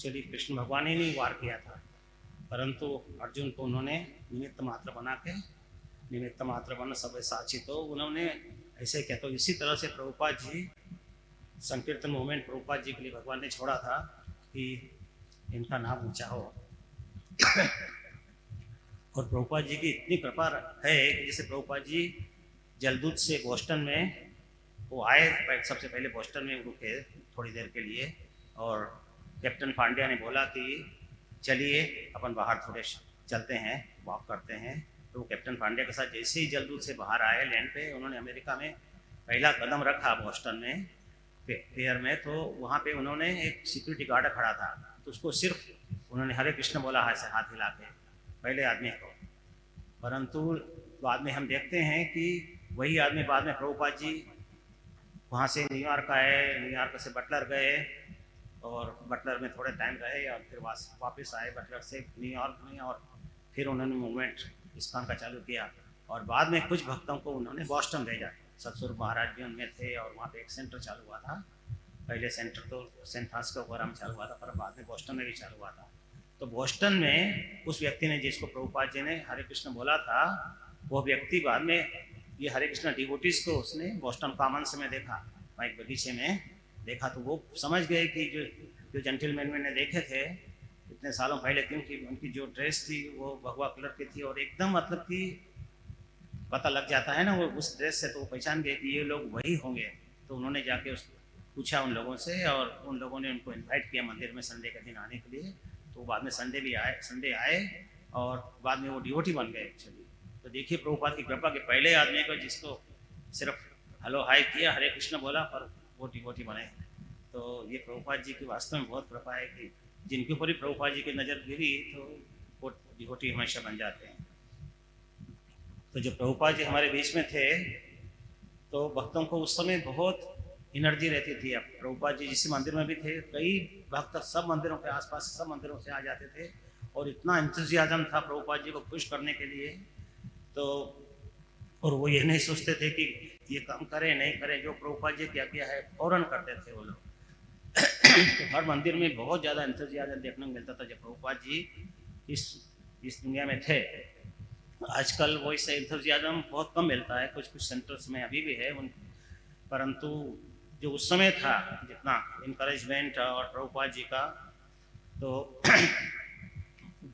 Actually Krishna भगवान ही ने वार किया था, परंतु अर्जुन को उन्होंने निमित्त मात्र बना के, निमित्त मात्र बना सब साक्षी, तो उन्होंने ऐसे किया। तो इसी तरह से प्रभुपाद जी संकीर्तन मूवमेंट प्रभुपाद जी के लिए भगवान ने छोड़ा था कि इनका नाम ऊंचा हो। और प्रभुपाद जी की इतनी कृपा है कि जैसे प्रभुपाद जी जलदूत से बोस्टन में वो आए, सबसे पहले बोस्टन में रुके थोड़ी देर के लिए, और कैप्टन पांड्या ने बोला कि चलिए अपन बाहर थोड़े चलते हैं, वॉक करते हैं। तो कैप्टन पांड्या के साथ जैसे ही जलदूत से बाहर आए लैंड पे, उन्होंने अमेरिका में पहला कदम रखा बोस्टन में फेयर में, तो वहाँ पे उन्होंने एक सिक्योरिटी गार्ड खड़ा था, तो उसको सिर्फ उन्होंने हरे कृष्ण बोला हाथ से हाथ हिला के पहले आदमी को। परंतु बाद में हम देखते हैं कि वही आदमी बाद में प्रभुपाद जी वहाँ से न्यूयॉर्क आए, न्यूयॉर्क से बटलर गए और बटलर में थोड़े टाइम रहे और फिर वापस आए बटलर से न्यूयॉर्क में, और फिर उन्होंने मूवमेंट इस्कॉन का चालू किया। और बाद में कुछ भक्तों को उन्होंने बोस्टन भेजा, सतस्वरूप महाराज भी उनमें थे, और वहाँ पे एक सेंटर चालू हुआ था। पहले सेंटर तो सेंट फ्रांस के ऊपर में चालू हुआ था, पर बाद में बोस्टन में भी चालू हुआ था। तो बोस्टन में उस व्यक्ति ने जिसको प्रभुपाद जी ने हरे कृष्ण बोला था, वो व्यक्ति बाद में ये हरे कृष्ण डिवोटीज को उसने बोस्टन कॉमन्स में देखा, वहाँ एक बगीचे में देखा, तो वो समझ गए कि जो जेंटलमैन मैंने देखे थे इतने सालों पहले, क्योंकि उनकी जो ड्रेस थी वो भगवा कलर की थी, और एकदम मतलब कि पता लग जाता है ना वो उस ड्रेस से, तो वो पहचान गए कि ये लोग वही होंगे। तो उन्होंने जाके पूछा उन लोगों से, और उन लोगों ने उनको इनवाइट किया मंदिर में संडे के दिन आने के लिए। तो बाद में संडे आए और बाद में वो डिवोटी बन गए एक्चुअली। तो देखिए प्रभुपाद की कृपा के पहले आदमी को जिसको सिर्फ हेलो हाय किया, हरे कृष्ण बोला, पर वो डिवोटी बने। तो ये प्रभुपाद जी की वास्तव में बहुत कृपा है कि जिनके ऊपर ही प्रभुपाद जी की नज़र गिरी तो वो डिवोटी हमेशा बन जाते हैं। तो जब प्रभुपाद जी हमारे बीच में थे तो भक्तों को उस समय बहुत एनर्जी रहती थी। अब प्रभुपाद जी जिस मंदिर में भी थे, कई भक्त सब मंदिरों के आसपास सब मंदिरों से आ जाते थे, और इतना एंथुजियाज्म था प्रभुपाद जी को खुश करने के लिए। तो और वो ये नहीं सोचते थे कि ये काम करें नहीं करें, जो प्रभुपाद जी क्या किया है फौरन करते थे वो लोग। तो हर मंदिर में बहुत ज़्यादा एंथुजियाज्म देखने को मिलता था जब प्रभुपाद जी इस दुनिया में थे। आजकल वो इससे एंथुजियाज्म बहुत कम मिलता है, कुछ सेंटर्स में अभी भी है परंतु जो उस समय था जितना इनकरेजमेंट और प्रभुपाद जी का तो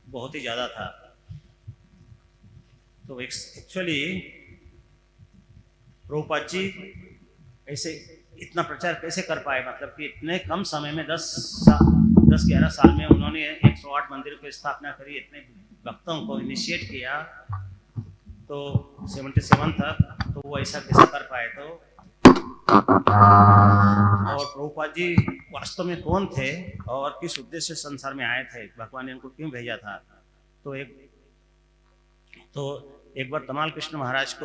बहुत ही ज़्यादा था। तो एक्चुअली प्रभुपाद जी ऐसे इतना प्रचार कैसे कर पाए, मतलब कि इतने कम समय में 10-11 साल में उन्होंने 108 मंदिर की स्थापना करी, इतने भक्तों को इनिशिएट किया, तो 77 तक, तो वो ऐसा कैसे कर पाए। तो और प्रभुपाद जी वास्तव में कौन थे और किस उद्देश्य से संसार में आए थे, भगवान ने उनको क्यों भेजा था। तो एक बार तमाल कृष्ण महाराज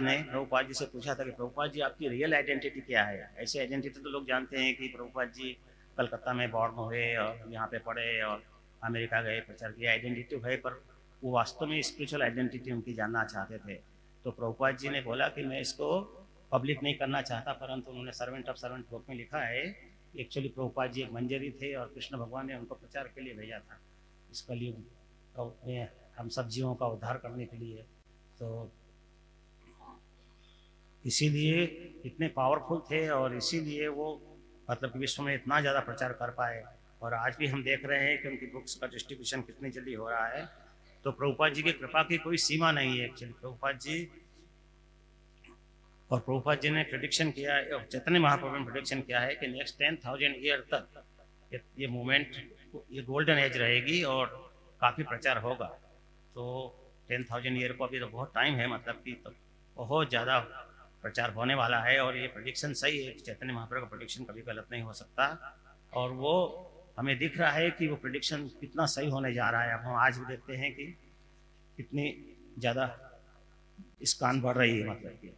ने प्रभुपाद जी से पूछा था कि प्रभुपाद जी आपकी रियल आइडेंटिटी क्या है। ऐसी आइडेंटिटी तो लोग जानते हैं कि प्रभुपाद जी कलकत्ता में बॉर्न हुए और यहाँ पे पढ़े और अमेरिका गए, प्रचार किया, आइडेंटिटी है, पर वो वास्तव में स्पिरिचुअल आइडेंटिटी उनकी जानना चाहते थे। तो प्रभुपाद जी ने बोला कि मैं इसको पब्लिक नहीं करना चाहता, परंतु उन्होंने सर्वेंट ऑफ सर्वेंट बुक में लिखा है एक्चुअली प्रभुपाद जी एक मंजरी थे और कृष्ण भगवान ने उनको प्रचार के लिए भेजा था इस कलयुग में हम सब जीवों का उद्धार करने के लिए। तो इसीलिए इतने पावरफुल थे और इसीलिए वो मतलब कि विश्व में इतना ज़्यादा प्रचार कर पाए। और आज भी हम देख रहे हैं कि उनकी बुक्स का डिस्ट्रीब्यूशन कितनी जल्दी हो रहा है। तो प्रभुपाद जी की कृपा की कोई सीमा नहीं है एक्चुअली। प्रभुपाद जी ने प्रेडिक्शन किया है, चैतन्य महाप्रभु ने प्रेडिक्शन किया है कि नेक्स्ट 10,000 ईयर तक ये मूवमेंट ये गोल्डन एज रहेगी और काफ़ी प्रचार होगा। तो 10,000 ईयर को अभी तो बहुत टाइम है, मतलब कि तो बहुत ज़्यादा प्रचार होने वाला है। और ये प्रेडिक्शन सही है, चैतन्य महाप्रभु का प्रेडिक्शन कभी गलत नहीं हो सकता। और वो हमें दिख रहा है कि वो प्रेडिक्शन कितना सही होने जा रहा है। अब हम आज भी देखते हैं कि कितनी ज़्यादा इस्कॉन बढ़ रही है, मतलब कि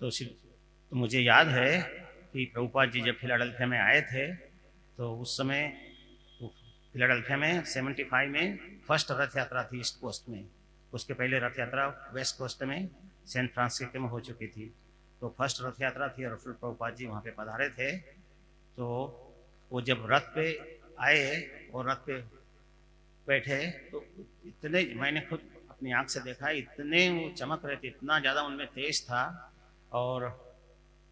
तो मुझे याद है कि प्रभुपाद जी जब फिलाडेल्फिया में आए थे तो उस समय फिलाडेल्फिया में 75 में फर्स्ट रथ यात्रा थी ईस्ट कोस्ट में। उसके पहले रथ यात्रा वेस्ट कोस्ट में सेंट फ्रांसिस में हो चुकी थी। तो फर्स्ट रथ यात्रा थी और फिर प्रभुपाद जी वहाँ पे पधारे थे। तो वो जब रथ पे आए और रथ पे बैठे तो इतने, मैंने खुद अपनी आंख से देखा, इतने वो चमक रहे थे, इतना ज़्यादा उनमें तेज था और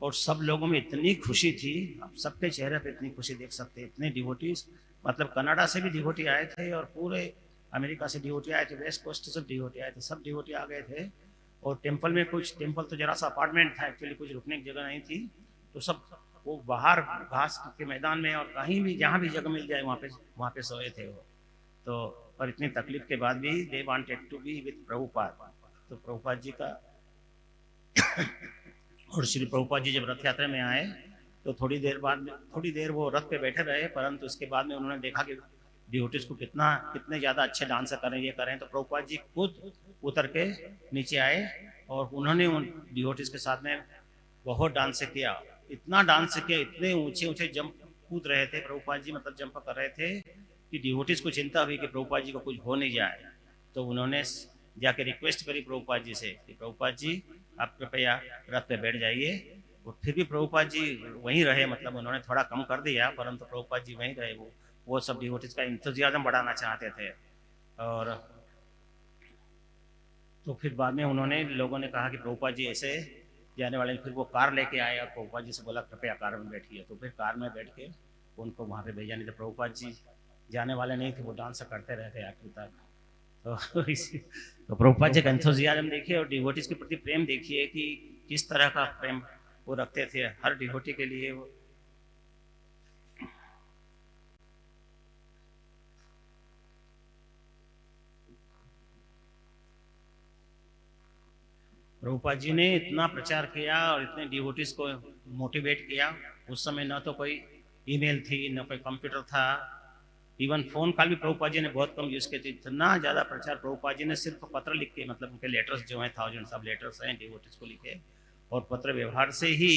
सब लोगों में इतनी खुशी थी। आप सबके चेहरे पे इतनी खुशी देख सकते हैं। इतने डिवोटीज, मतलब कनाडा से भी डिवोटी आए थे और पूरे अमेरिका से डिवोटी आए थे, वेस्ट कोस्ट से डिवोटी आए थे, सब डिवोटी आ गए थे। और टेम्पल में कुछ, टेम्पल तो जरा सा अपार्टमेंट था एक्चुअली, कुछ रुकने की जगह नहीं थी, तो सब वो बाहर घास के मैदान में और कहीं भी जहाँ भी जगह मिल जाए वहाँ पे सोए थे वो। तो और इतनी तकलीफ के बाद भी they wanted to be with Prabhupada. तो प्रभुपाद जी का और श्री प्रभुपाद जी जब रथ यात्रा में आए तो थोड़ी देर वो रथ पे बैठे रहे, परंतु उसके बाद में उन्होंने देखा कि डिवोटीज को कितने ज़्यादा अच्छे डांस करें, ये करें। तो प्रभुपाद जी खुद उतर के नीचे आए और उन्होंने उन डिवोटीज के साथ में बहुत डांस किया, इतना डांस किया, इतने ऊंचे ऊंचे जंप कूद रहे थे प्रभुपाद जी, मतलब जंप कर रहे थे कि डिवोटीज को चिंता हुई कि प्रभुपाद जी को कुछ हो नहीं जाए। तो उन्होंने जाके रिक्वेस्ट करी प्रभुपाद जी से कि प्रभुपाद जी आप कृपया रथ पे बैठ जाइए। और फिर भी प्रभुपाद जी वहीं रहे, मतलब उन्होंने थोड़ा कम कर दिया, परंतु प्रभुपाद जी वहीं रहे। वो सब डिवोटीज का इंतजियाज्म बढ़ाना चाहते थे। और तो फिर बाद में उन्होंने, लोगों ने कहा कि प्रभुपाद जी ऐसे जाने वाले, फिर वो कार लेके आए और प्रभुपाद जी से बोला कृपया कार में बैठिए। तो फिर कार में बैठ के उनको वहाँ पे भेजा, नहीं तो प्रभुपाद जी जाने वाले नहीं थे, वो डांस करते रहते आखिर तक। तो प्रभुपाद जी का एंथुसियाज्म देखिए और डिवोटीज के प्रति प्रेम देखिए कि किस तरह का प्रेम वो रखते थे हर डिवोटी के लिए। वो प्रभुपाद जी ने इतना प्रचार किया और इतने डिवोटीज को मोटिवेट किया। उस समय न तो कोई ईमेल थी, न कोई कंप्यूटर था, इवन फोन कॉल भी प्रभुपाद जी ने बहुत कम यूज किए थे। इतना ज़्यादा प्रचार प्रभुपाद जी ने सिर्फ पत्र लिख के, मतलब उनके लेटर्स जो हैं 1000 सब लेटर्स हैं डिवोटीज को लिखे, और पत्र व्यवहार से ही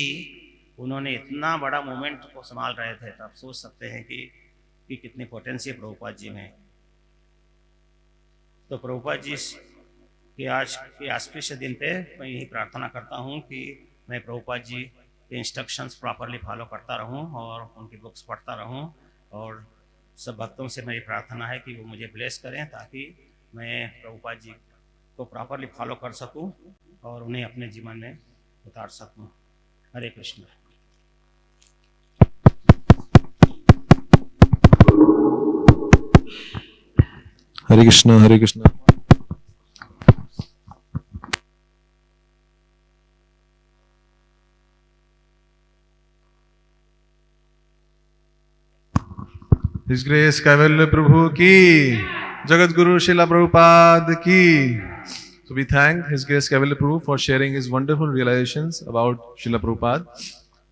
उन्होंने इतना बड़ा मूवमेंट को संभाल रहे थे। तो आप सोच सकते हैं कि कितनी पोटेंसी प्रभुपाद जी में। तो प्रभुपाद जी कि आज के आस्पिशियस दिन पे मैं यही प्रार्थना करता हूँ कि मैं प्रभुपाद जी के इंस्ट्रक्शंस प्रॉपरली फॉलो करता रहूँ और उनकी बुक्स पढ़ता रहूँ। और सब भक्तों से मेरी प्रार्थना है कि वो मुझे ब्लेस करें ताकि मैं प्रभुपाद जी को प्रॉपरली फॉलो कर सकूँ और उन्हें अपने जीवन में उतार सकूँ। हरे कृष्ण। हरे कृष्ण हरे कृष्ण। His Grace कैवल्य प्रभु की, जगत गुरु श्रीला प्रभुपाद की। So we thank His Grace Kaivalya Prabhu for sharing his wonderful realizations about Srila Prabhupada.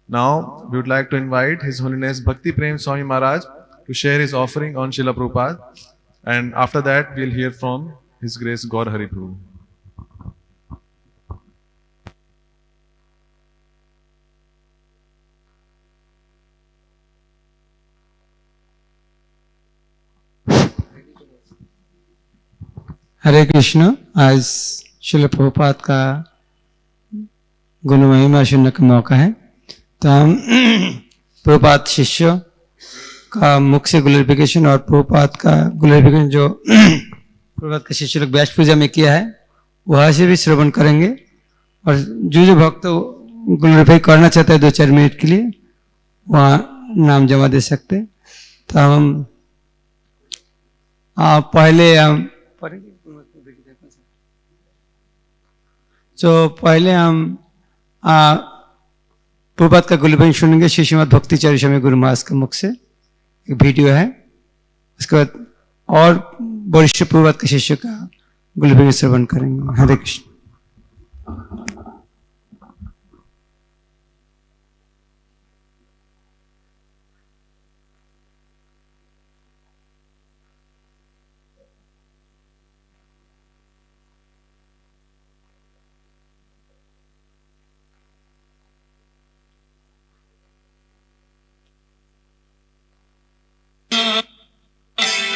Now we would like to invite His Holiness Bhakti Prem Swami Maharaj to share his offering on Srila Prabhupada, and after that we'll hear from His Grace Gaur Hari Prabhu. हरे कृष्ण। आज श्रील प्रभुपाद का गुण महिमा सुनने का मौका है, तो हम प्रभुपाद शिष्य का मुख से ग्लोरिफिकेशन और प्रभुपाद का ग्लोरिफिकेशन जो प्रभुपाद के शिष्य लोग व्यास पूजा में किया है वहाँ से भी श्रवण करेंगे। और जो भक्त ग्लोरिफाई करना चाहता है 2-4 मिनट के लिए वहाँ नाम जमा दे सकते। तो हम पहले हम प्रभुपाद का ग्लोरिफिकेशन सुनेंगे। श्रीमद भक्ति चरित्र गुरु महाराज के मुख से एक वीडियो है, उसके बाद और वरिष्ठ प्रभुपाद के शिष्य का ग्लोरिफिकेशन श्रवण करेंगे। हरे कृष्ण।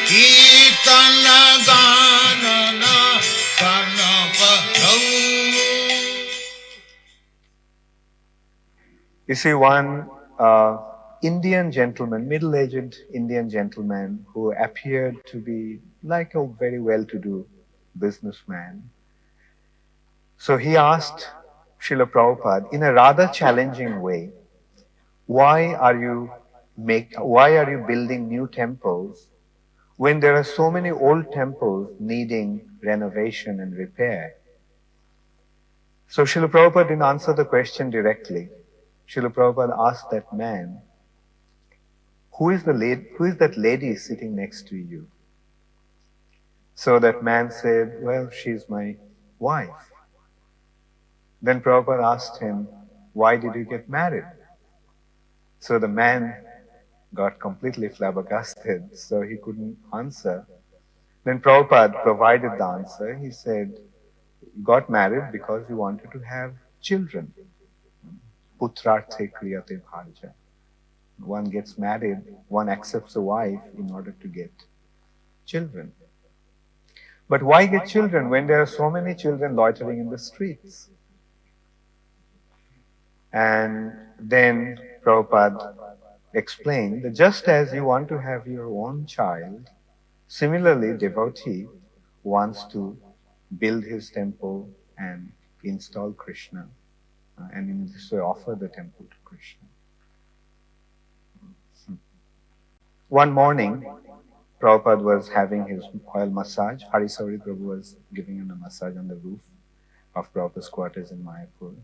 कीर्तन गान न कर्ण पठौ You see, one Indian gentleman, middle-aged Indian gentleman who appeared to be like a very well-to-do businessman. So he asked Srila Prabhupada in a rather challenging way, why are you building new temples when there are so many old temples needing renovation and repair? So Srila Prabhupada didn't answer the question directly. Srila Prabhupada asked that man, who is that lady sitting next to you? So that man said, well, she's my wife. Then Prabhupada asked him, why did you get married? So the man got completely flabbergasted, so he couldn't answer. Then Prabhupada provided the answer. He said, got married because he wanted to have children. Putrarthe kriyate bharja. One gets married, one accepts a wife in order to get children. But why get children when there are so many children loitering in the streets? And then Prabhupada explained that just as you want to have your own child, similarly devotee wants to build his temple and install Krishna, and in this way offer the temple to Krishna. One morning, Prabhupada was having his oil massage. Harisauri Prabhu was giving him a massage on the roof of Prabhupada's quarters in Mayapur.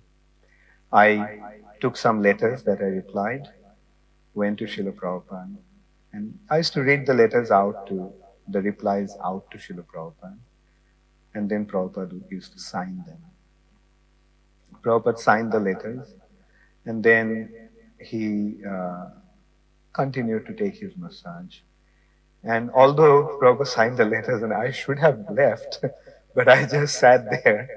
I took some letters that I replied, went to Srila Prabhupada, and I used to read the replies out to Srila Prabhupada, and then Prabhupada used to sign them. Prabhupada signed the letters, and then he continued to take his massage. And although Prabhupada signed the letters and I should have left, but I just sat there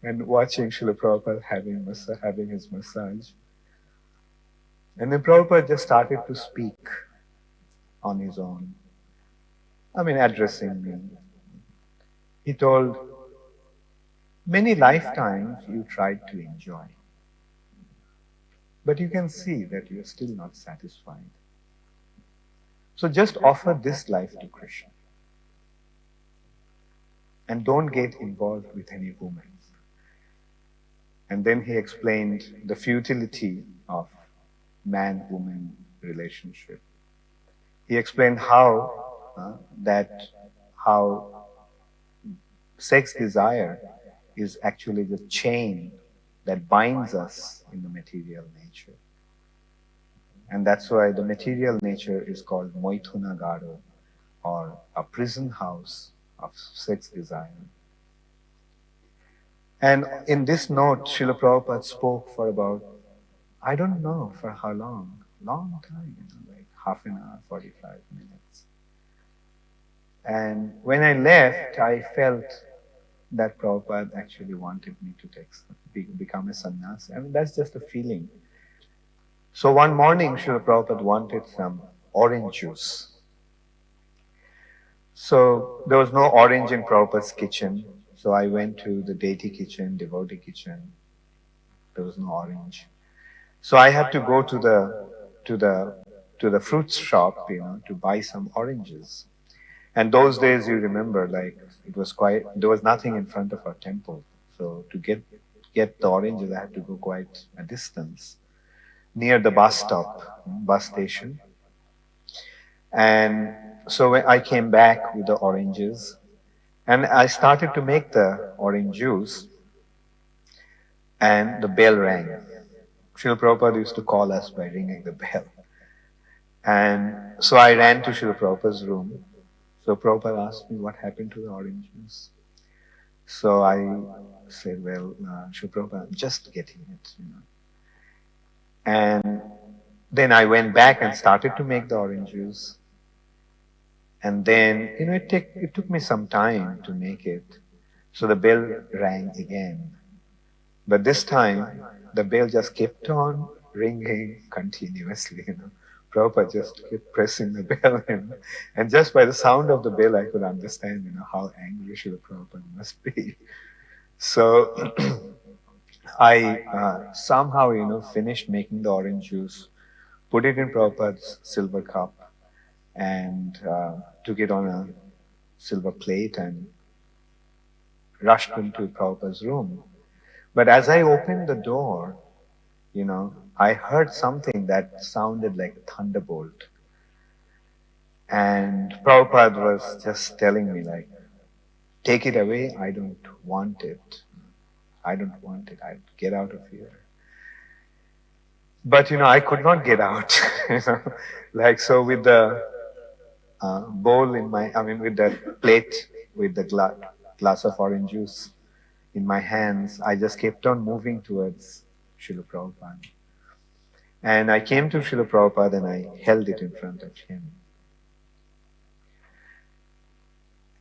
and watching Srila Prabhupada having his massage. And then Prabhupada just started to speak on his own. Addressing me. He told, many lifetimes you tried to enjoy, but you can see that you are still not satisfied. So just offer this life to Krishna. And don't get involved with any woman. And then he explained the futility of man-woman relationship. He explained how sex desire is actually the chain that binds us in the material nature. And that's why the material nature is called Moithuna Garo, or a prison house of sex desire. And in this note, Srila Prabhupada spoke for about, I don't know for how long time, like half an hour, 45 minutes. And when I left, I felt that Prabhupada actually wanted me to become a sannyasi. That's just a feeling. So one morning, Srila Prabhupada wanted some orange juice. So there was no orange in Prabhupada's kitchen. So I went to the deity kitchen, devotee kitchen. There was no orange. So I had to go to the fruit shop, to buy some oranges. And those days, you remember, there was nothing in front of our temple. So to get the oranges, I had to go quite a distance near the bus station. And so when I came back with the oranges, and I started to make the orange juice, and the bell rang. Srila Prabhupada used to call us by ringing the bell. And so I ran to Srila Prabhupada's room. So Prabhupada asked me what happened to the orange juice. So I said, well, Srila Prabhupada, I'm just getting it. And then I went back and started to make the orange juice. And then, it took me some time to make it. So the bell rang again. But this time, the bell just kept on ringing continuously. Prabhupada just kept pressing the bell. And just by the sound of the bell, I could understand, how angry Srila Prabhupada must be. So I somehow, finished making the orange juice, put it in Prabhupada's silver cup, and took it on a silver plate and rushed into Prabhupada's room. But as I opened the door, I heard something that sounded like a thunderbolt. And Prabhupada was just telling me, like, take it away, I don't want it. I don't want it, I'd get out of here. But, I could not get out. Like, so with the bowl with the plate, with the glass of orange juice in my hands, I just kept on moving towards Srila Prabhupada. And I came to Srila Prabhupada and I held it in front of him.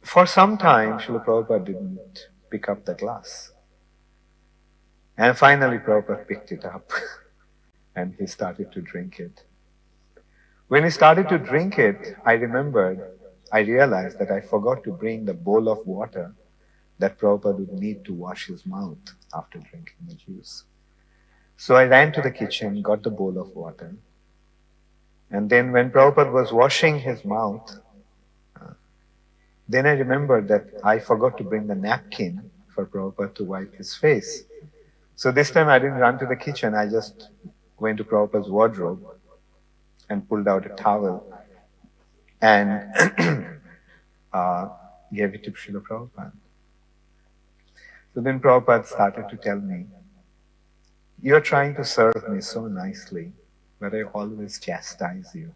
For some time, Srila Prabhupada didn't pick up the glass. And finally, Prabhupada picked it up and he started to drink it. When he started to drink it, I realized that I forgot to bring the bowl of water that Prabhupada would need to wash his mouth after drinking the juice. So I ran to the kitchen, got the bowl of water, and then when Prabhupada was washing his mouth, then I remembered that I forgot to bring the napkin for Prabhupada to wipe his face. So this time I didn't run to the kitchen, I just went to Prabhupada's wardrobe and pulled out a towel and gave it to Srila Prabhupada. So then Prabhupada started to tell me, you're trying to serve me so nicely, but I always chastise you.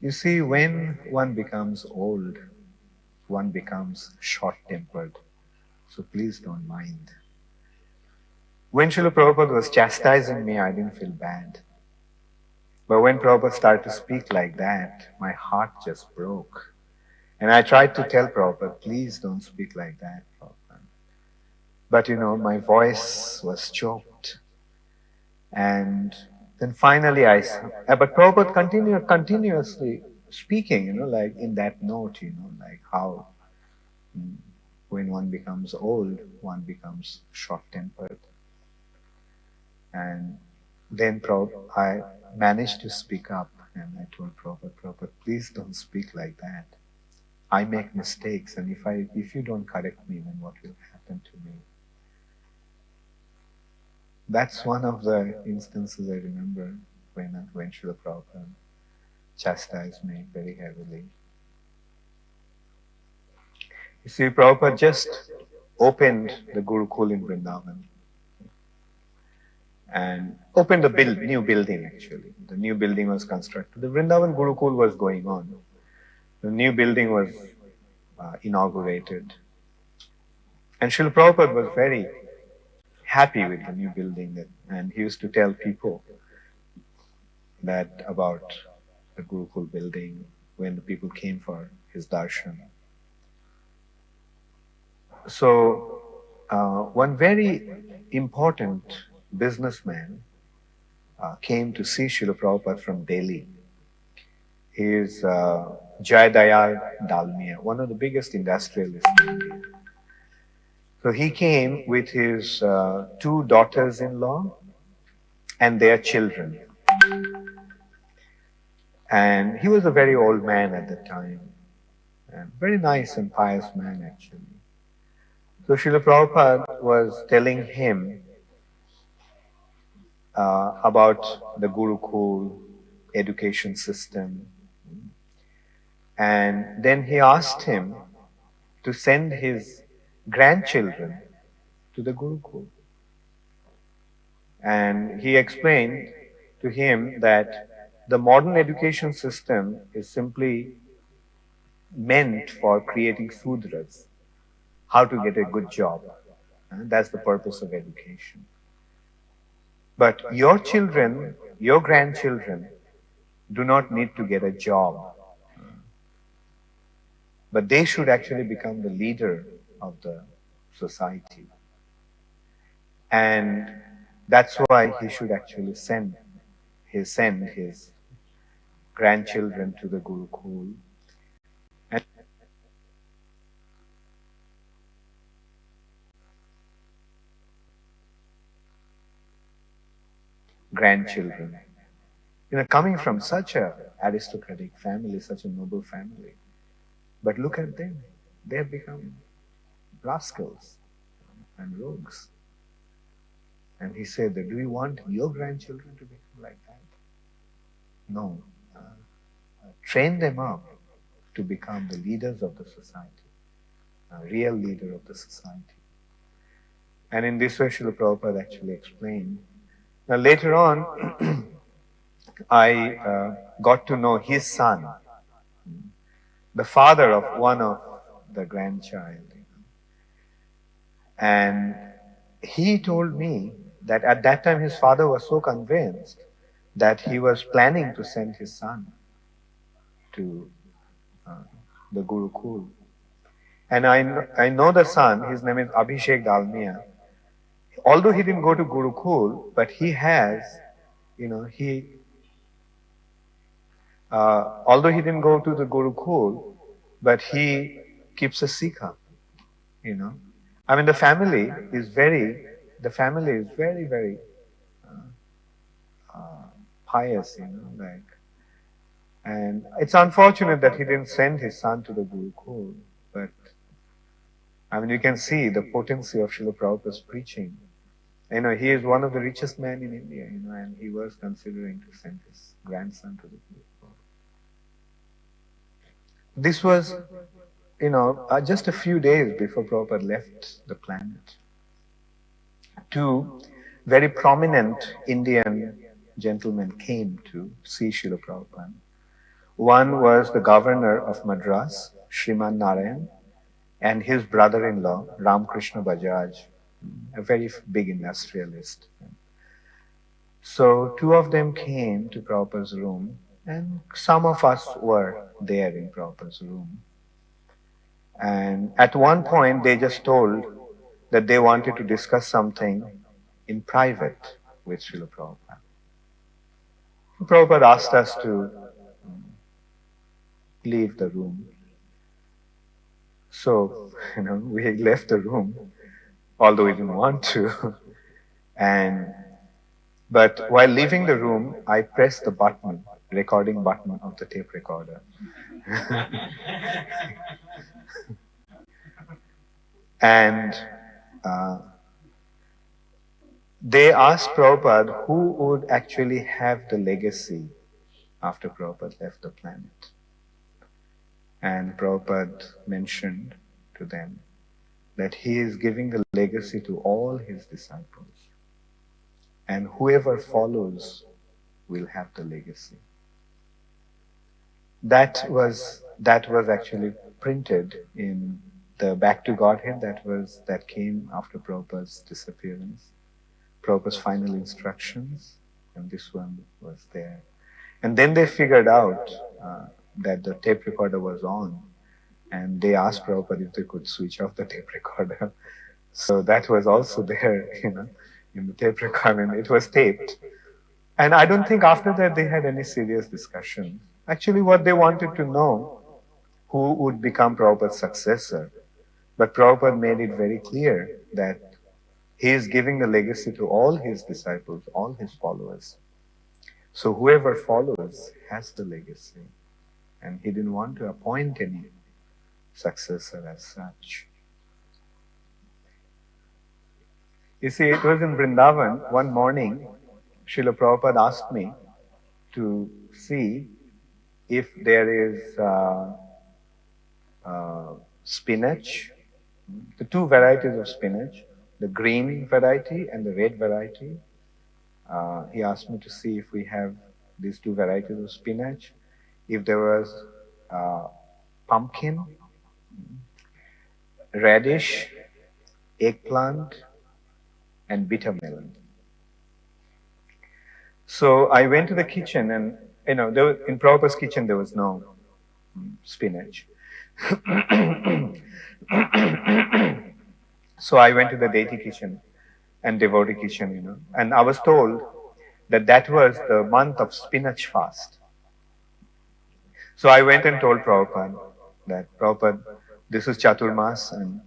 You see, when one becomes old, one becomes short-tempered. So please don't mind. When Srila Prabhupada was chastising me, I didn't feel bad. But when Prabhupada started to speak like that, my heart just broke. And I tried to tell Prabhupada, please don't speak like that, Prabhupada. But my voice was choked. And then finally but Prabhupada continuously speaking, like in that note, like how when one becomes old, one becomes short-tempered. And then I managed to speak up and I told Prabhupada, please don't speak like that. I make mistakes, and if you don't correct me, then what will happen to me? That's one of the instances I remember when Srila Prabhupada chastised me very heavily. You see, Prabhupada just opened the Gurukul in Vrindavan and opened the new building actually. The new building was constructed. The Vrindavan Gurukul was going on. The new building was inaugurated. And Srila Prabhupada was very happy with the new building, and he used to tell people that about the Gurukul building when the people came for his darshan. So one very important businessman came to see Srila Prabhupada from Delhi. He is Jayadayal Dalmia, one of the biggest industrialists in India. So he came with his two daughters-in-law and their children. And he was a very old man at the time, and very nice and pious man actually. So Srila Prabhupada was telling him about the Gurukul education system. And then he asked him to send his grandchildren to the Gurukul. And he explained to him that the modern education system is simply meant for creating Sudras, how to get a good job. That's the purpose of education. But your children, your grandchildren, do not need to get a job. But they should actually become the leader of the society. And that's why he should actually send his grandchildren to the Gurukul. grandchildren. Coming from such a aristocratic family, such a noble family. But look at them. They have become rascals and rogues. And he said that, do you want your grandchildren to become like that? No. Train them up to become the leaders of the society, a real leader of the society. And in this way, Srila Prabhupada actually explained. Now later on, I got to know his son, the father of one of the grandchild. And he told me that at that time his father was so convinced that he was planning to send his son to the Gurukul. And I know the son, his name is Abhishek Dalmia. Although he didn't go to Gurukul, but he has, although he didn't go to the Gurukul, but he keeps a sikha, I mean, the family is very, very pious, and it's unfortunate that he didn't send his son to the Gurukul, but I mean, you can see the potency of Srila Prabhupada's preaching. He is one of the richest men in India, and he was considering to send his grandson to the Gurukul. This was, just a few days before Prabhupada left the planet. Two very prominent Indian gentlemen came to see Srila Prabhupada. One was the governor of Madras, Srimad Narayan, and his brother-in-law, Ramakrishna Bajaj, a very big industrialist. So two of them came to Prabhupada's room, and some of us were there in Prabhupada's room. And at one point, they just told that they wanted to discuss something in private with Srila Prabhupada. Prabhupada asked us to leave the room. So, we left the room, although we didn't want to. But while leaving the room, I pressed the button, recording button of the tape recorder. And they asked Prabhupada who would actually have the legacy after Prabhupada left the planet. And Prabhupada mentioned to them that he is giving the legacy to all his disciples. And whoever follows will have the legacy. That was actually printed in the Back to Godhead that came after Prabhupada's disappearance. Prabhupada's final instructions, and this one was there. And then they figured out that the tape recorder was on, and they asked Prabhupada if they could switch off the tape recorder. So that was also there, in the tape recorder. It was taped. And I don't think after that they had any serious discussion. Actually, what they wanted to know, who would become Prabhupada's successor. But Prabhupada made it very clear that he is giving the legacy to all his disciples, all his followers. So whoever follows has the legacy. And he didn't want to appoint any successor as such. You see, it was in Vrindavan, one morning, Srila Prabhupada asked me to see if there is spinach, the two varieties of spinach, the green variety and the red variety. He asked me to see if we have these two varieties of spinach, if there was pumpkin, radish, eggplant, and bitter melon. So I went to the kitchen, and in Prabhupada's kitchen there was no spinach. So I went to the deity kitchen and devotee kitchen, and I was told that was the month of spinach fast. So I went and told Prabhupada that, Prabhupada, this is Chaturmas and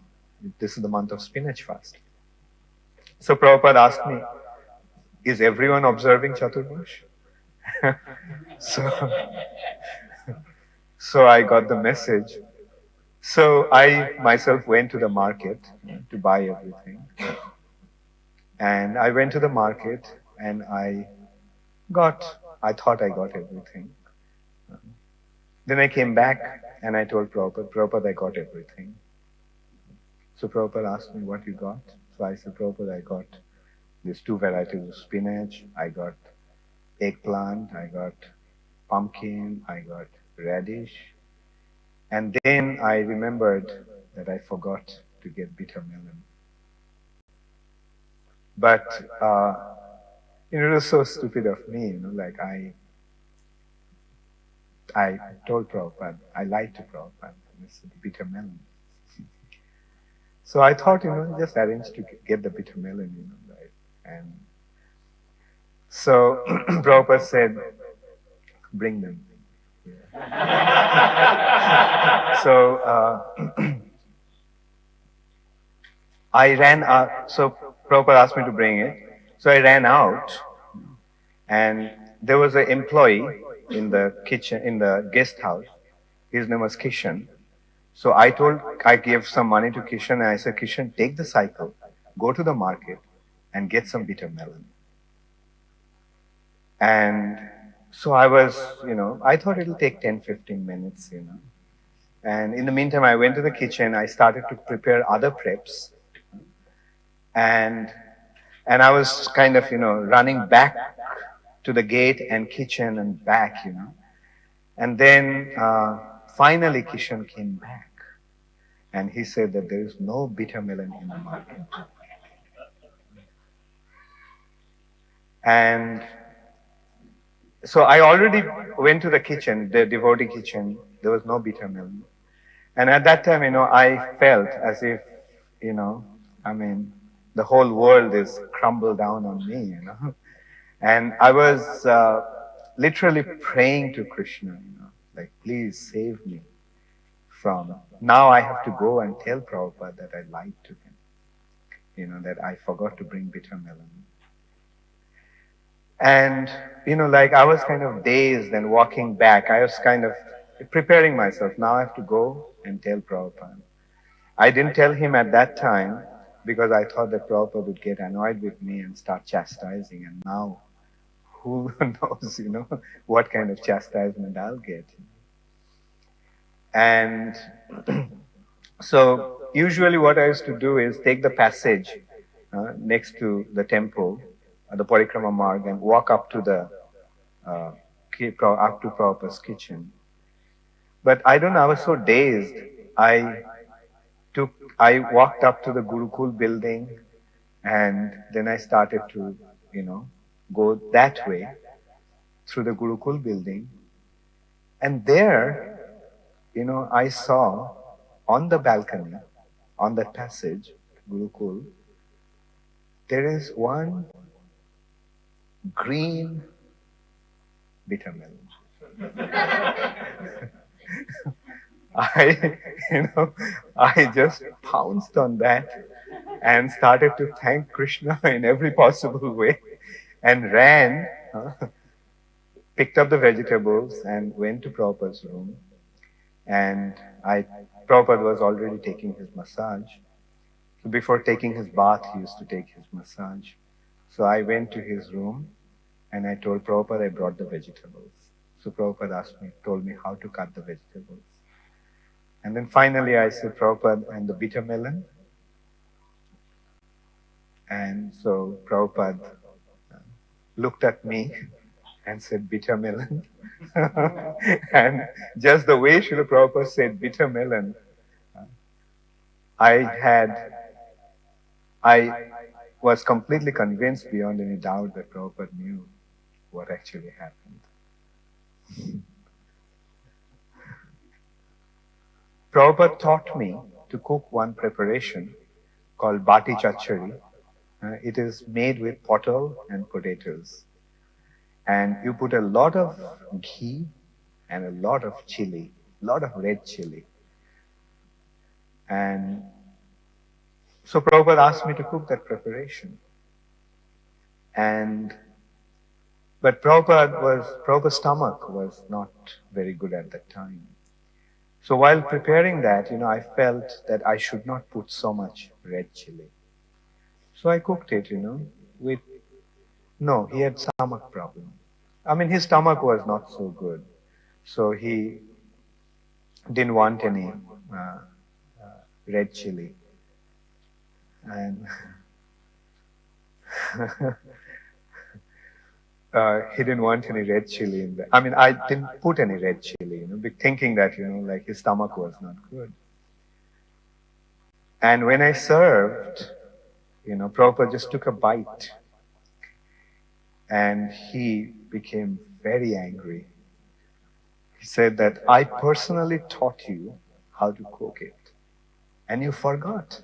this is the month of spinach fast. So Prabhupada asked me, is everyone observing Chaturmash? so, so I got the message. So I myself went to the market to buy everything. And I went to the market and I thought I got everything. Then I came back and I told Prabhupada, I got everything. So Prabhupada asked me what you got. So I said, Prabhupada, I got these 2 varieties of spinach, I got eggplant, I got pumpkin, I got radish. And then I remembered that I forgot to get bitter melon. But it was so stupid of me, like I told Prabhupada, I lied to Prabhupada, I said bitter melon. So I thought, just arrange to get the bitter melon, right? And so Prabhupada said, bring them. So I ran out. So Prabhupada asked me to bring it. So I ran out, and there was an employee in the kitchen, in the guest house. His name was Kishan. So I gave some money to Kishan, and I said, Kishan, take the cycle, go to the market, and get some bitter melon. And so I was, I thought it'll take 10-15 minutes, And in the meantime, I went to the kitchen, I started to prepare other preps. And I was kind of, running back to the gate and kitchen and back, And then finally Kishan came back. And he said that there is no bitter melon in the market. And so I already went to the kitchen, the devotee kitchen. There was no bitter melon. And at that time, I felt as if, the whole world is crumbled down on me, And I was literally praying to Krishna, like, please save me from, now I have to go and tell Prabhupada that I lied to him, that I forgot to bring bitter melon. And, I was kind of dazed and walking back. I was kind of preparing myself. Now I have to go and tell Prabhupada. I didn't tell him at that time because I thought that Prabhupada would get annoyed with me and start chastising. And now, who knows, what kind of chastisement I'll get. And so usually what I used to do is take the passage next to the temple, the Parikrama Marg, and walk up to up to Prabhupada's kitchen. But I don't know, I was so dazed. I walked up to the Gurukul building, and then I started to, go that way through the Gurukul building. And there, I saw on the balcony, on that passage, Gurukul, there is one green bitter melon. I just pounced on that and started to thank Krishna in every possible way and ran, picked up the vegetables and went to Prabhupada's room. And Prabhupada was already taking his massage. So before taking his bath, he used to take his massage. So I went to his room and I told Prabhupada I brought the vegetables. So Prabhupada told me how to cut the vegetables. And then finally I said, Prabhupada, and the bitter melon? And so Prabhupada looked at me and said, bitter melon. And just the way Srila Prabhupada said bitter melon, I was completely convinced beyond any doubt that Prabhupada knew what actually happened. Prabhupada taught me to cook one preparation called bati chachari. It is made with pottle and potatoes. And you put a lot of ghee and a lot of chili, a lot of red chili. And so Prabhupada asked me to cook that preparation. And but Prabhupada's stomach was not very good at that time. So while preparing that, I felt that I should not put so much red chili. So I cooked it, with, no, he had stomach problem. I mean, his stomach was not so good. So he didn't want any red chili. And he didn't want any red chili in there. I mean, I didn't put any red chili, thinking that, like his stomach was not good. And when I served, Prabhupada just took a bite and he became very angry. He said that I personally taught you how to cook it and you forgot.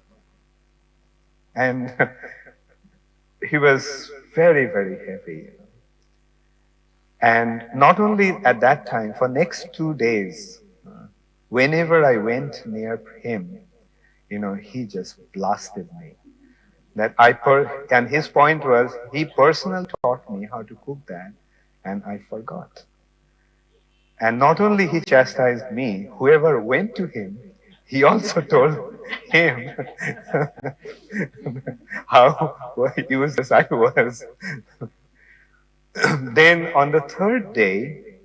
And he was very, very heavy. And not only at that time, for next 2 days, whenever I went near him, he just blasted me. And his point was, he personally taught me how to cook that, and I forgot. And not only he chastised me, whoever went to him, he also told him how useless I was. Then on the third day,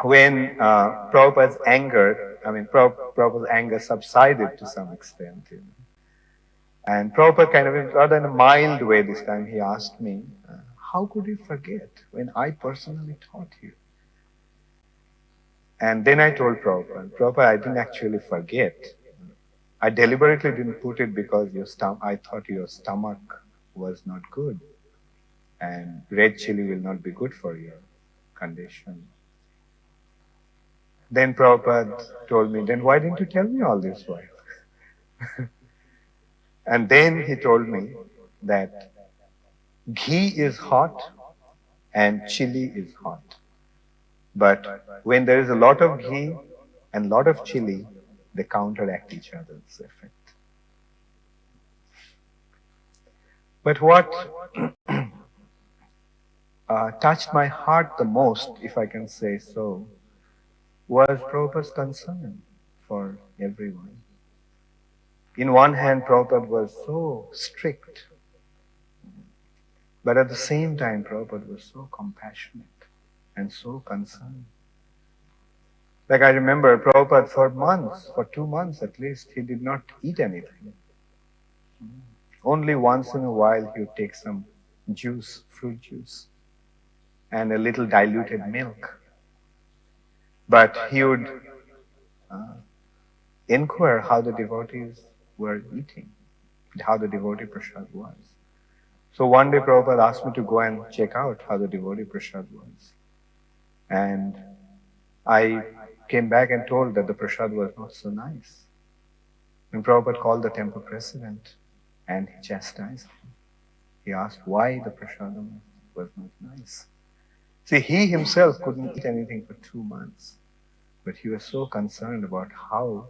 when Prabhupada's anger subsided to some extent, and Prabhupada kind of, rather in a mild way this time, he asked me, how could you forget when I personally taught you? And then I told Prabhupada, I didn't actually forget. I deliberately didn't put it because I thought your stomach was not good. And red chili will not be good for your condition. Then Prabhupada told me, then why didn't you tell me all this while? And then he told me that ghee is hot and chili is hot. But when there is a lot of ghee and a lot of chili, they counteract each other's effect. But what touched my heart the most, if I can say so, was Prabhupada's concern for everyone. In one hand, Prabhupada was so strict, but at the same time, Prabhupada was so compassionate and so concerned. Like I remember Prabhupada for 2 months at least, he did not eat anything. Only once in a while he would take some juice, fruit juice, and a little diluted milk. But he would inquire how the devotees were eating, how the devotee prasad was. So one day Prabhupada asked me to go and check out how the devotee prasad was. And I came back and told that the prasad was not so nice. And Prabhupada called the temple president and he chastised him. He asked why the prasadam was not nice. See, he himself couldn't eat anything for 2 months, but he was so concerned about how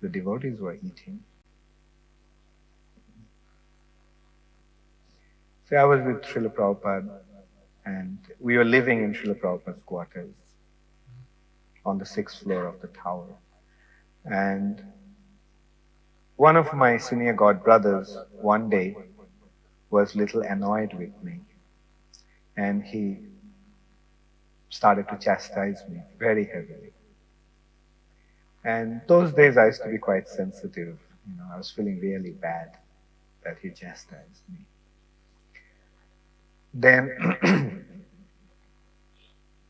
the devotees were eating. So I was with Srila Prabhupada and we were living in Srila Prabhupada's quarters on the 6th floor of the tower. And one of my senior god brothers one day was little annoyed with me. And he started to chastise me very heavily. And those days I used to be quite sensitive. I was feeling really bad that he chastised me. Then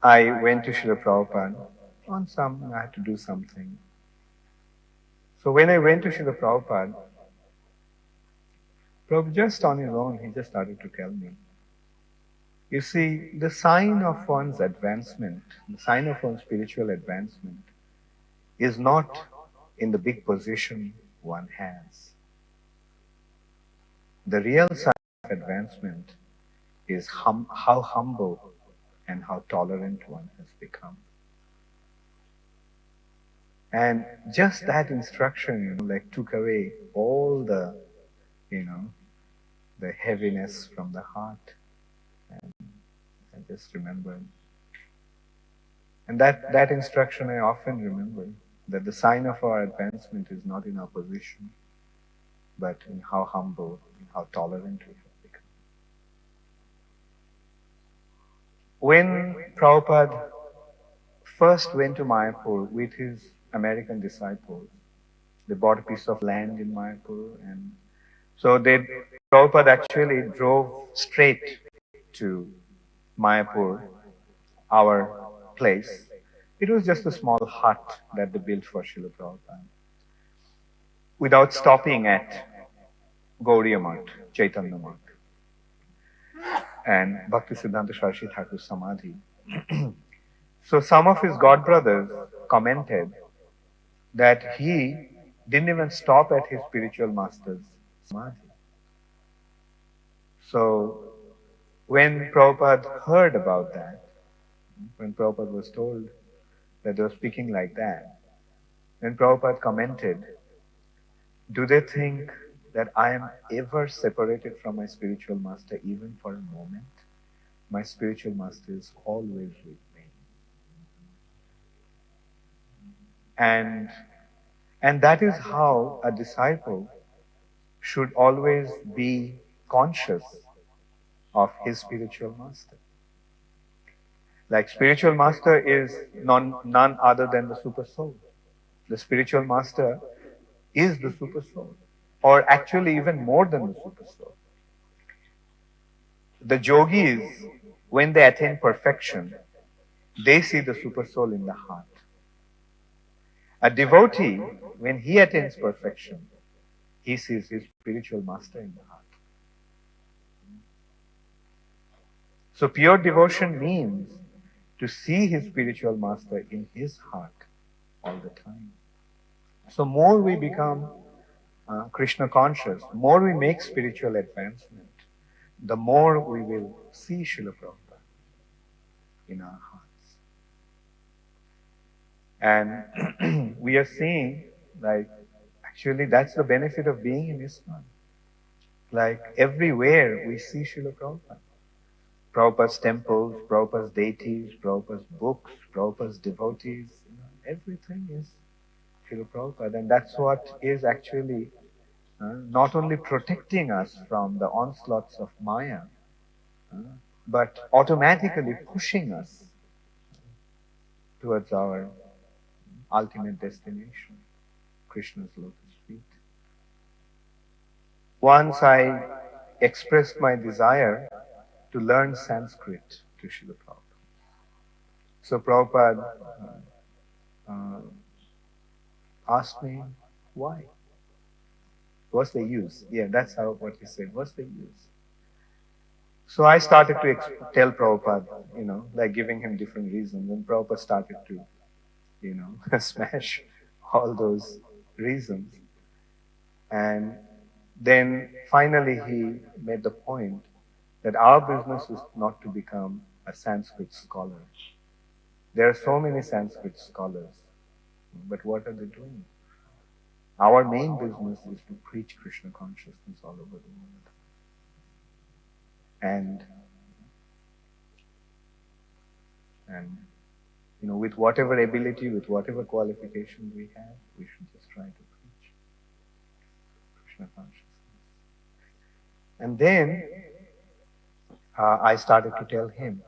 I went to Srila Prabhupada I had to do something. So when I went to Srila Prabhupada, Prabhupada just on his own, he just started to tell me, you see, the sign of one's advancement, the sign of one's spiritual advancement is not in the big position one has. The real sign of advancement is how humble and how tolerant one has become. And just that instruction, took away all the the heaviness from the heart. And I just remembered. And that instruction I often remember, that the sign of our advancement is not in our position, but in how humble, in how tolerant we have become. When Prabhupada first went to Mayapur with his American disciples, they bought a piece of land in Mayapur, and so Prabhupada actually drove straight to Mayapur, our place. It was just a small hut that they built for Srila Prabhupada, without stopping at Gauriya Math, Chaitanya Math, and Bhakti Siddhanta Saraswati Thakur's Samadhi. So some of his godbrothers commented that he didn't even stop at his spiritual master's Samadhi. So when Prabhupada heard about that, when Prabhupada was told that they were speaking like that, then Prabhupada commented, do they think that I am ever separated from my spiritual master even for a moment? My spiritual master is always with me. And that is how a disciple should always be conscious of his spiritual master. Like spiritual master is none other than the super soul. The spiritual master is the super soul, or actually even more than the super soul. The yogis, when they attain perfection, they see the super soul in the heart. A devotee, when he attains perfection, he sees his spiritual master in the heart. So pure devotion means to see his spiritual master in his heart all the time. So more we become Krishna conscious, more we make spiritual advancement, the more we will see Srila Prabhupada in our hearts. And we are seeing, like, actually that's the benefit of being in Iskcon. Like everywhere we see Srila Prabhupada. Prabhupada's temples, Prabhupada's deities, Prabhupada's books, Prabhupada's devotees, everything is Srila Prabhupada. And that's what is actually not only protecting us from the onslaughts of Maya, but automatically pushing us towards our ultimate destination, Krishna's lotus feet. Once I expressed my desire to learn Sanskrit to Srila Prabhupada. So Prabhupada asked me, why? What's the use? Yeah, that's what he said. What's the use? So I started to tell Prabhupada, like giving him different reasons. And Prabhupada started to, smash all those reasons. And then finally he made the point that our business is not to become a Sanskrit scholar. There are so many Sanskrit scholars, but what are they doing? Our main business is to preach Krishna consciousness all over the world. And with whatever ability, with whatever qualification we have, we should just try to preach Krishna consciousness. And then I started to tell him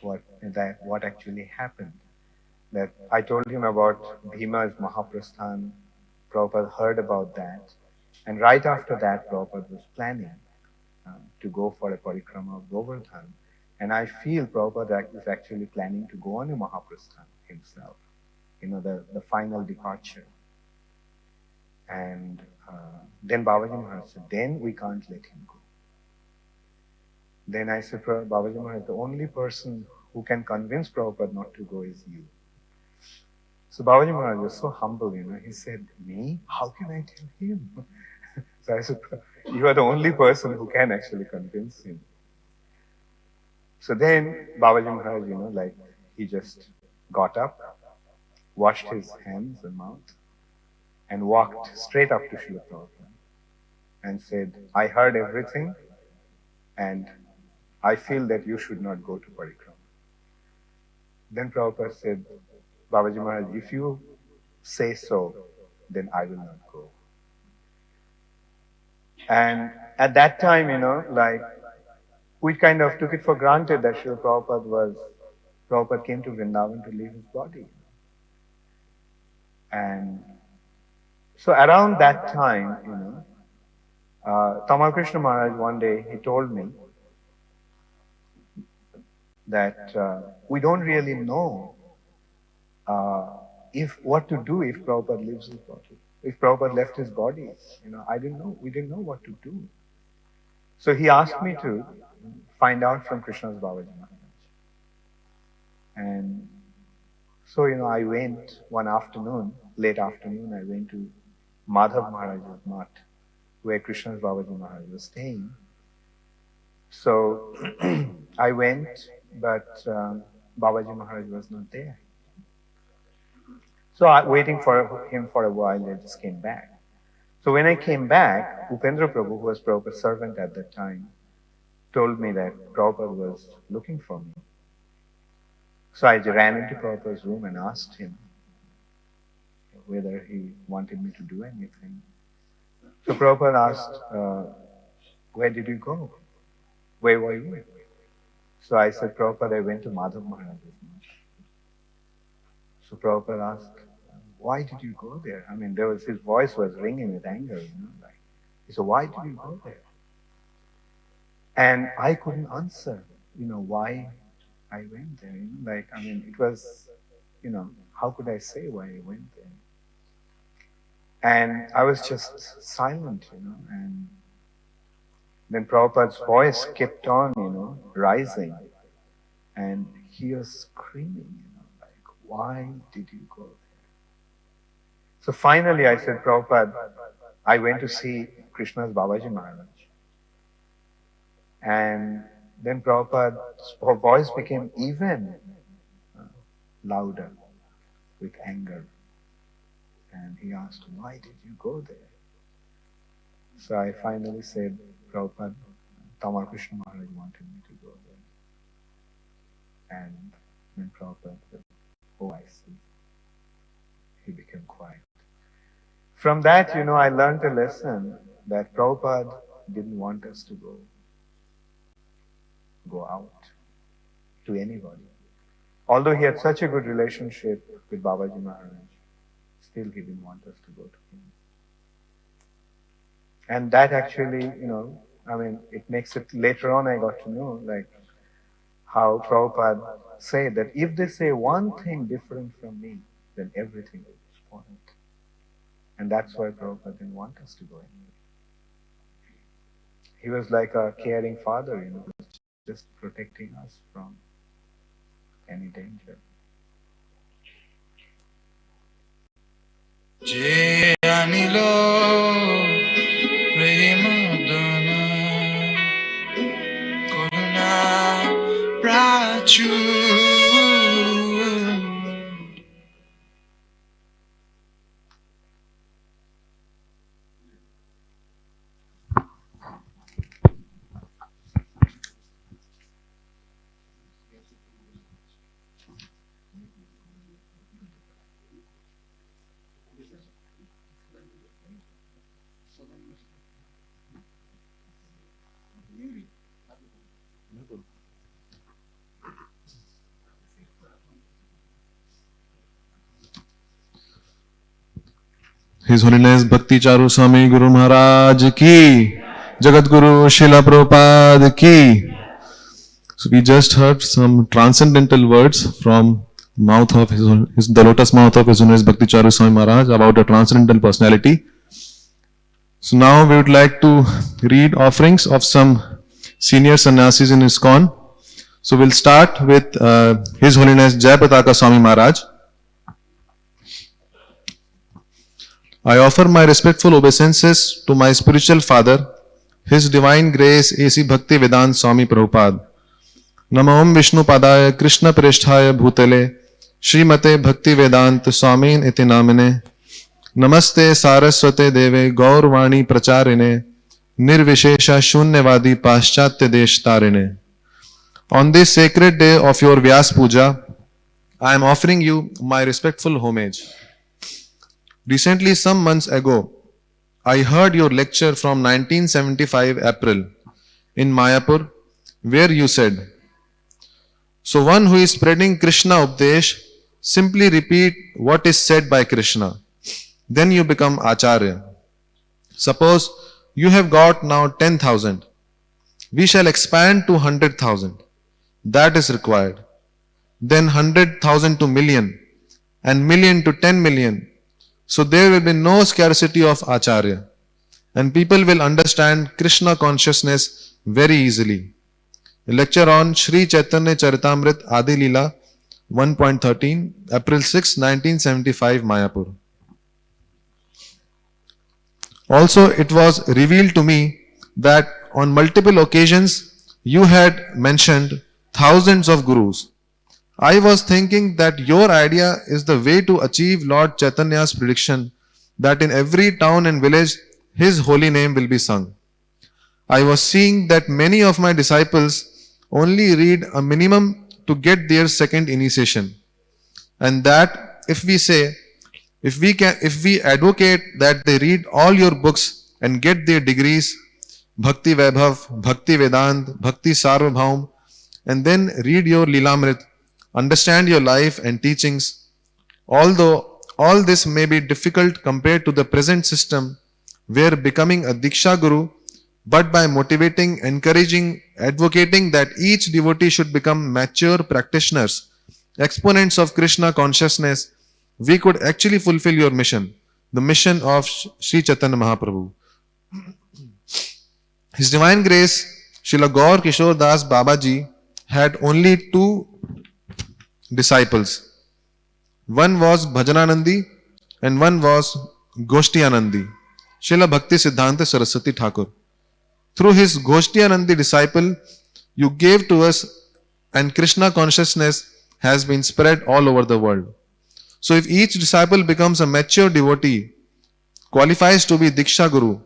what actually happened. That I told him about Bhima's Mahaprasthan. Prabhupada heard about that. And right after that, Prabhupada was planning to go for a parikrama of Govardhan. And I feel Prabhupada is actually planning to go on a Mahaprasthan himself, the final departure. And then Babaji Maharaj said, then we can't let him go. Then I said, Babaji Maharaj, the only person who can convince Prabhupada not to go is you. So Babaji Maharaj was so humble, he said, me? How can I tell him? So I said, you are the only person who can actually convince him. So then Babaji Maharaj, he just got up, washed his hands and mouth, and walked straight up to Srila Prabhupada and said, I heard everything, and I feel that you should not go to parikrama. Then Prabhupada said, Babaji Maharaj, if you say so, then I will not go. And at that time, we kind of took it for granted that Srila Prabhupada came to Vrindavan to leave his body. And so around that time, Tamal Krishna Maharaj one day, he told me that we don't really know what to do if Prabhupada leaves his body. If Prabhupada left his body, we didn't know what to do. So he asked me to find out from Krishna's Babaji Maharaj. And so, I went one afternoon, late afternoon, I went to Madhav Maharaj's mat, where Krishna's Babaji Maharaj was staying. So I went, but Babaji Maharaj was not there. So waiting for him for a while, I just came back. So when I came back, Upendra Prabhu, who was Prabhupada's servant at that time, told me that Prabhupada was looking for me. So I ran into Prabhupada's room and asked him whether he wanted me to do anything. So Prabhupada asked, where did you go? Where were you? So I said, Prabhupada, I went to Madhav Maharaj's mat. So Prabhupada asked, why did you go there? I mean, his voice was ringing with anger, He said, why did you go there? And I couldn't answer, why I went there. It was, how could I say why I went there? And I was just silent, and then Prabhupada's voice kept on, rising. And he was screaming, why did you go there? So finally I said, Prabhupada, I went to see Krishna's Babaji Maharaj. And then Prabhupada's voice became even louder with anger. And he asked, why did you go there? So I finally said, Prabhupada, Tamal Krishna Maharaj wanted me to go there. And then Prabhupada said, oh, I see. He became quiet. From that, I learned a lesson that Prabhupada didn't want us to go out to anybody. Although he had such a good relationship with Babaji Maharaj, still he didn't want us to go to him. And that actually, it makes it, later on I got to know, how Prabhupada said that if they say one thing different from me, then everything will be spoiled. And that's why Prabhupada didn't want us to go anywhere. He was like a caring father, just protecting us from any danger. Je anilo premadana koruna prachu. His Holiness Bhakti Charu Swami Guru Maharaj ki, Jagat Guru Srila Prabhupada ki. So we just heard some transcendental words from mouth of the lotus mouth of His Holiness Bhakti Charu Swami Maharaj about a transcendental personality. So now we would like to read offerings of some senior sannyasis in Iskcon. So we'll start with His Holiness Jayapataka Swami Maharaj. I offer my respectful obeisances to my spiritual father, His Divine Grace A.C. Bhakti Vedant Swami Prabhupada. Namo Om Vishnu Padaya Krishna Preshthaya Bhutale Srimate Bhakti Vedant Swamin Iti Namine Namaste Saraswate Deve Gaurvani Pracharine Nirvishesha Shunyavadi Paschatya Desh Tarine. On this sacred day of your Vyas Puja, I am offering you my respectful homage. Recently, some months ago, I heard your lecture from 1975 April in Mayapur, where you said, so one who is spreading Krishna Updesh, simply repeat what is said by Krishna. Then you become Acharya. Suppose you have got now 10,000. We shall expand to 100,000. That is required. Then 100,000 to million and million to 10 million. So there will be no scarcity of Acharya. And people will understand Krishna consciousness very easily. A lecture on Sri Chaitanya Charitamrit Adi Leela 1.13, April 6, 1975, Mayapur. Also, it was revealed to me that on multiple occasions you had mentioned thousands of gurus. I was thinking that your idea is the way to achieve Lord Chaitanya's prediction that in every town and village his holy name will be sung. I was seeing that many of my disciples only read a minimum to get their second initiation, and that if we advocate that they read all your books and get their degrees, Bhakti Vaibhav, Bhakti Vedant, Bhakti Sarvabhaum, and then read your Lilamrit, understand your life and teachings, although all this may be difficult compared to the present system where becoming a Diksha Guru, but by motivating, encouraging, advocating that each devotee should become mature practitioners, exponents of Krishna consciousness, we could actually fulfill your mission, the mission of Sri Chaitanya Mahaprabhu. His Divine Grace, Srila Gaur Kishore Das Babaji, had only two disciples. One was Bhajananandi and one was Goshtianandi, Srila Bhakti Siddhanta Saraswati Thakur. Through his Goshtianandi disciple, you gave to us, and Krishna consciousness has been spread all over the world. So if each disciple becomes a mature devotee, qualifies to be Diksha Guru,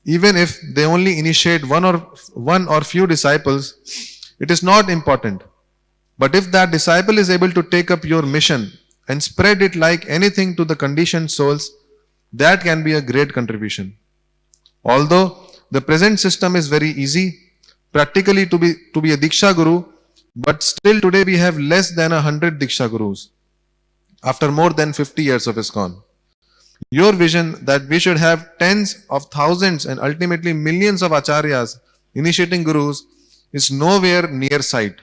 even if they only initiate one or few disciples, it is not important. But if that disciple is able to take up your mission and spread it like anything to the conditioned souls, that can be a great contribution. Although the present system is very easy, practically to be a Diksha Guru, but still today we have less than 100 Diksha Gurus after more than 50 years of Iskcon. Your vision that we should have tens of thousands and ultimately millions of Acharyas initiating Gurus is nowhere near sight.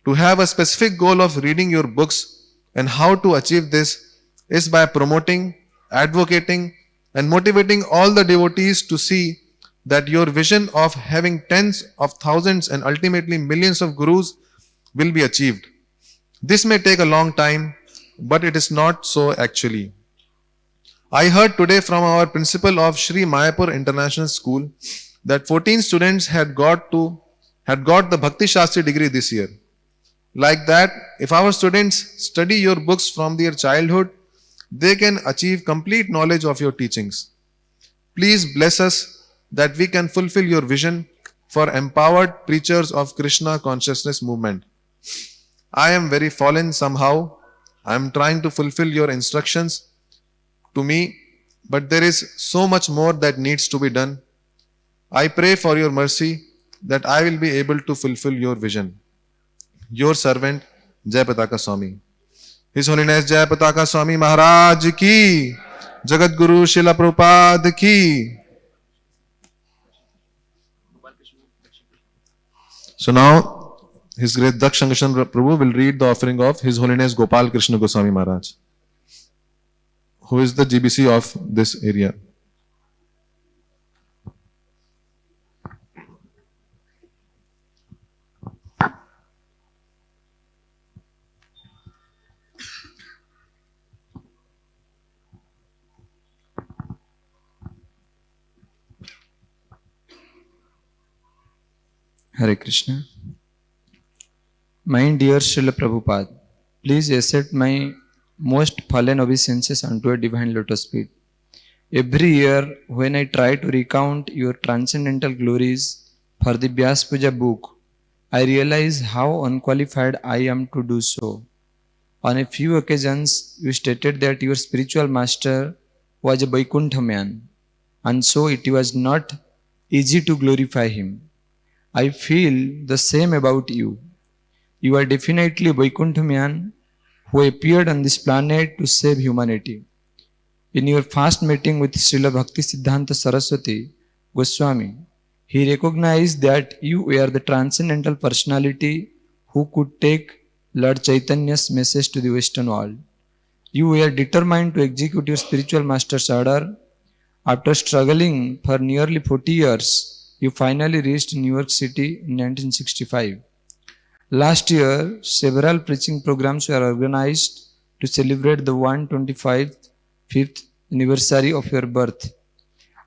To have a specific goal of reading your books and how to achieve this is by promoting, advocating and motivating all the devotees to see that your vision of having tens of thousands and ultimately millions of gurus will be achieved. This may take a long time, but it is not so actually. I heard today from our principal of Sri Mayapur International School that 14 students had got the Bhakti Shastri degree this year. Like that, if our students study your books from their childhood, they can achieve complete knowledge of your teachings. Please bless us that we can fulfill your vision for empowered preachers of Krishna consciousness movement. I am very fallen somehow. I am trying to fulfill your instructions to me, but there is so much more that needs to be done. I pray for your mercy that I will be able to fulfill your vision. Your servant, Jai Pataka Swami. His Holiness Jai Pataka Swami Maharaj ki, Jagat Guru Srila Prabhupada ki. So now, His Great Dakshangashan Prabhu will read the offering of His Holiness Gopal Krishna Goswami Maharaj, who is the GBC of this area. Hare Krishna. My dear Srila Prabhupada, please accept my most fallen obeisances unto a divine lotus feet. Every year, when I try to recount your transcendental glories for the Vyas Puja book, I realize how unqualified I am to do so. On a few occasions, you stated that your spiritual master was a Vaikuntha man, and so it was not easy to glorify him. I feel the same about you. You are definitely a Vaikuntha man who appeared on this planet to save humanity. In your first meeting with Srila Bhakti Siddhanta Saraswati Goswami, he recognized that you were the transcendental personality who could take Lord Chaitanya's message to the Western world. You were determined to execute your spiritual master's order. After struggling for nearly 40 years, you finally reached New York City in 1965. Last year, several preaching programs were organized to celebrate the 125th anniversary of your birth.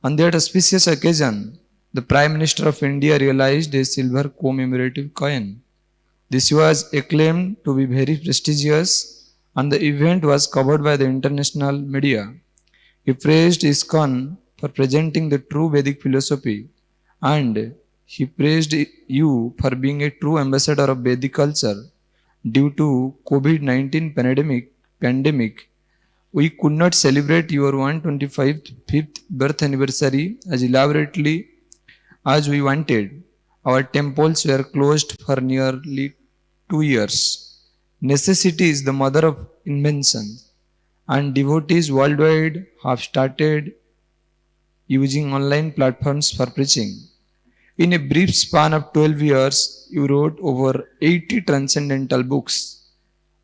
On that auspicious occasion, the Prime Minister of India realized a silver commemorative coin. This was acclaimed to be very prestigious, and the event was covered by the international media. He praised Iskcon for presenting the true Vedic philosophy, and he praised you for being a true ambassador of Vedic culture. Due to COVID-19 pandemic, we could not celebrate your 125th birth anniversary as elaborately as we wanted. Our temples were closed for nearly 2 years. Necessity is the mother of invention, and devotees worldwide have started using online platforms for preaching. In a brief span of 12 years, you wrote over 80 transcendental books,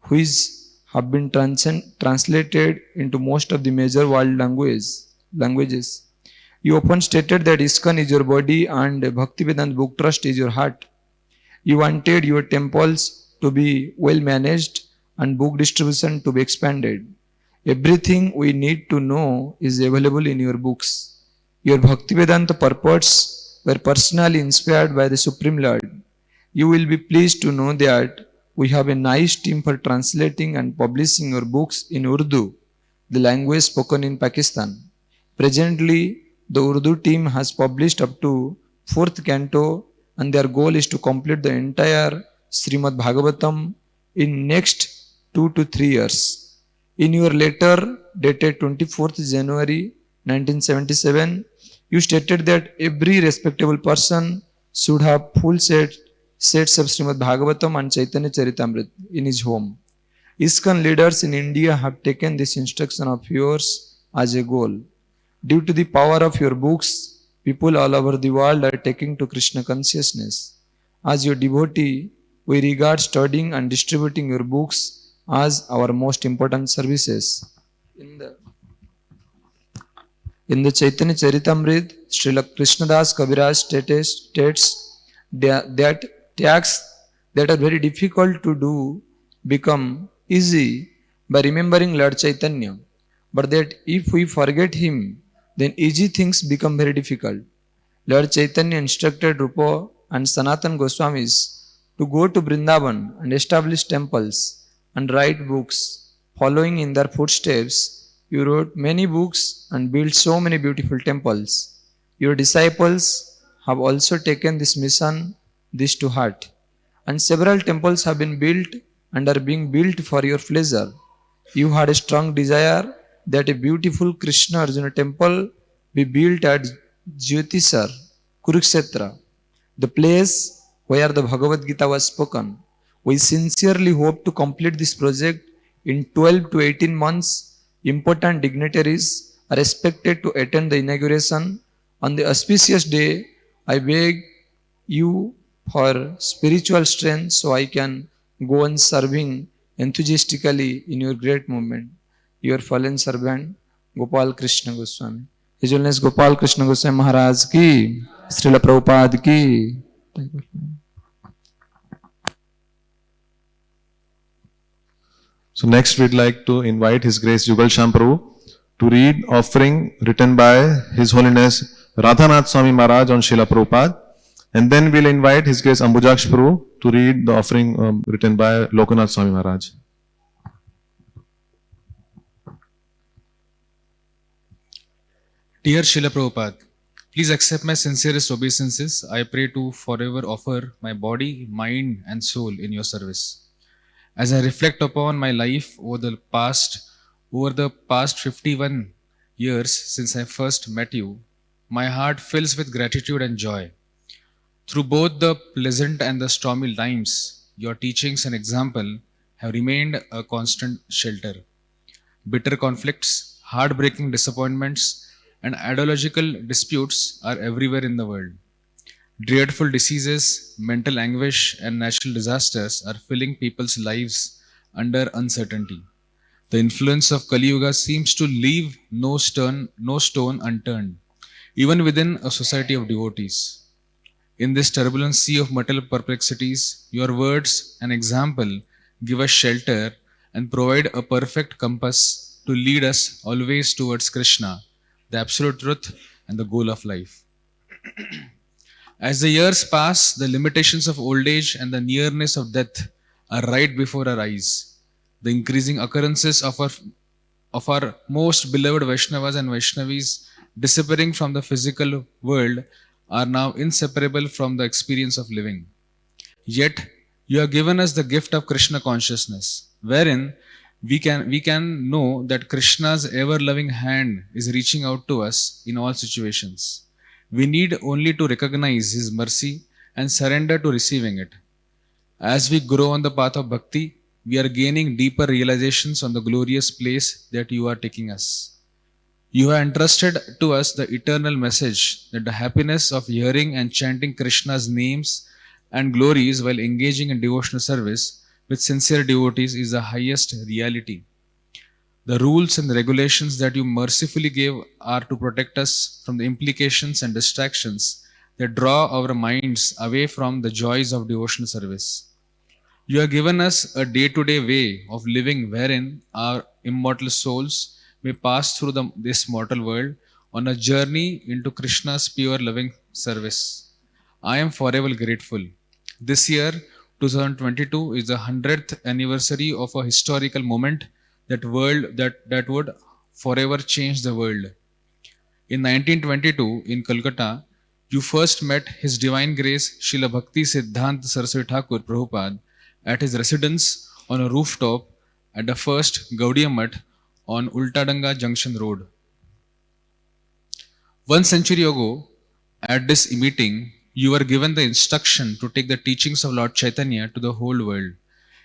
which have been translated into most of the major world languages. You often stated that Iskcon is your body and Bhaktivedanta Book Trust is your heart. You wanted your temples to be well managed and book distribution to be expanded. Everything we need to know is available in your books. Your Bhaktivedanta purports were personally inspired by the Supreme Lord. You will be pleased to know that we have a nice team for translating and publishing your books in Urdu, the language spoken in Pakistan. Presently, the Urdu team has published up to 4th canto, and their goal is to complete the entire Srimad Bhagavatam in next 2 to 3 years. In your letter dated 24th January 1977, you stated that every respectable person should have full sets of Srimad Bhagavatam and Chaitanya Charitamrita in his home. Iskcon leaders in India have taken this instruction of yours as a goal. Due to the power of your books, people all over the world are taking to Krishna consciousness. As your devotee, we regard studying and distributing your books as our most important services. In the Chaitanya Charitamrita, Srila Krishnadas Kaviraj states that tasks that are very difficult to do become easy by remembering Lord Chaitanya, but that if we forget him, then easy things become very difficult. Lord Chaitanya instructed Rupa and Sanatan Goswamis to go to Vrindavan and establish temples and write books. Following in their footsteps, you wrote many books and built so many beautiful temples. Your disciples have also taken this mission to heart, and several temples have been built and are being built for your pleasure. You had a strong desire that a beautiful Krishna Arjuna temple be built at Jyotisar, Kurukshetra, the place where the Bhagavad Gita was spoken. We sincerely hope to complete this project in 12 to 18 months. Important dignitaries are expected to attend the inauguration. On the auspicious day, I beg you for spiritual strength so I can go on serving enthusiastically in your great movement. Your fallen servant, Gopal Krishna Goswami. His Holiness Gopal Krishna Goswami Maharaj ki, Srila Prabhupada ki. So next we'd like to invite His Grace Jugal Sham Prabhu to read offering written by His Holiness Radhanath Swami Maharaj on Srila Prabhupada, and then we'll invite His Grace Ambujaksh Prabhu to read the offering written by Lokanath Swami Maharaj. Dear Srila Prabhupada, please accept my sincerest obeisances. I pray to forever offer my body, mind, and soul in your service. As I reflect upon my life over the past 51 years since I first met you, my heart fills with gratitude and joy. Through both the pleasant and the stormy times, your teachings and example have remained a constant shelter. Bitter conflicts, heartbreaking disappointments, and ideological disputes are everywhere in the world. Dreadful diseases, mental anguish, and natural disasters are filling people's lives under uncertainty. The influence of Kali Yuga seems to leave no stone unturned, even within a society of devotees. In this turbulent sea of material perplexities, your words and example give us shelter and provide a perfect compass to lead us always towards Krishna, the absolute truth and the goal of life. As the years pass, the limitations of old age and the nearness of death are right before our eyes. The increasing occurrences of our most beloved Vaishnavas and Vaishnavis disappearing from the physical world are now inseparable from the experience of living. Yet, you have given us the gift of Krishna consciousness, wherein we can know that Krishna's ever-loving hand is reaching out to us in all situations. We need only to recognize His mercy and surrender to receiving it. As we grow on the path of Bhakti, we are gaining deeper realizations on the glorious place that you are taking us. You have entrusted to us the eternal message that the happiness of hearing and chanting Krishna's names and glories while engaging in devotional service with sincere devotees is the highest reality. The rules and regulations that you mercifully gave are to protect us from the implications and distractions that draw our minds away from the joys of devotional service. You have given us a day-to-day way of living wherein our immortal souls may pass through this mortal world on a journey into Krishna's pure loving service. I am forever grateful. This year, 2022, is the 100th anniversary of a historical moment that would forever change the world. In 1922, in Kolkata, you first met His Divine Grace Srila Bhakti Siddhanta Saraswati Thakur Prabhupada at his residence on a rooftop at the first Gaudiya Math on Ultadanga Junction Road. 1 century ago, at this meeting, you were given the instruction to take the teachings of Lord Chaitanya to the whole world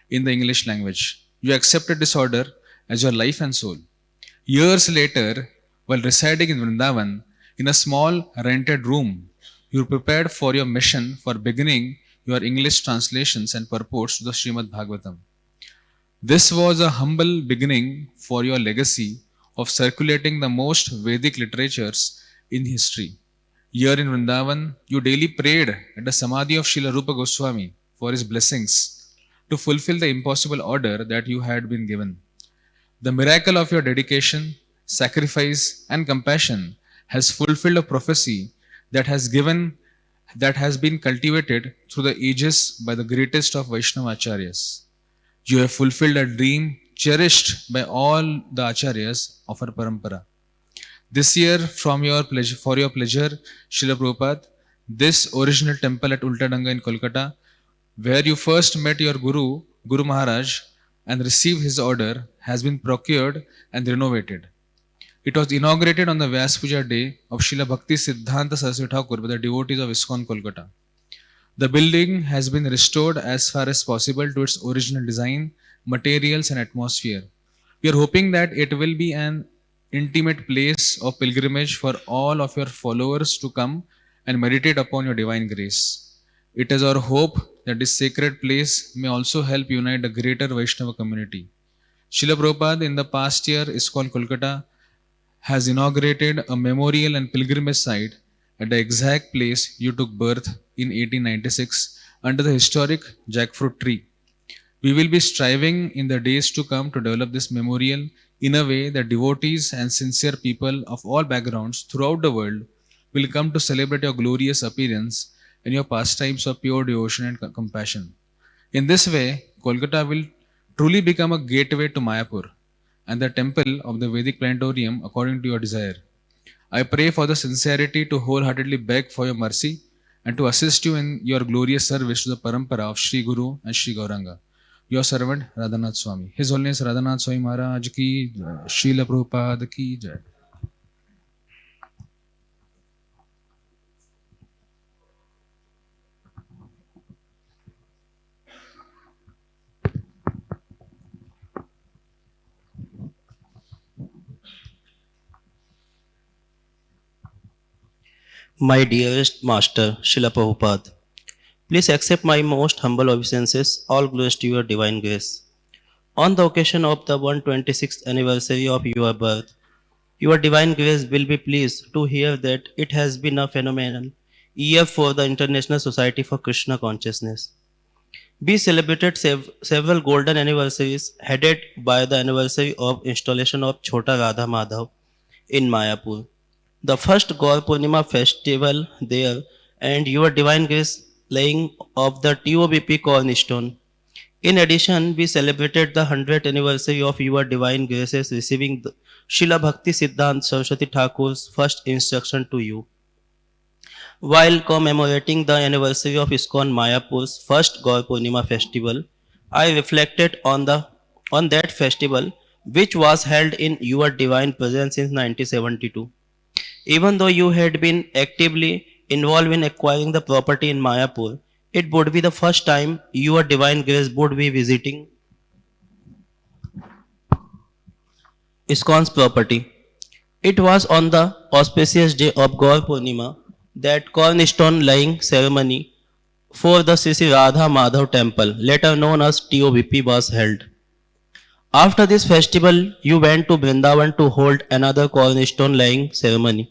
in the English language. You accepted this order as your life and soul. Years later, while residing in Vrindavan, in a small rented room, you prepared for your mission for beginning your English translations and purports to the Srimad Bhagavatam. This was a humble beginning for your legacy of circulating the most Vedic literatures in history. Here in Vrindavan, you daily prayed at the Samadhi of Srila Rupa Goswami for his blessings to fulfill the impossible order that you had been given. The miracle of your dedication, sacrifice, and compassion has fulfilled a prophecy that has been cultivated through the ages by the greatest of Vaishnava Acharyas. You have fulfilled a dream cherished by all the Acharyas of our Parampara. This year, for your pleasure, Srila Prabhupada, this original temple at Ultadanga in Kolkata, where you first met your Guru Maharaj, and received his order, has been procured and renovated. It was inaugurated on the Vyas Puja day of Srila Bhakti Siddhanta Saraswati Thakur by the devotees of Iskcon, Kolkata. The building has been restored as far as possible to its original design, materials and atmosphere. We are hoping that it will be an intimate place of pilgrimage for all of your followers to come and meditate upon your divine grace. It is our hope that this sacred place may also help unite the greater Vaishnava community. Srila Prabhupada, in the past year, Iskcon Kolkata has inaugurated a memorial and pilgrimage site at the exact place you took birth in 1896 under the historic jackfruit tree. We will be striving in the days to come to develop this memorial in a way that devotees and sincere people of all backgrounds throughout the world will come to celebrate your glorious appearance and your pastimes of pure devotion and compassion. In this way, Kolkata will truly become a gateway to Mayapur and the temple of the Vedic planetarium according to your desire. I pray for the sincerity to wholeheartedly beg for your mercy and to assist you in your glorious service to the parampara of Sri Guru and Sri Gauranga. Your servant Radhanath Swami. His Holiness Radhanath Swami Maharaj ki jai. Srila Prabhupada ki jai. My dearest Master, Srila Prabhupada, please accept my most humble obeisances, all glories to your divine grace. On the occasion of the 126th anniversary of your birth, your divine grace will be pleased to hear that it has been a phenomenal year for the International Society for Krishna Consciousness. We celebrated several golden anniversaries headed by the anniversary of installation of Chota Radha Madhav in Mayapur, the first Gaur Purnima festival there, and your divine grace laying of the TOBP cornerstone. In addition, we celebrated the 100th anniversary of your divine graces receiving the Srila Bhakti Siddhant Saraswati Thakur's first instruction to you. While commemorating the anniversary of Iskcon Mayapur's first Gaur Purnima festival, I reflected on that festival which was held in your divine presence since 1972. Even though you had been actively involved in acquiring the property in Mayapur, it would be the first time your divine grace would be visiting Iskcon's property. It was on the auspicious day of Gaur Purnima that cornerstone laying ceremony for the Sri Radha Madhav temple, later known as TOBP, was held. After this festival, you went to Vrindavan to hold another cornerstone laying ceremony.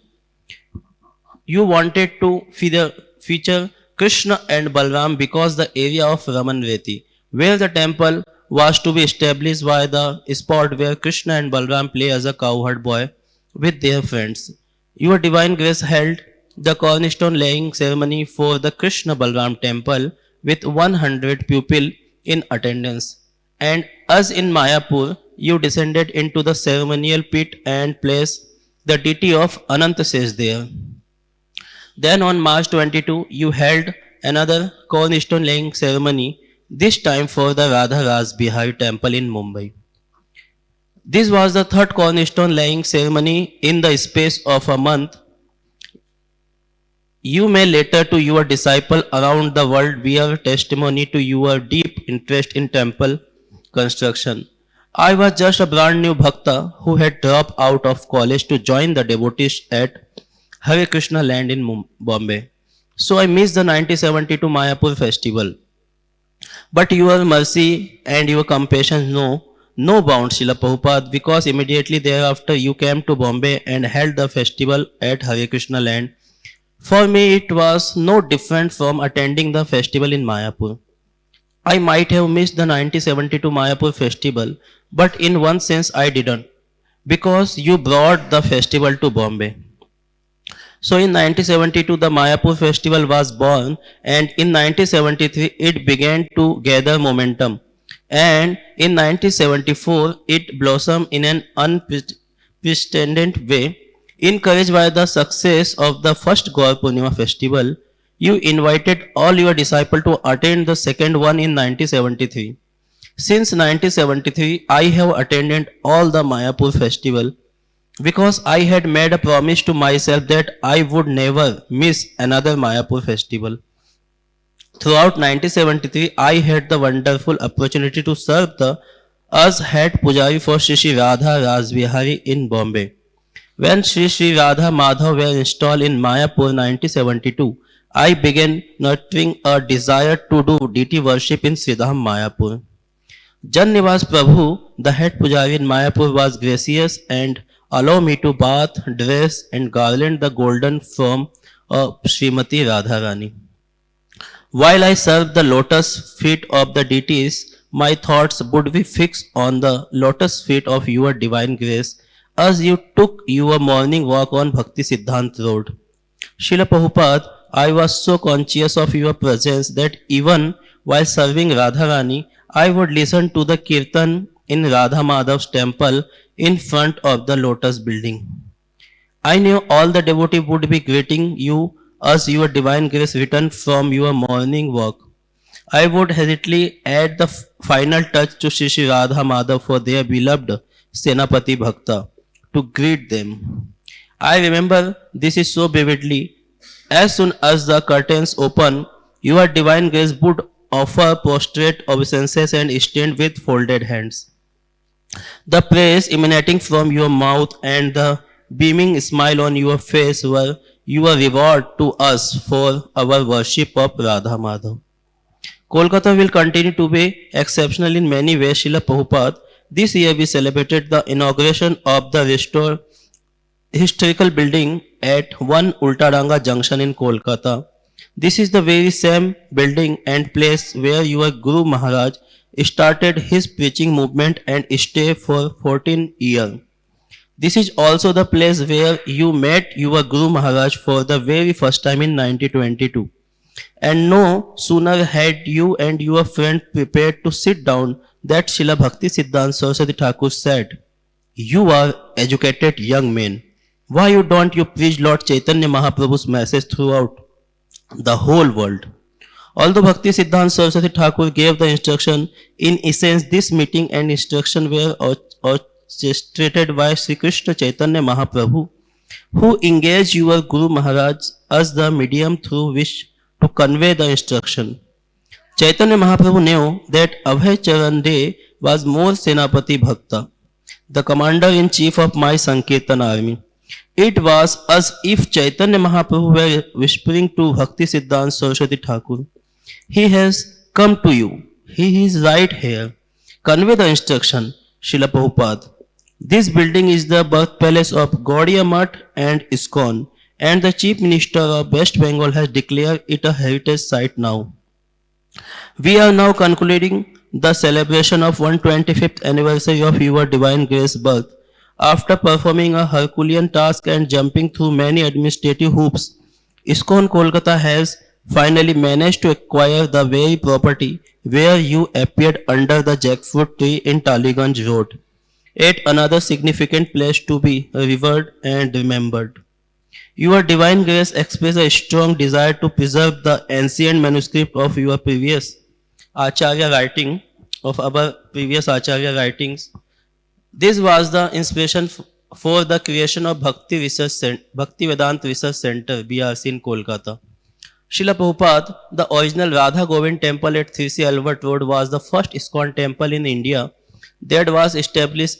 You wanted to feature Krishna and Balram because the area of Ramanreti, where the temple was to be established, by the spot where Krishna and Balram play as a cowherd boy with their friends. Your divine grace held the cornerstone laying ceremony for the Krishna Balram temple with 100 pupils in attendance. And as in Mayapur, you descended into the ceremonial pit and placed the deity of Anantasesh there. Then on March 22, you held another cornerstone laying ceremony, this time for the Radha Ras Bihari temple in Mumbai. This was the third cornerstone laying ceremony in the space of a month. You may later to your disciple around the world bear testimony to your deep interest in temple construction. I was just a brand new bhakta who had dropped out of college to join the devotees at Hare Krishna land in Bombay. So I missed the 1972 Mayapur festival. But your mercy and your compassion know no bounds, Srila Prabhupada, because immediately thereafter you came to Bombay and held the festival at Hare Krishna land. For me, it was no different from attending the festival in Mayapur. I might have missed the 1972 Mayapur festival, but in one sense I didn't, because you brought the festival to Bombay. So in 1972 the Mayapur festival was born, and in 1973 it began to gather momentum, and in 1974 it blossomed in an unprecedented way. Encouraged by the success of the first Gaur Purnima festival, you invited all your disciples to attend the second one in 1973. Since 1973, I have attended all the Mayapur festival because I had made a promise to myself that I would never miss another Mayapur festival. Throughout 1973, I had the wonderful opportunity to serve as head pujari for Sri Radha Ras Bihari in Bombay. When Sri Radha Madhav were installed in Mayapur 1972, I began nurturing a desire to do deity worship in Sridham Mayapur. Jan Nivas Prabhu, the head pujari in Mayapur, was gracious and allowed me to bath, dress and garland the golden form of Srimati Radharani. While I served the lotus feet of the deities, my thoughts would be fixed on the lotus feet of your divine grace as you took your morning walk on Bhakti Siddhant Road. Srila Prabhupada, I was so conscious of your presence that even while serving Radharani, I would listen to the Kirtan in Radha Madhav's temple in front of the lotus building. I knew all the devotee would be greeting you as your divine grace returned from your morning walk. I would hesitantly add the final touch to Shri Shri Radha Madhav for their beloved Senapati Bhakta to greet them. I remember this is so vividly. As soon as the curtains open, your divine grace would offer prostrate obeisances and stand with folded hands. The praise emanating from your mouth and the beaming smile on your face were your reward to us for our worship of Radha Madhav. Kolkata will continue to be exceptional in many ways, Srila Prabhupada. This year we celebrated the inauguration of the restored historical building at 1 Ultaranga Junction in Kolkata. This is the very same building and place where your Guru Maharaj started his preaching movement and stayed for 14 years. This is also the place where you met your Guru Maharaj for the very first time in 1922. And no sooner had you and your friend prepared to sit down that Srila Bhakti Siddhanta Saraswati Thakur said, "You are educated young men. Why don't you preach Lord Chaitanya Mahaprabhu's message throughout the whole world?" Although Bhakti Siddhanta Saraswati Thakur gave the instruction, in essence this meeting and instruction were orchestrated by Sri Krishna Chaitanya Mahaprabhu, who engaged your Guru Maharaj as the medium through which to convey the instruction. Chaitanya Mahaprabhu knew that Abhay Charan was more Senapati Bhakta, the commander-in-chief of my Sankirtan army. It was as if Chaitanya Mahaprabhu were whispering to Bhakti Siddhanta Saraswati Thakur, "He has come to you. He is right here. Convey the instruction, Srila Prabhupada." This building is the birthplace of Gaudiya Math and Iskcon, and the Chief Minister of West Bengal has declared it a heritage site now. We are now concluding the celebration of 125th anniversary of your Divine Grace birth. After performing a Herculean task and jumping through many administrative hoops, Iskcon Kolkata has finally managed to acquire the very property where you appeared under the jackfruit tree in Taliganj Road, yet another significant place to be revered and remembered. Your Divine Grace expressed a strong desire to preserve the ancient manuscript of your previous Acharya writing, of our previous Acharya writings. This was the inspiration for the creation of Bhakti Vedanta Research Center, BRC in Kolkata. Srila Prabhupada, the original Radha Govind temple at 3C Albert Road was the first Iskcon temple in India that was established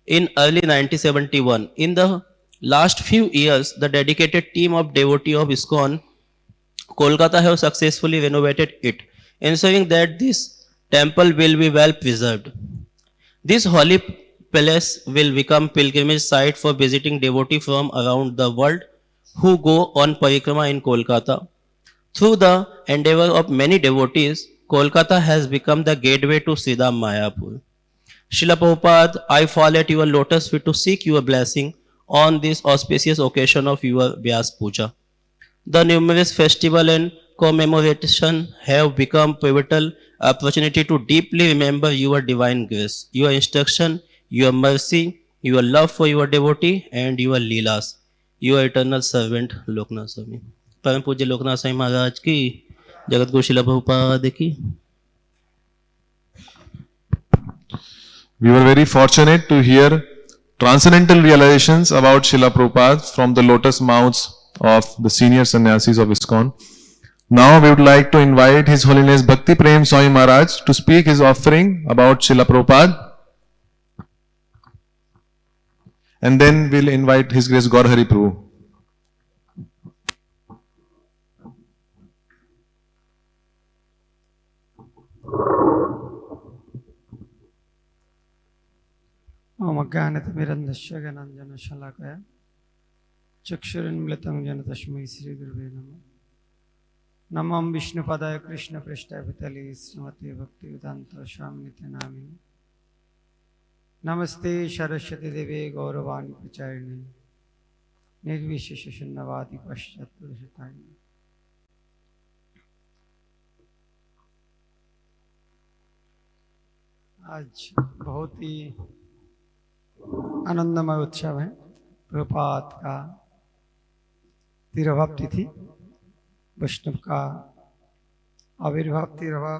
in early 1971. In the last few years, the dedicated team of devotees of Iskcon Kolkata have successfully renovated it, ensuring that this temple will be well preserved. This holy palace will become pilgrimage site for visiting devotees from around the world who go on parikrama in Kolkata. Through the endeavor of many devotees, Kolkata has become the gateway to Sridham Mayapur. Srila Prabhupada, I fall at your lotus feet to seek your blessing on this auspicious occasion of your Vyas Puja. The numerous festival and commemoration have become pivotal opportunity to deeply remember your divine grace, your instruction, your mercy, your love for your devotee, and your leelas. Your eternal servant, Loknath Swami. परम पूज्य लोकनाथ स्वामी महाराज की, जगत गुरु श्रील प्रभुपाद की. We were very fortunate to hear transcendental realizations about Srila Prabhupada from the lotus mouths of the senior sannyasis of Iskcon. Now we would like to invite His Holiness Bhakti Prem Swami Maharaj to speak his offering about Srila Prabhupada. And then we'll invite His Grace Gaur Hari Prabhu. ओम अज्ञानतिमिरन्धस्य ज्ञानाञ्जनशलाकया चक्षुरुन्मिलितं येन तस्मै श्रीगुरवे नमः. नमः विष्णुपदाय कृष्णपृष्ठाय भूतले श्रीमते भक्तिवेदान्त स्वामिनिति नामिने. नमस्ते सरस्वती देवे गौरवाणी प्रचारिणे निर्विशेष शून्यवादी पश्चात्पुरुषाय. आज बहुत ही आनंदमय उत्सव है प्रभुपाद का तिरोभाव तिथि, वैष्णव का आविर्भाव तिरोभाव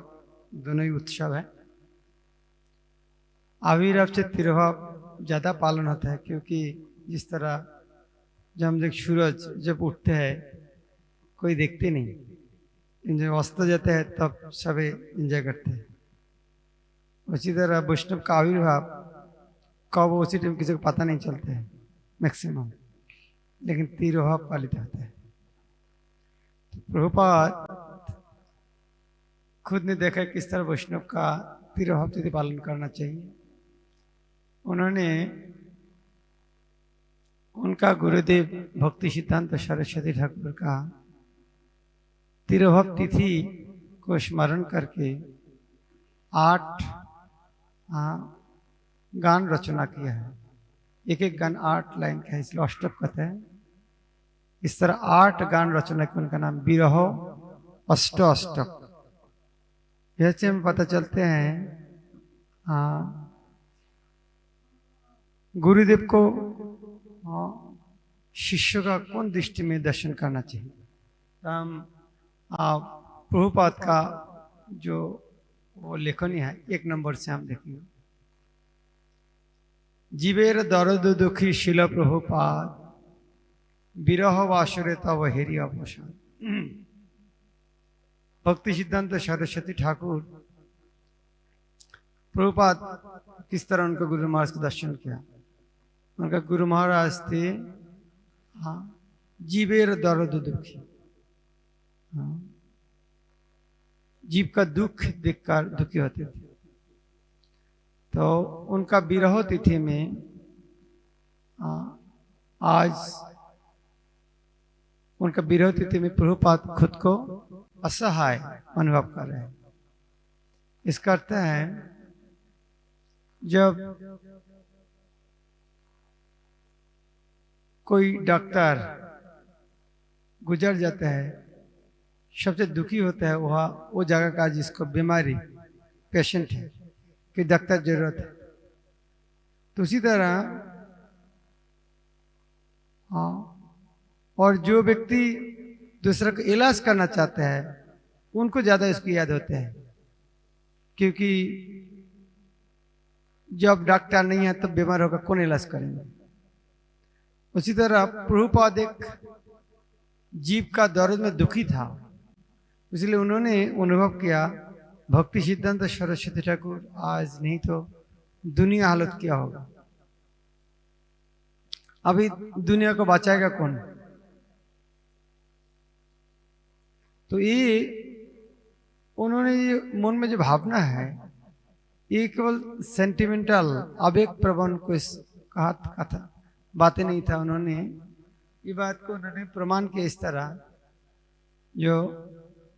दोनों ही उत्सव है। आविर्भाव से तिरोभाव ज़्यादा पालन होता है, क्योंकि जिस तरह जब हम देख सूरज जब उठते हैं कोई देखते नहीं, जब अस्त जाते हैं तब सभी एंजॉय करते हैं। उसी तरह वैष्णव का आविर्भाव कब उसी टाइम किसी को पता नहीं चलता है मैक्सिमम, लेकिन तिरोभाव पालित होता है। तो प्रभुपाद खुद ने देखा किस तरह वैष्णव का तिरोभाव तिथि पालन करना चाहिए। उन्होंने उनका गुरुदेव भक्ति सिद्धांत सरस्वती ठाकुर का तिरोभाव तिथि को स्मरण करके 8 गान रचना किया है। एक एक गान 8 लाइन का है, इसलिए अष्टक कहते हैं। इस तरह 8 गान रचना के उनका नाम विरह अष्टक। ऐसे हम पता चलते हैं गुरुदेव को शिष्य का कौन दृष्टि में दर्शन करना चाहिए। तो हम प्रभुपाद का जो वो लेखनी है 1 नंबर से हम देखेंगे। जीवेर दर्द दुखी शिल प्रभुपाद, विरह वासुरे तब हेरी अवसान। भक्ति सिद्धांत सरस्वती ठाकुर प्रभुपाद किस तरह उनको गुरु महाराज का दर्शन किया। उनका गुरु महाराज थे जीवेर दर्द दुखी, जीव का दुख देखकर दुखी होते थे। तो उनका विरह तिथि में आज उनका विरह तिथि में प्रभुपाद खुद को असहाय अनुभव कर रहे हैं। इसका अर्थ है जब कोई डॉक्टर गुजर जाता है, सबसे दुखी होता है वो जगह का जिसको बीमारी पेशेंट है कि डॉक्टर जरूरत है। तो उसी तरह और जो व्यक्ति दूसरे को इलाज करना चाहता है उनको ज्यादा इसको याद होता है, क्योंकि जब डॉक्टर नहीं है तब बीमार होकर कौन इलाज करेंगे। उसी तरह प्रभुपाद एक जीव का दर्द में दुखी था, इसलिए उन्होंने अनुभव किया भक्ति सिद्धांत सरस्वती ठाकुर आज नहीं तो दुनिया हालत क्या होगा। अभी दुनिया को बचाएगा कौन। तो ये उन्होंने ये मन में जो भावना है ये केवल सेंटिमेंटल आवेग प्रवण को कहा था, बातें नहीं था। उन्होंने ये बात को उन्होंने प्रमाण किया इस तरह, जो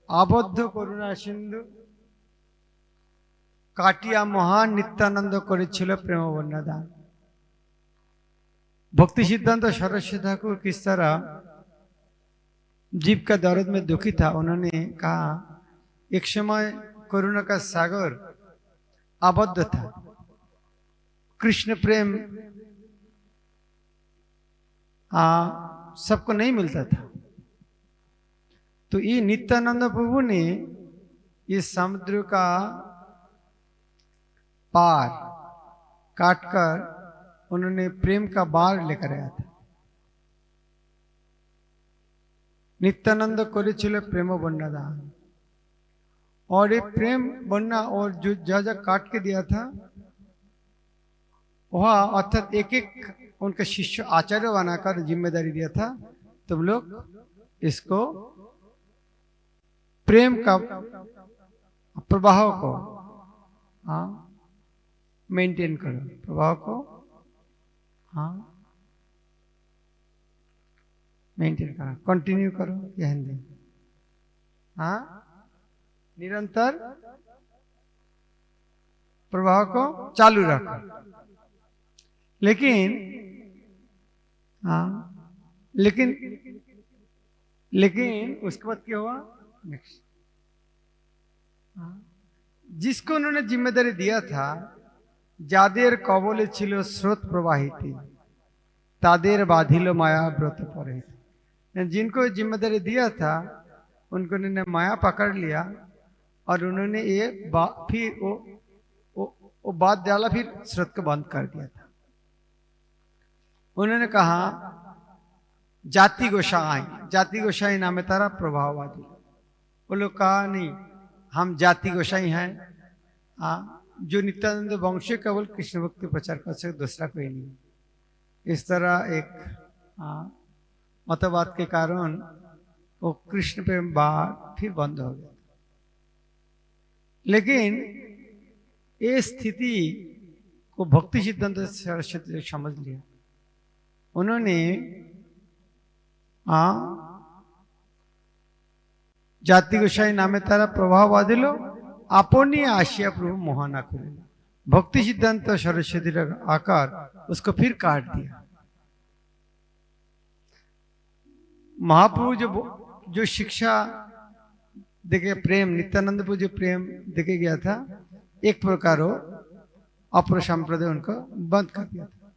आबद्ध करुणा सिंधु काटिया महान नित्यानंद करेছিল प्रेम बन्नादान। भक्ति सिद्धांत सरस्वती ठाकुर किस तरह जीव का दर्द में दुखी था। उन्होंने कहा एक समय करुणा का सागर आबद्ध था, कृष्ण प्रेम सबको नहीं मिलता था। तो ये नित्यानंद प्रभु ने ये समुद्र का पार काटकर उन्होंने प्रेम का बार लेकर आया था। नित्यानंद करेছিল प्रेम बन्नादान, और ये प्रेम बनना और जो जा काट के दिया था वह अर्थात एक एक उनका शिष्य आचार्य बनाकर जिम्मेदारी दिया था, तुम लोग इसको प्रेम का प्रवाह को मेंटेन करो, प्रवाह को मेंटेन करो, कंटिन्यू करो। क्या हिंदी निरंतर प्रवाह को चालू रखो। लेकिन लेकिन उसके बाद क्या हुआ नेक्स्ट, जिसको उन्होंने जिम्मेदारी दिया था, যাদের কবলে ছিল স্রোত প্রবাহিত তাদের বাঁধিল মায়া ব্রত পরে। जिनको जिम्मेदारी दिया था उनको उन्होंने माया पकड़ लिया और उन्होंने ये फिर वो बात डाला, फिर स्रोत को बंद कर दिया था। उन्होंने कहा जाति गोसाई नाम है तारा प्रभाववादी। वो लोग कहा नहीं, हम जाति गोसाई हैं, जो नित्यानंद वंश केवल कृष्ण भक्ति प्रचार कर सकते, दूसरा कोई नहीं। इस तरह एक मतवाद के कारण वो कृष्ण प्रेम बात फिर बंद हो गया। लेकिन ये स्थिति को भक्ति सिद्धांत सरस्वती ने समझ लिया। उन्होंने जाति गोसाई नामे तारा प्रभाव बाधिलो अपनी आशिया प्रभु मोहना कर। भक्ति सिद्धांत सरस्वती आकार उसको फिर काट दिया। महाप्रभु जो शिक्षा देखे प्रेम, नित्यानंद प्रभु जो प्रेम देखे गया था, एक प्रकार हो अपर संप्रदाय उनको बंद कर दिया था।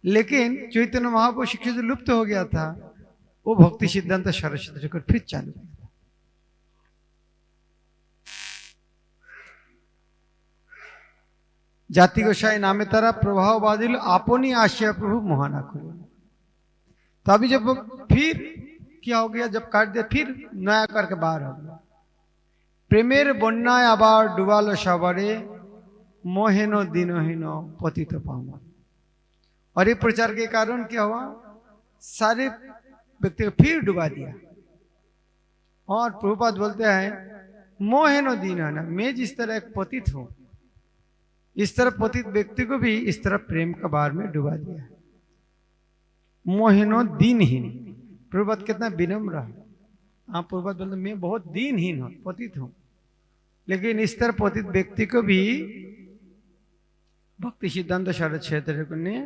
लेकिन चैतन्य महाप्रभु शिक्षा जो लुप्त हो गया था वो भक्ति सिद्धांत सरस्वती को फिर चालू किया। जाति गोसाई नामे तारा प्रभाव बाधिल अपनी आशिया प्रभु मोहना करो। तो अभी जब फिर क्या हो गया, जब काट दिया फिर नया करके बाहर हो गया। प्रेमेर बन्याय आबार डुबालो सबारे मोहेनो दिनहीनो पतित पावन। और ये प्रचार के कारण क्या हुआ, सारे व्यक्ति को फिर डुबा दिया। और प्रभुपाद बोलते हैं मोहेनो दिनहीनो, मैं जिस तरह एक पतित हूं इस तरह पतित व्यक्ति को भी इस तरह प्रेम का बार में डुबा दिया। मोहिनो दीनहीन। प्रभुपाद कितना विनम्र है। आप प्रभुपाद बोलते मैं बहुत दीनहीन हूं, पतित हूं, लेकिन इस तरह पतित व्यक्ति को भी भक्ति सिद्धांत सरस्वती ने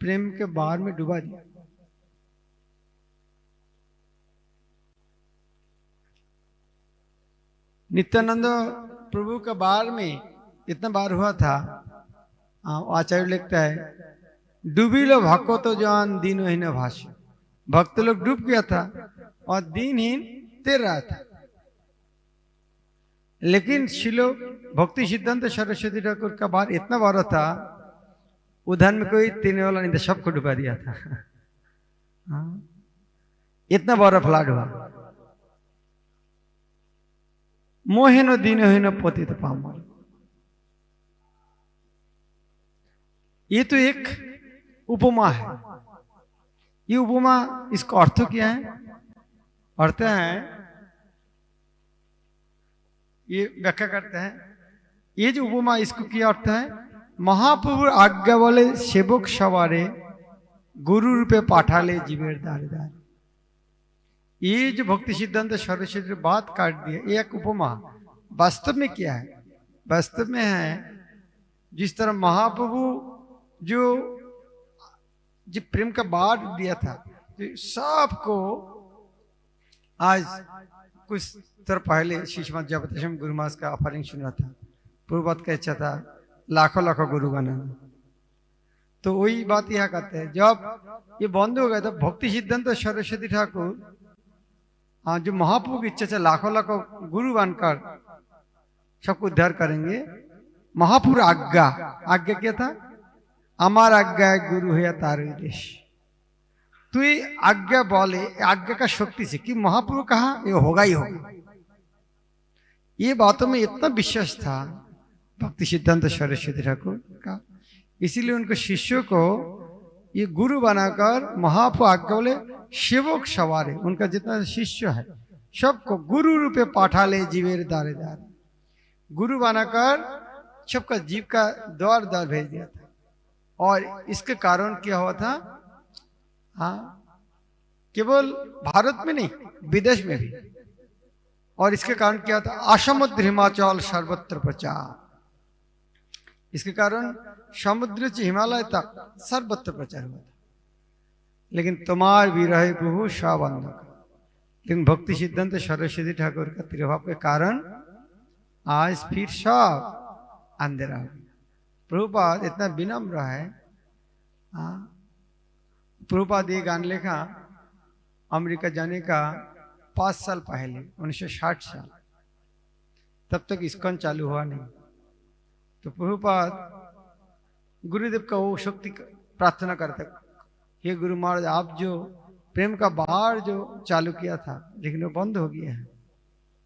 प्रेम के बार में डुबा दिया। नित्यानंद प्रभु के बार में इतना बार हुआ था, आचार्य लिखता है डूबिलो भक्त जान दीनहीन भाष्य। भक्त लोग डूब गया था और दीनहीन तैर रहा था। लेकिन शिलो भक्ति सिद्धांत सरस्वती ठाकुर का बार इतना बड़ा था, उधर में कोई तैरने वाला नहीं था, सबको डुबा दिया था। इतना बड़ा फ्लड हुआ। मोहिनो दीनहीन पतित पावन। ये तो एक उपमा है। ये उपमा, इसका अर्थ क्या है? अर्थ है, ये व्याख्या करते हैं, ये जो उपमा इसको क्या अर्थ है, महाप्रभुर आज्ञा बोले सेवक सवारे गुरु रूपे पाठाले जीवेर दारे दारे। ये जो भक्ति सिद्धांत सरस्वती बात काट दिया, ये एक उपमा। वास्तव में क्या है? वास्तव में है जिस तरह महाप्रभु जो प्रेम का बाढ़ दिया था, सबको आज कुछ तरह पहले श्रीमद जगतम गुरुमास का ऑफरिंग सुना था। प्रभुपाद का इच्छा था लाखों लाखों गुरु बनाना। तो वही बात यहाँ कहते हैं, जब ये बंद हो गया था भक्ति सिद्धांत सरस्वती ठाकुर, जो महाप्रभु की इच्छा से लाखों लाखों गुरु बनकर सबको उद्धार करेंगे। महाप्रभु आज्ञा क्या था? আমার आज्ञा गुरु है तारे देश। तो ये आज्ञा बोले, आज्ञा का शक्ति से कि महाप्रभु कहा ये होगा ही होगा। ये बातों में इतना विश्वास था भक्ति सिद्धांत सरस्वती ठाकुर का, इसीलिए उनको शिष्यों को ये गुरु बनाकर महाप्रभु आज्ञा बोले सेवक सवारे, उनका जितना शिष्य है सबको गुरु रूपे पाठाले जीवेर दारे दारे। गुरु बनाकर सबका जीव का द्वार द्वार भेज दिया था। और इसके कारण क्या हुआ था, केवल भारत में नहीं विदेश में भी। और इसके कारण क्या था, असमुद्र हिमाचल सर्वत्र प्रचार। इसके कारण समुद्र से हिमालय तक सर्वत्र प्रचार हुआ था। लेकिन तुम्हार भी रहे प्रभु साबंध। लेकिन भक्ति सिद्धांत सरस्वती ठाकुर का तिरुभाव के कारण आज फिर सब अंधेरा हो गया। प्रभुपाद इतना विनम्र है। प्रभुपाद ये गान लिखा, अमेरिका जाने का 5 साल पहले 1960 साल, तब तक इस्कॉन चालू हुआ नहीं। तो प्रभुपाद गुरुदेव का वो शक्ति प्रार्थना करते, हे गुरु महाराज आप जो प्रेम का बाढ़ जो चालू किया था लेकिन वो बंद हो गया है।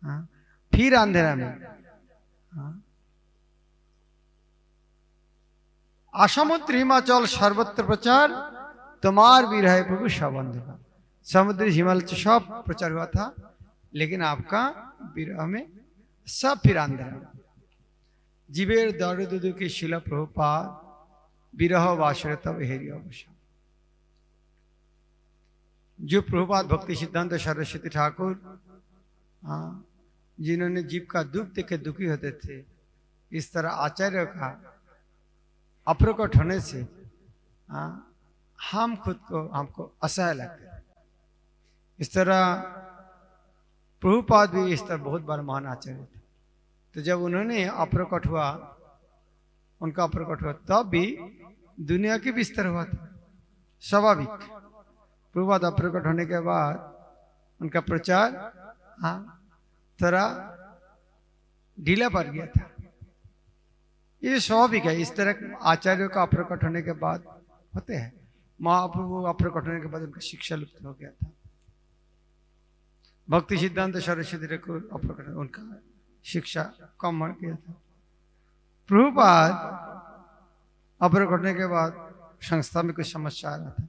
हाँ, फिर अंधेरा में। हाँ, आसामुद्र हिमाचल सर्वत्र प्रचार तुम्हार विरह प्रभु सबंध का। समुद्र हिमालय सब प्रचार हुआ था लेकिन आपका विरह में सब फिर अंधेरा। जीवेर दर्द दुखी शिला प्रभुपाद विरह वासरे तब हेरी अवश्य। जो प्रभुपाद भक्ति सिद्धांत सरस्वती ठाकुर जिन्होंने जीव का दुख देखे दुखी होते थे, इस तरह आचार्य का अप्रकट होने से हम खुद को हमको असहाय लगता है। इस तरह प्रभुपाद भी इस तरह बहुत बार महान आचार्य थे। तो जब उन्होंने अप्रकट हुआ, उनका अप्रकट हुआ, तब भी दुनिया की विस्तार हुआ था, स्वाभाविक। प्रभुपाद अप्रकट होने के बाद उनका प्रचार थोड़ा ढीला पड़ गया था। ये स्वाभाविक है, इस तरह आचार्यों का अप्रकट होने के बाद होते हैं। महाप्रभु अप्रकट होने के बाद उनका शिक्षा लुप्त हो गया था। भक्ति सिद्धांत सरस्वती ठाकुर अप्रकट, उनका शिक्षा कम हो गया था। प्रभुपाद अप्रकट होने के बाद संस्था में कुछ समस्या आ रहा था।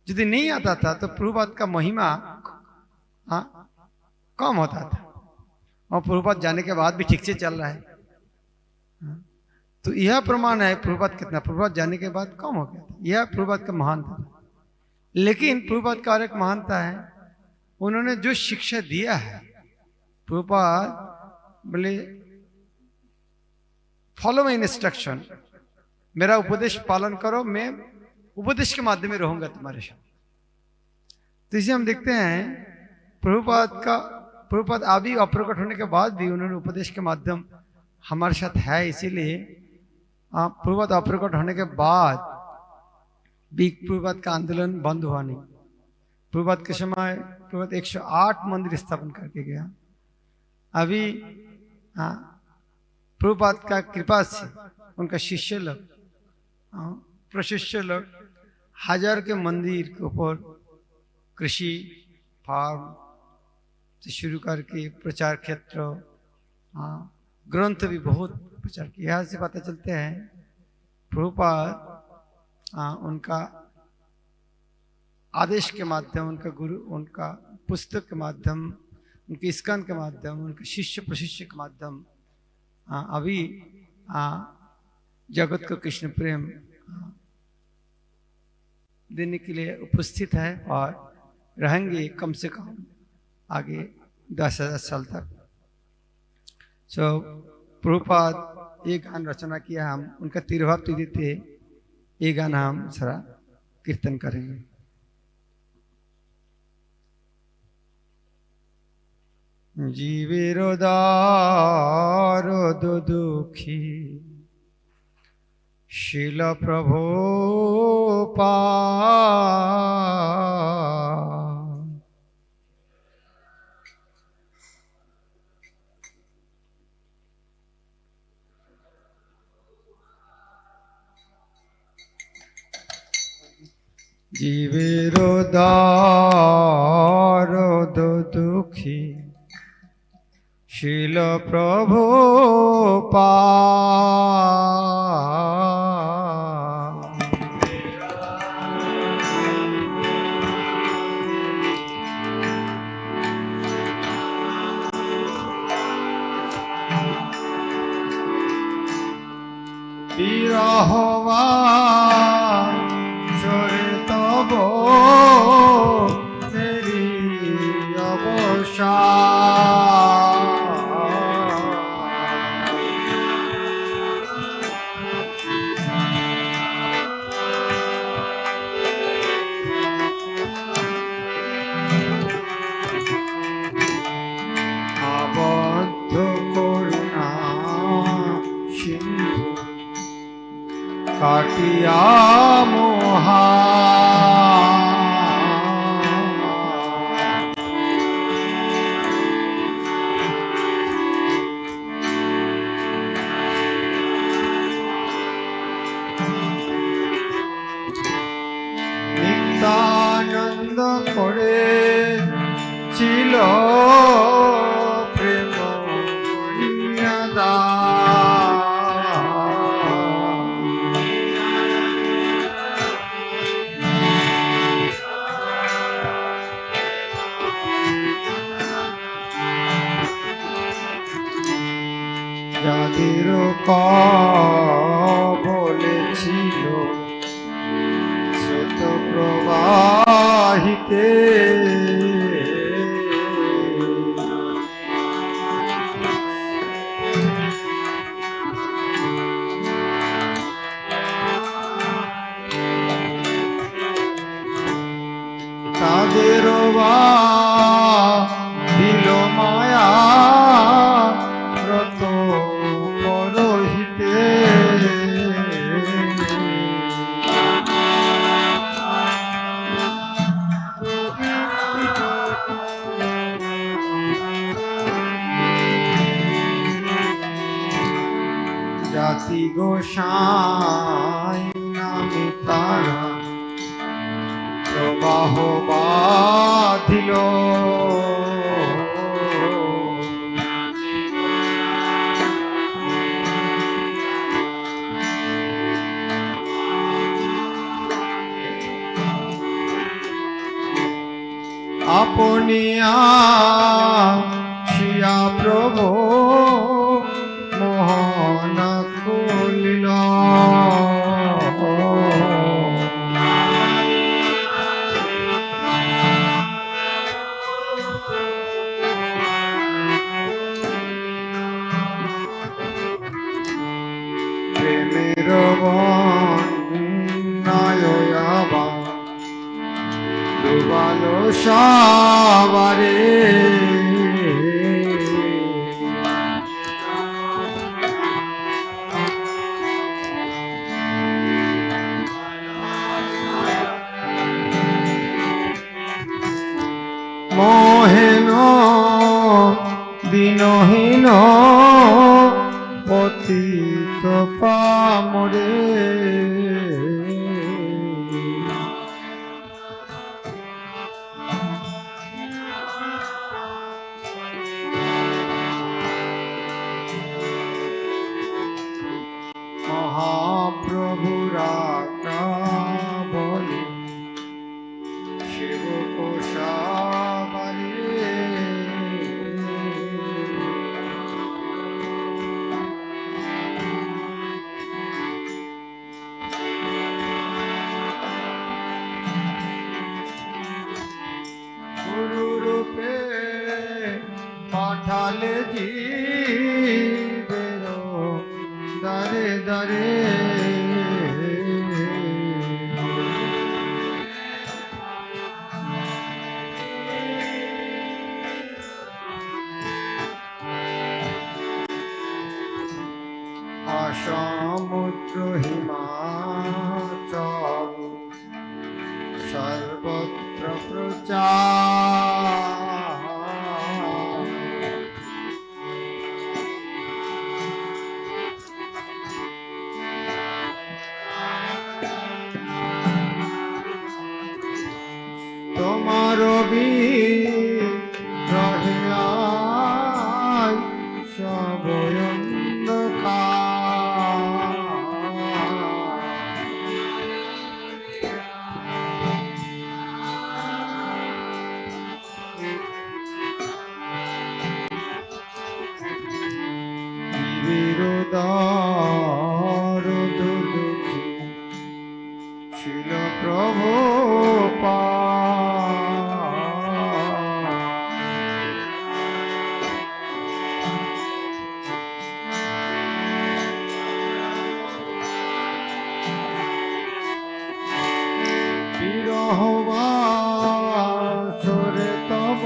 यदि नहीं आता था तो प्रभुपाद का महिमा कम होता था, और प्रभुपाद जाने के बाद भी ठीक से चल रहा है। तो यह प्रमाण है प्रभुपाद कितना, प्रभुपाद जाने के बाद कम हो गया था। यह प्रभुपाद का महानता था। लेकिन प्रभुपाद का और एक महानता है, उन्होंने जो शिक्षा दिया है, प्रभुपाद बोले फॉलो माय इंस्ट्रक्शन, मेरा उपदेश पालन करो, मैं उपदेश के माध्यम में रहूंगा तुम्हारे साथ। तो इसे हम देखते हैं प्रभुपाद अभी अप्रकट होने के बाद भी उन्होंने उपदेश के माध्यम हमारे साथ है। इसीलिए प्रभुपाद अप्रकट होने के बाद भी प्रभुपाद का आंदोलन बंद हुआ नहीं। प्रभुपाद के समय प्रभुपाद 108 मंदिर स्थापन करके गया। अभी प्रभुपाद का कृपा से उनका शिष्य लोग, प्रशिष्य लोग 1000 के मंदिर के ऊपर कृषि फार्म से शुरू करके प्रचार क्षेत्र, ग्रंथ भी बहुत प्रचार किया। यहाँ से पता चलते हैं प्रभुपाद उनका आदेश के माध्यम, उनका गुरु, उनका पुस्तक के माध्यम, उनके इस्कॉन के माध्यम, उनके शिष्य प्रशिष्य के माध्यम अभी जगत को कृष्ण प्रेम देने के लिए उपस्थित है और रहेंगे कम से कम आगे 10,000 साल तक। सो प्रभुपाद एक गान रचना किया, हम उनका तिरुभाव तिथि थे, ये गाना हम सारा कीर्तन करेंगे। जीवेर दारद दुखी शिल प्रभुपाद जीवेर दारद दुखी शिल प्रभुपाद বিরহবা চরিত তেরি অবসা আবদ্ধ করুণা সিন্ধু কাটিয়া মোহা সদা যাদের বলেছিল স্রোত প্রবাহিতে তাদের দিল মায়া রত পরহিতে জাতি গোসাই নামে তারা প্রবাহ বাঁধিল আপনি শিয়া প্রভু মোহন খুলিল প্রেমের বন্যায়বা ডুবালো সাবারে মোহেন দিনহীন পতিত পামরে মহাপ্রভুরা বলে শিব কোষাবারে গুরু রূপে পাঠালে জীবের দারে দারে সমুদ্র হিমাচল সর্বত্র প্রচার তোমার রহিয়ায় সব শিল প্রভুপাদ বিরহবাসরে তব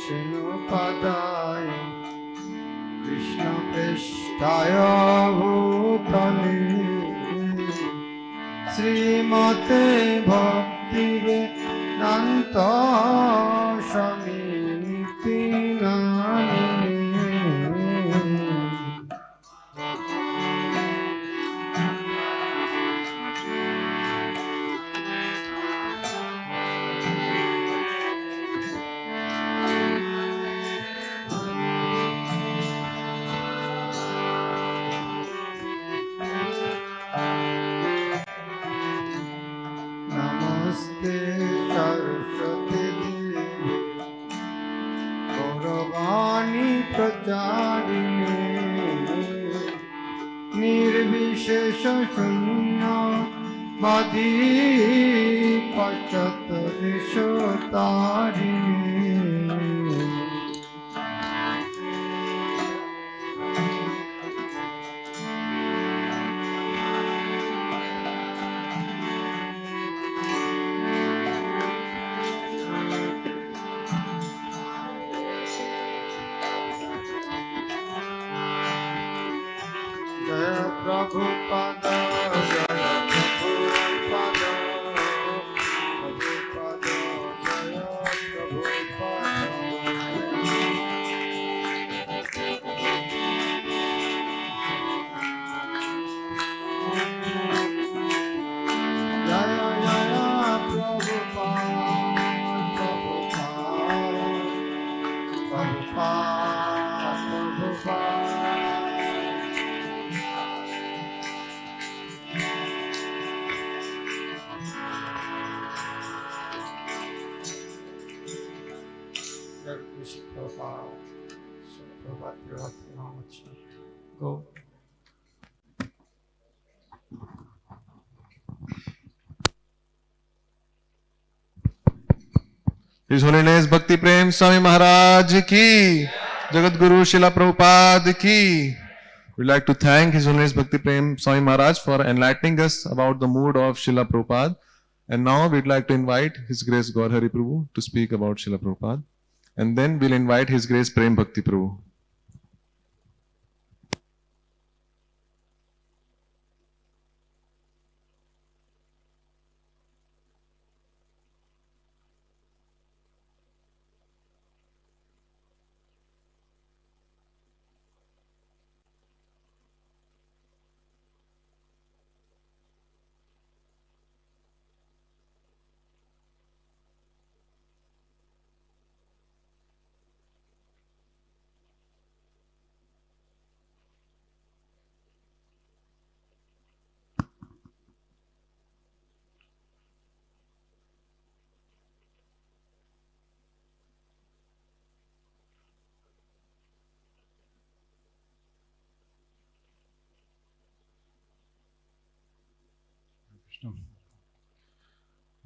বিষ্ণুপদায় কৃষ্ণপৃষ্ঠায় ভূতলে শ্রীমতে ভক্তি বেদান্ত স্বামী वाणी प्रचारिणे निर्विशेष शून्य बाधी पश्चात दिशोतारिणे जय प्रभुपाद जय प्रभुपाद प्रभुपाद जय प्रभुपाद जय जय Prabhupada Prabhupada Prabhupada Go. His Holiness Bhakti Prem Swami Maharaj ki, Jagat Guru Srila Prabhupada ki. We'd like to thank His Holiness Bhakti Prem Swami Maharaj for enlightening us about the mood of Srila Prabhupada. And now we'd like to invite His Grace Gaur Hari Prabhu to speak about Srila Prabhupada. And then we'll invite His Grace Prem Bhakti Prabhu.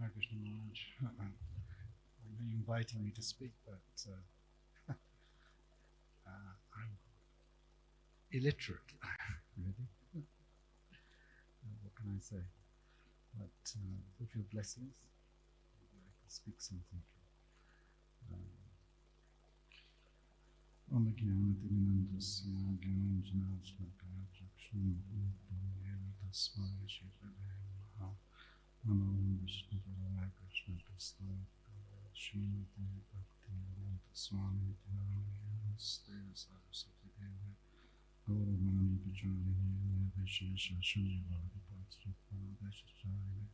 Hare Krishna Maharaj. I know you're inviting me to speak, but I'm illiterate, really. What can I say? But with your blessings, I can speak something. Om Jnanatinandasya Jnanjanajnakaya Chakshunamaya Tasmaya Shirave Namo Vishnu Padaya Krishna Prasthaya Srimad Bhakti Vedanta Swami Namaste Saraswati Deva Gauravani Pacharine Vishesha Shunyavadi Patsripana Deshacharine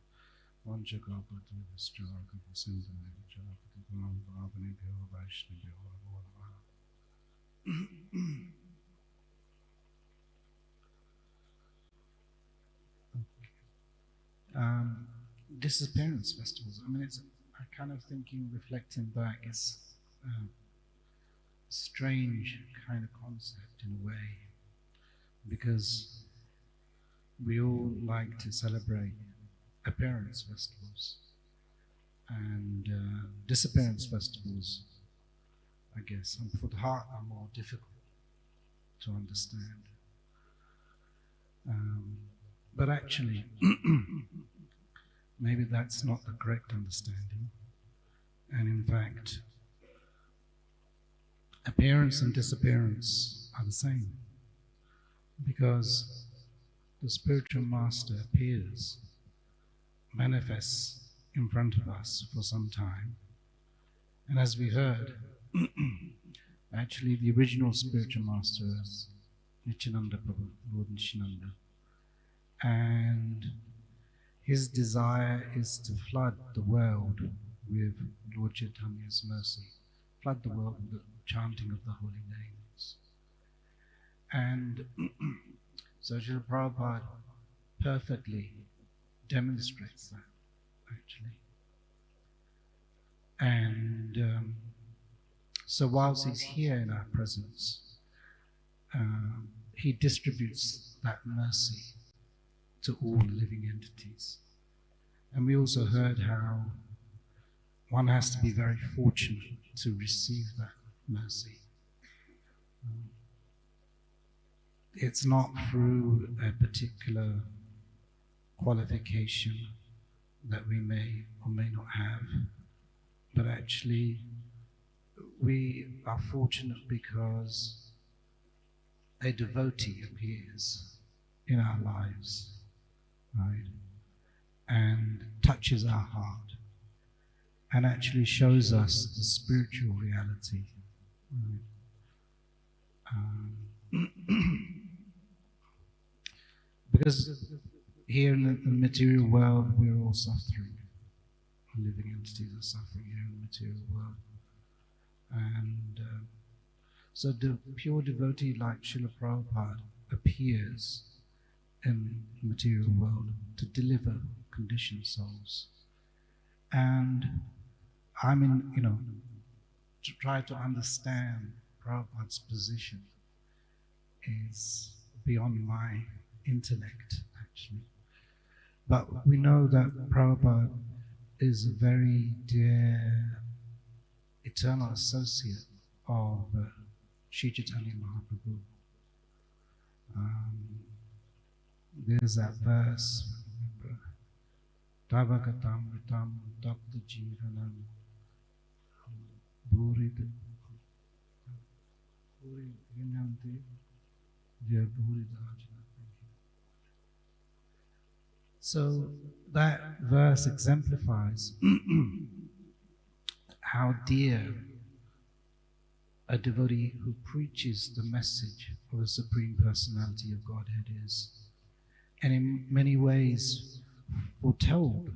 Vanchakapati Vistraka Vasindhana Vichakati Gam Bhavani Bhyo Vaishnavyo Namo Disappearance festivals. I mean, it's I kind of thinking, reflecting back, it's a strange kind of concept in a way, because we all like to celebrate appearance festivals, and disappearance festivals, I guess, and for the heart are more difficult to understand. But actually, maybe that's not the correct understanding. And in fact, appearance and disappearance are the same, because the spiritual master appears, manifests in front of us for some time. And as we heard, actually the original spiritual master is Nityananda Prabhu, Lord Nityananda. And his desire is to flood the world with Lord Chaitanya's mercy, flood the world with the chanting of the holy names. And so Srila Prabhupada perfectly demonstrates that, actually. And So whilst he's here in our presence, he distributes that mercy to all living entities. And we also heard how one has to be very fortunate to receive that mercy. It's not through a particular qualification that we may or may not have, but actually we are fortunate because a devotee appears in our lives, right, and touches our heart and actually shows us the spiritual reality. Right? Because here in the material world, we're all suffering. Living entities are suffering here in the material world. And so the pure devotee like Srila Prabhupada appears in the material world to deliver conditioned souls. And I mean, to try to understand Prabhupada's position is beyond my intellect, actually. But we know that Prabhupada is a very dear eternal associate of Sri Chaitanya Mahaprabhu. There's that verse, remember, Tavagatam Ritam Tapta Jivanam Bhurid Vinyanti Jaya Bhuridajana. So that verse exemplifies how dear a devotee who preaches the message of the Supreme Personality of Godhead is, and in many ways foretold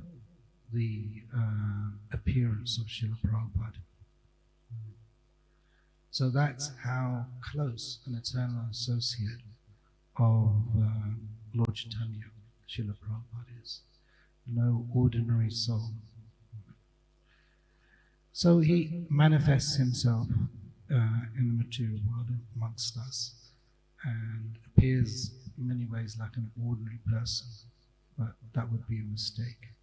the appearance of Srila Prabhupada. So that's how close an eternal associate of Lord Chaitanya Srila Prabhupada is. No ordinary soul. So he manifests himself in the material world amongst us and appears in many ways like an ordinary person, but that would be a mistake.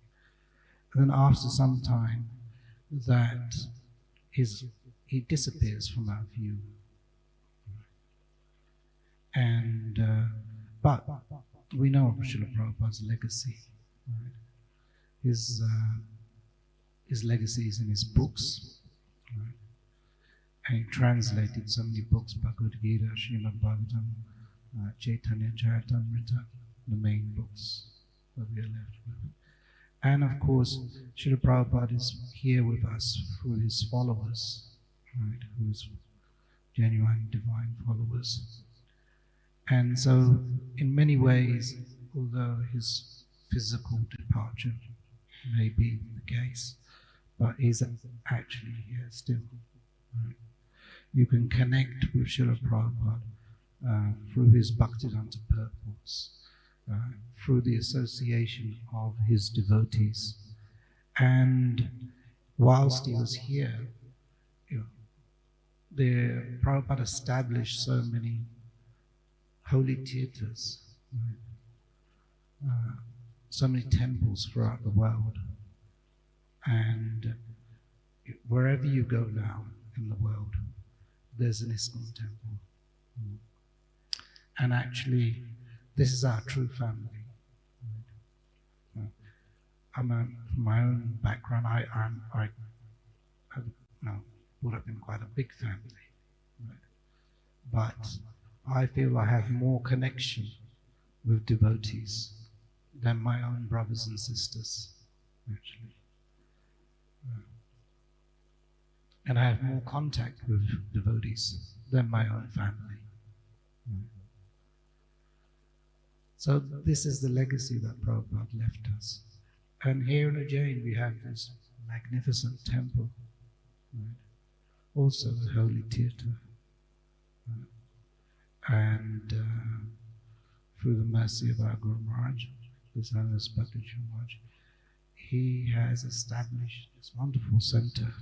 And then after some time, that he disappears from our view. And but we know Srila Prabhupada's legacy. Right? His legacy is in his books. Right? And he translated so many books: Bhagavad Gita, Srimad Bhagavatam, Chaitanya Charitamrita, the main books that we are left with. And of course, Srila Prabhupada is here with us through his followers, right? Whose genuine divine followers. And so, in many ways, although his physical departure may be the case, but he's actually here still. Right? You can connect with Srila Prabhupada through his Bhaktivedanta purports, through the association of his devotees. And whilst he was here, the Prabhupada established so many holy theatres, so many temples throughout the world. And wherever you go now in the world, there's an Iskcon temple. And actually, this is our true family. From my own background, I brought up in quite a big family. Right? But I feel I have more connection with devotees than my own brothers and sisters, actually. And I have more contact with devotees than my own family. So this is the legacy that Prabhupada left us. And here in Ujjain we have this magnificent temple, right? Also a holy theatre. And through the mercy of our Guru Maharaj, His Holiness Bhakti Maharaj, he has established this wonderful center.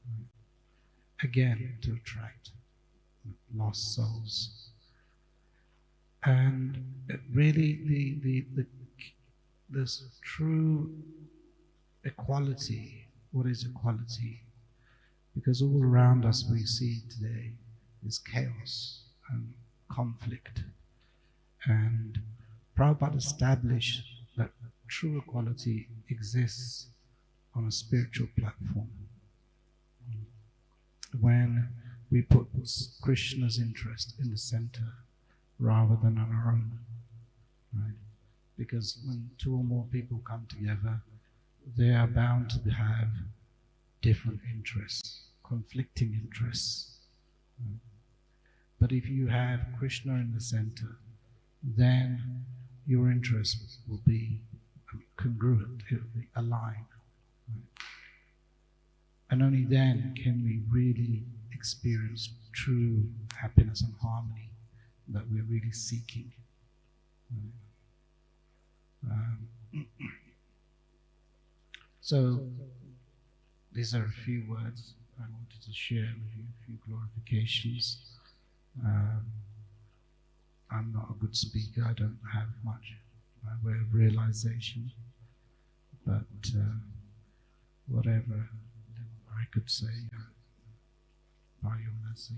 Right? again to attract lost souls. And really this true equality, what is equality? Because all around us we see today is chaos and conflict. And Prabhupada established that true equality exists on a spiritual platform. When we put Krishna's interest in the center rather than on our own. Right? Because when two or more people come together, they are bound to have different interests, conflicting interests. Right? But if you have Krishna in the center, then your interests will be congruent, it will be aligned. Right? And only then can we really experience true happiness and harmony that we're really seeking. So these are a few words I wanted to share with you, a few glorifications. I'm not a good speaker, I don't have much by way of realization, but whatever I could say by your mercy,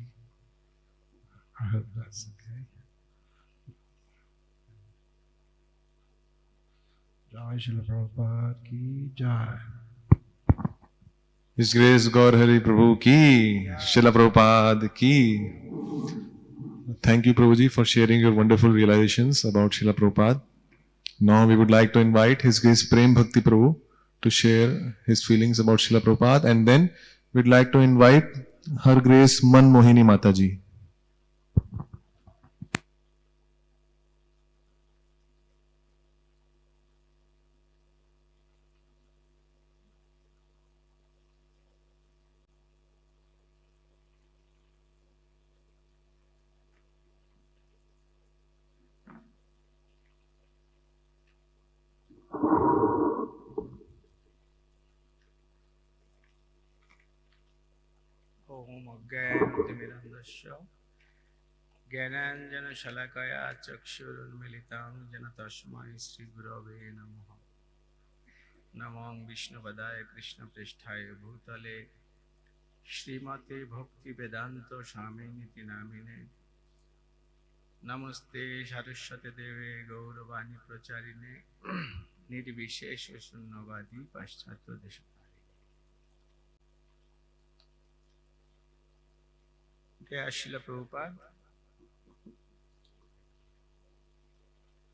I hope that's okay. Jai Srila Prabhupada ki Jai. His Grace Gaur Hari Prabhu ki, Srila Prabhupada ki. Thank you, Prabhuji, for sharing your wonderful realizations about Srila Prabhupada. Now we would like to invite His Grace Prem Bhakti Prabhu to share his feelings about Srila Prabhupada, and then we'd like to invite Her Grace Man Mohini Mataji. ओम अज्ञानतिमिरन्दस्य ज्ञानाञ्जनशलाकया चक्षुरुन्मीलितं येन तस्मै श्रीगुरवे नमः। नमो विष्णुपदाय कृष्णप्रेष्ठाय भूतले श्रीमते भक्तिवेदान्त स्वामिनिति नामिने। नमस्ते सरस्वती देवे गौरवाणी प्रचारिणे निर्विशेष शून्यवादी पाश्चात्य देश। Dear Srila Prabhupada,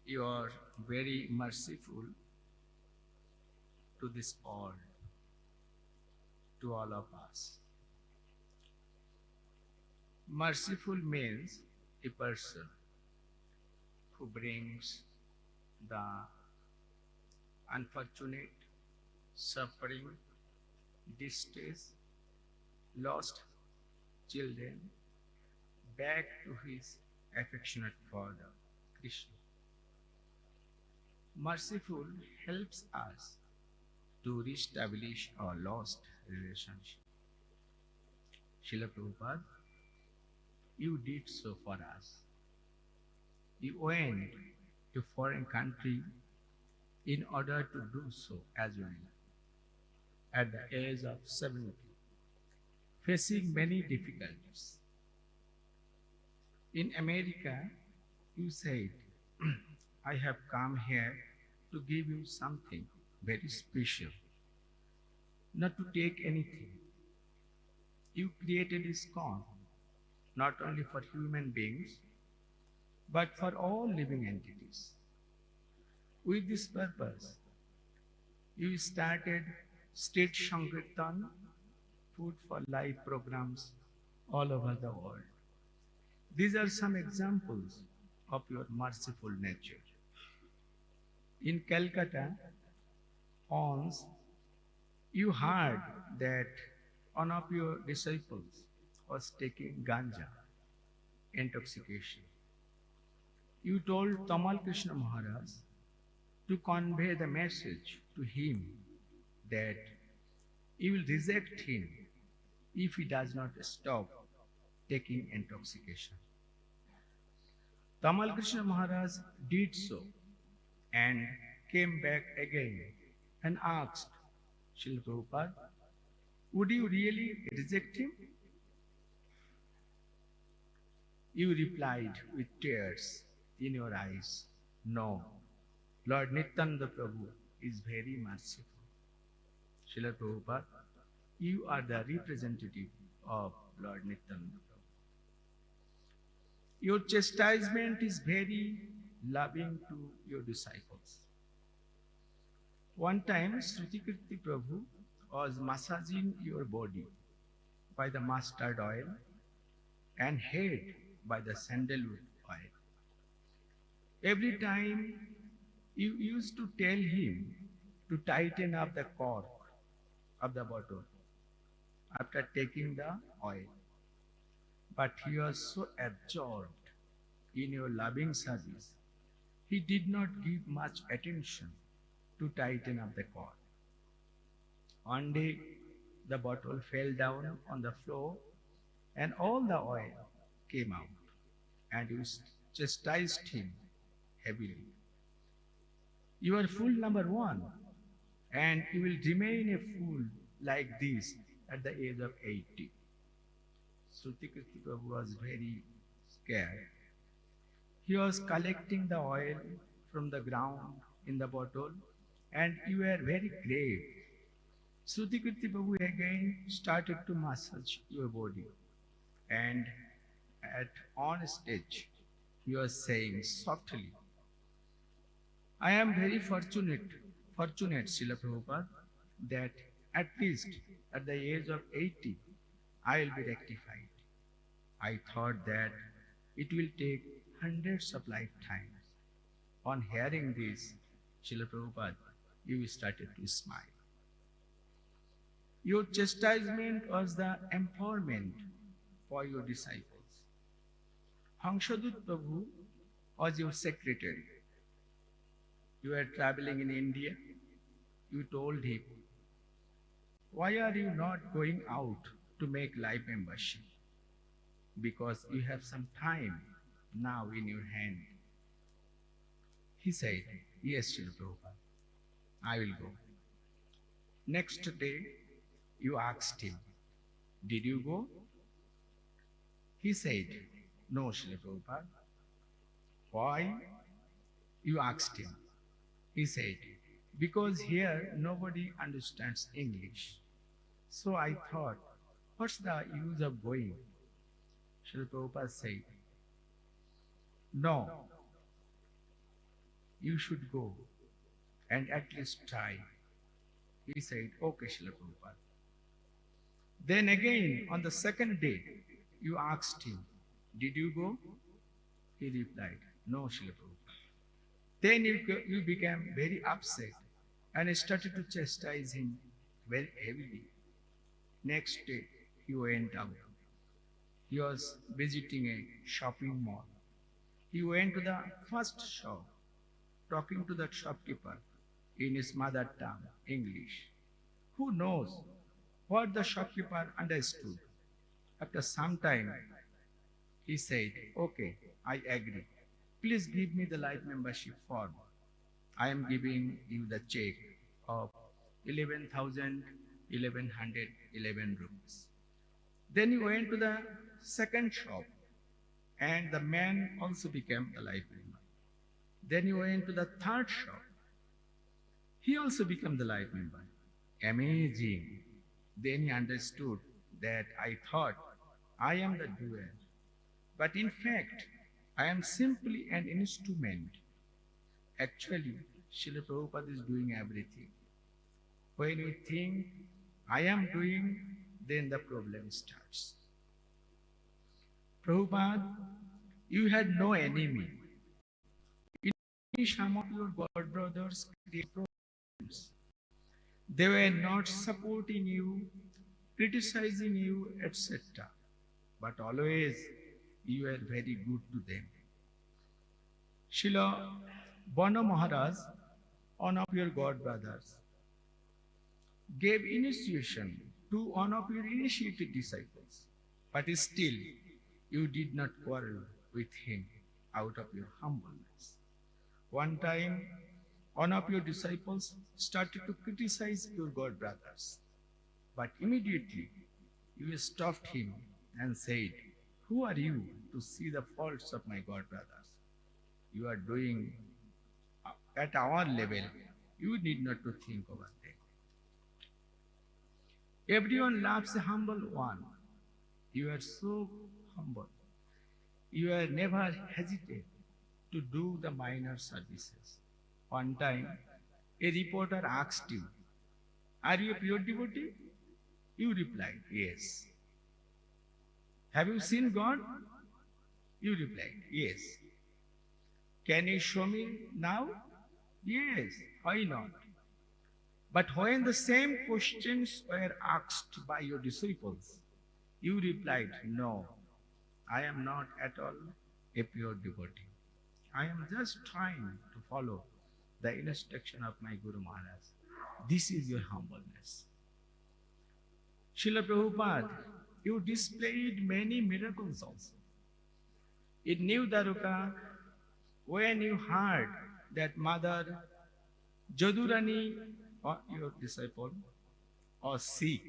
you are very merciful to this world, to all of us. Merciful means a person who brings the unfortunate, suffering, distress, lost children back to his affectionate father, Krishna. Merciful helps us to reestablish our lost relationship. Srila Prabhupada, you did so for us. You went to foreign country in order to do so as well. At the age of 70, facing many difficulties. In America, you said, I have come here to give you something very special, not to take anything. You created Iskcon, not only for human beings, but for all living entities. With this purpose, you started state Sankirtan, Food for Life programs all over the world. These are some examples of your merciful nature. In Calcutta, once you heard that one of your disciples was taking ganja, intoxication. You told Tamal Krishna Maharaj to convey the message to him that you will reject him if he does not stop taking intoxication. Tamal Krishna Maharaj did so and came back again and asked Srila Prabhupada, would you really reject him? You replied with tears in your eyes, no, Lord Nityananda Prabhu is very merciful. Srila Prabhupada, you are the representative of Lord Nityananda Prabhu. Your chastisement is very loving to your disciples. One time, Shrutikirti Prabhu was massaging your body by the mustard oil and head by the sandalwood oil. Every time you used to tell him to tighten up the cork of the bottle after taking the oil. But he was so absorbed in your loving service, he did not give much attention to tighten up the cork. One day, the bottle fell down on the floor and all the oil came out, and you chastised him heavily. You are fool number one, and you will remain a fool like this at the age of 80. Shrutikirti Prabhu was very scared. He was collecting the oil from the ground in the bottle, and you were very grave. Shrutikirti Prabhu again started to massage your body, and on stage he was saying softly, I am very fortunate, Srila Prabhupada, that at least at the age of 80, I will be rectified. I thought that it will take hundreds of lifetimes. On hearing this, Srila Prabhupada, you started to smile. Your chastisement was the empowerment for your disciples. Hanshadutt Prabhu was your secretary. You were traveling in India. You told him, why are you not going out to make life membership? Because you have some time now in your hand. He said, yes, Srila Prabhupada, I will go. Next day, you asked him, did you go? He said, no, Srila Prabhupada. Why? You asked him. He said, because here nobody understands English. So I thought, what's the use of going? Srila Prabhupada said, no, you should go and at least try. He said, okay, Srila Prabhupada. Then again, on the second day, you asked him, did you go? He replied, no, Srila Prabhupada. Then you became very upset and started to chastise him very heavily. Next day, he went out. He was visiting a shopping mall. He went to the first shop, talking to the shopkeeper in his mother tongue, English. Who knows what the shopkeeper understood? After some time, he said, okay, I agree. Please give me the life membership form. I am giving you the check of 11,1111 rupees. Then he went to the second shop, and the man also became a life member. Then he went to the third shop. He also became the life member. Amazing. Then he understood that I thought I am the doer, but in fact, I am simply an instrument. Actually, Srila Prabhupada is doing everything. When we think I am doing, then the problem starts. Prabhupada, you had no enemy. Some of your God brothers create problems. They were not supporting you, criticizing you, etc. But always you were very good to them. Srila Bana Maharaj, one of your God brothers, gave initiation to one of your initiated disciples, but still you did not quarrel with him out of your humbleness. One time, one of your disciples started to criticize your god brothers, but immediately you stopped him and said, "Who are you to see the faults of my god brothers? You are doing at our level. You need not to think over them." Everyone loves a humble one. You are so humble. You are never hesitate to do the minor services. One time, a reporter asked you, "Are you a pure devotee?" You replied, "Yes." "Have you seen God?" You replied, "Yes." "Can you show me now?" "Yes." "Why not?" But when the same questions were asked by your disciples, you replied, "No, I am not at all a pure devotee. I am just trying to follow the instruction of my Guru Maharaj." This is your humbleness. Srila Prabhupada, you displayed many miracles also. In New Daruka, when you heard that Mother Jadurani, or your disciple, was sick,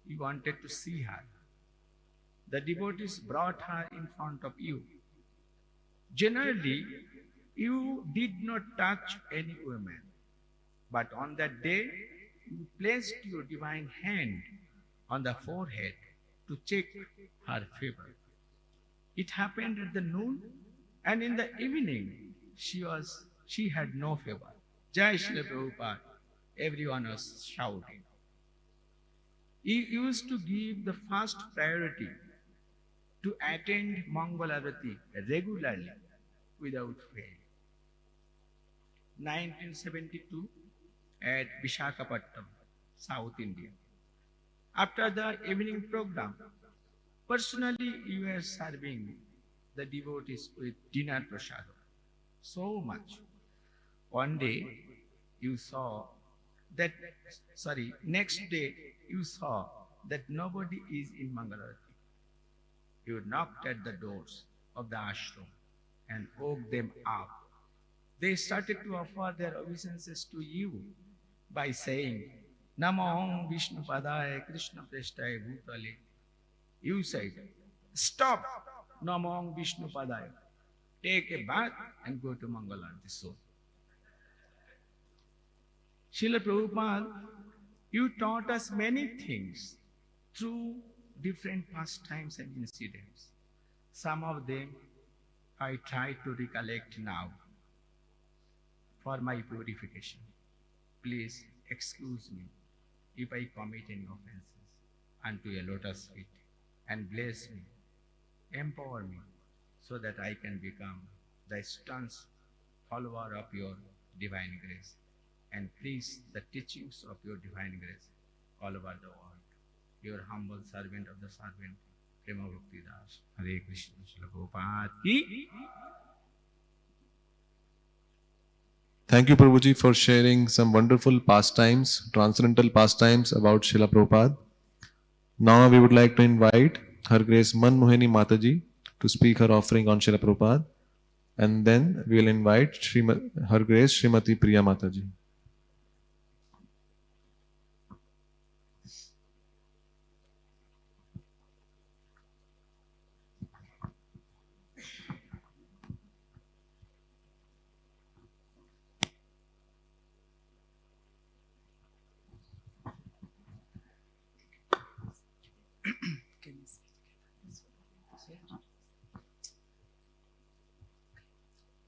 you wanted to see her. The devotees brought her in front of you. Generally, you did not touch any woman, but on that day, you placed your divine hand on the forehead to check her fever. It happened at the noon, and in the evening, she had no fever. Jai Srila Prabhupada. Everyone was shouting. He used to give the first priority to attend Mangal Aarti regularly without fail. 1972 at Visakhapatnam, South India. After the evening program, personally you were serving the devotees with dinner prasadam. So much. One day you saw next day you saw that nobody is in Mangalarati. You knocked at the doors of the ashram and woke them up. They started to offer their obeisances to you by saying, "Namo Vishnu Padaya Krishna Prestaya Bhutale." You said, "Stop, Namo Vishnu Padaya. Take a bath and go to Mangalarati soon." Srila Prabhupada, you taught us many things through different pastimes and incidents. Some of them I try to recollect now for my purification. Please excuse me if I commit any offenses unto your lotus feet, and bless me, empower me, so that I can become the staunch follower of your divine grace, and preach the teachings of your divine grace all over the world. Your humble servant of the servant, Prema Bhakti Das. Hare Krishna, Srila Prabhupada ki. Thank you, Prabhuji, for sharing some wonderful pastimes, transcendental pastimes about Srila Prabhupada. Now we would like to invite Her Grace Manmohini Mataji to speak her offering on Srila Prabhupada, and then we will invite Her Grace Srimati Priya Mataji.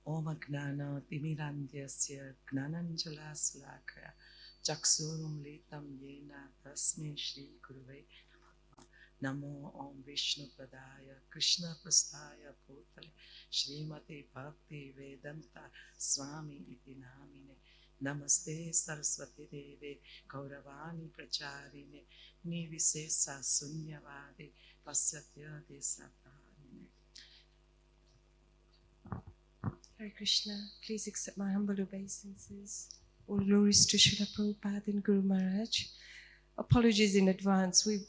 Om Gnana Timirandhyasya Gnananjala Sulakaya Chaksurum Litam Yena Tasme Shri Guruve Namo Om Vishnu Padaya Krishna Prastaya Bhutale Srimati Bhakti Vedanta Swami Iti Namine Namaste Saraswati Deve Kauravani Pracharine Nivisesa Sunyavadi Pasyatya Desatane. Hare Krishna, please accept my humble obeisances. All glories to Srila Prabhupada and Guru Maharaj. apologies in advance. We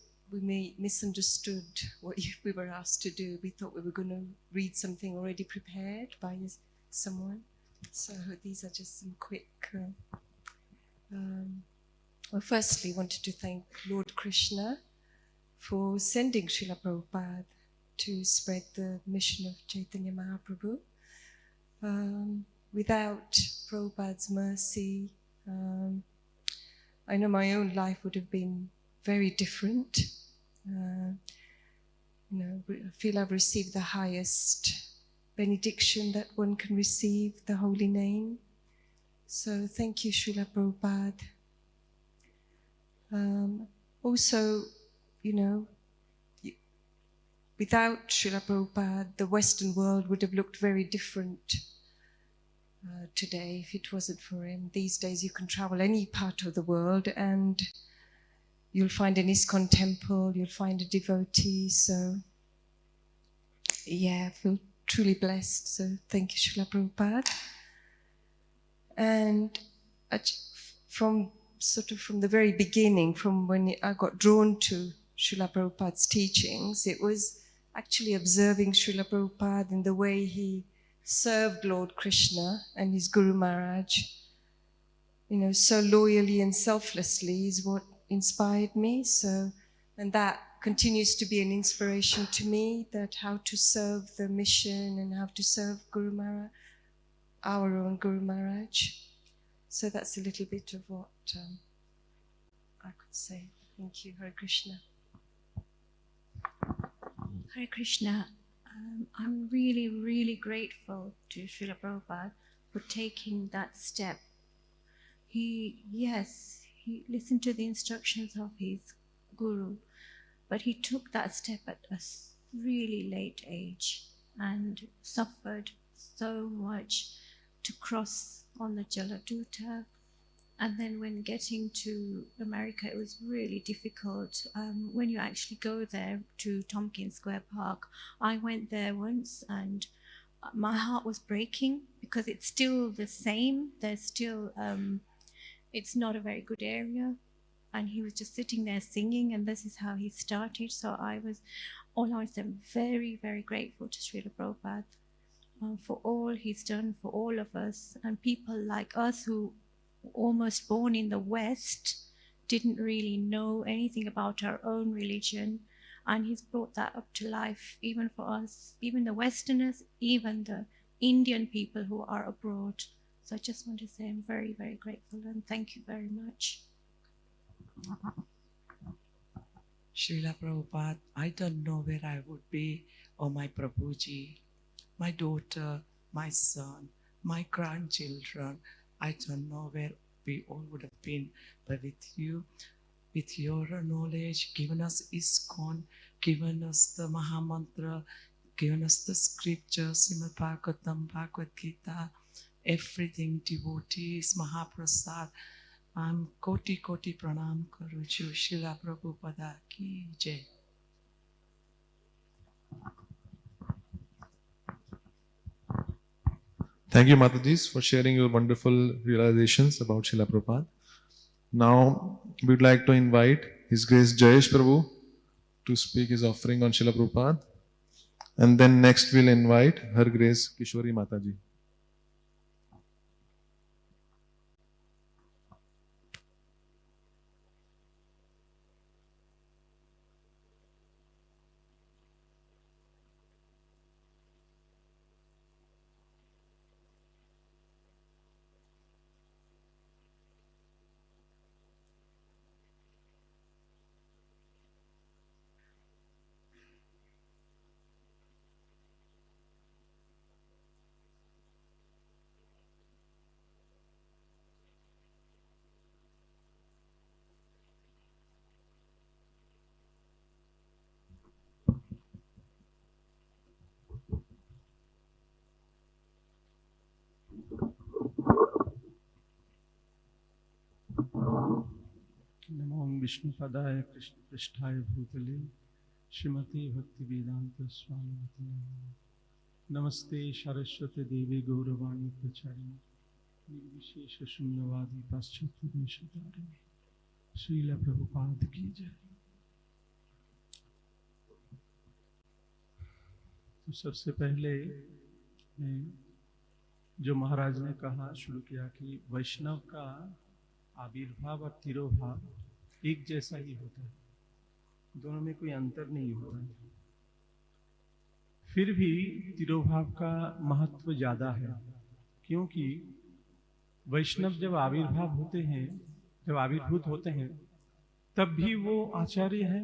misunderstood what we were asked to do. We thought we were going to read something already prepared by someone. So these are just some quick. Well, firstly, wanted to thank Lord Krishna for sending Srila Prabhupada to spread the mission of Chaitanya Mahaprabhu. Without Prabhupada's mercy, I know my own life would have been very different. I feel I've received the highest benediction that one can receive, the holy name. So thank you, Srila Prabhupada. Also, without Srila Prabhupada, the Western world would have looked very different today if it wasn't for him. These days you can travel any part of the world and you'll find an Iskcon temple, you'll find a devotee. So, yeah, I feel truly blessed. So thank you, Srila Prabhupada. And from the very beginning, from when I got drawn to Srila Prabhupada's teachings, it was actually observing Srila Prabhupada in the way he served Lord Krishna and his Guru Maharaj, so loyally and selflessly is what inspired me. So, and that continues to be an inspiration to me, that how to serve the mission and how to serve Guru Maharaj, our own Guru Maharaj. So that's a little bit of what I could say. Thank you. Hare Krishna. Hare Krishna. I'm really, really grateful to Srila Prabhupada for taking that step. He listened to the instructions of his guru, but he took that step at a really late age and suffered so much to cross on the Jaladuta. And then when getting to America, it was really difficult. When you actually go there to Tompkins Square Park, I went there once and my heart was breaking because it's still the same. There's still, it's not a very good area. And he was just sitting there singing, and this is how he started. So I was very, very grateful to Srila Prabhupada for all he's done for all of us, and people like us who almost born in the West, didn't really know anything about our own religion, and he's brought that up to life even for us, even the Westerners, even the Indian people who are abroad. So I just want to say I'm very, very grateful and thank you very much. Srila Prabhupada, I don't know where I would be, or my Prabhuji, my daughter, my son, my grandchildren. I don't know where we all would have been, but with you, with your knowledge, given us Iskcon, given us the Mahamantra, given us the scriptures, Srimad Bhagavatam, Bhagavad Gita, everything, devotees, Mahaprasad. I'm koti pranam karu chu. Srila Prabhupada ki jai. Thank you, Matajis, for sharing your wonderful realizations about Srila Prabhupada. Now, we would like to invite His Grace Jayesh Prabhu to speak his offering on Srila Prabhupada. And then next we'll invite Her Grace Kishori Mataji. नमो विष्णु पदाय कृष्ण पृष्ठाय भूतले श्रीमती भक्ति वेदांत स्वामी नमस्ते सरस्वती देवी गौरवाणी प्रचारिणी निर्विशेष शून्यवादी पाश्चात्य देशधारिणी श्रीला प्रभुपाद की जय। तो सबसे पहले जो महाराज ने कहा शुरू किया कि वैष्णव का आविर्भाव और तिरोभाव एक जैसा ही होता है, दोनों में कोई अंतर नहीं होता है। फिर भी तिरोभाव का महत्व ज्यादा है, क्योंकि वैष्णव जब आविर्भाव होते हैं, जब आविर्भूत होते हैं, तब भी वो आचार्य है,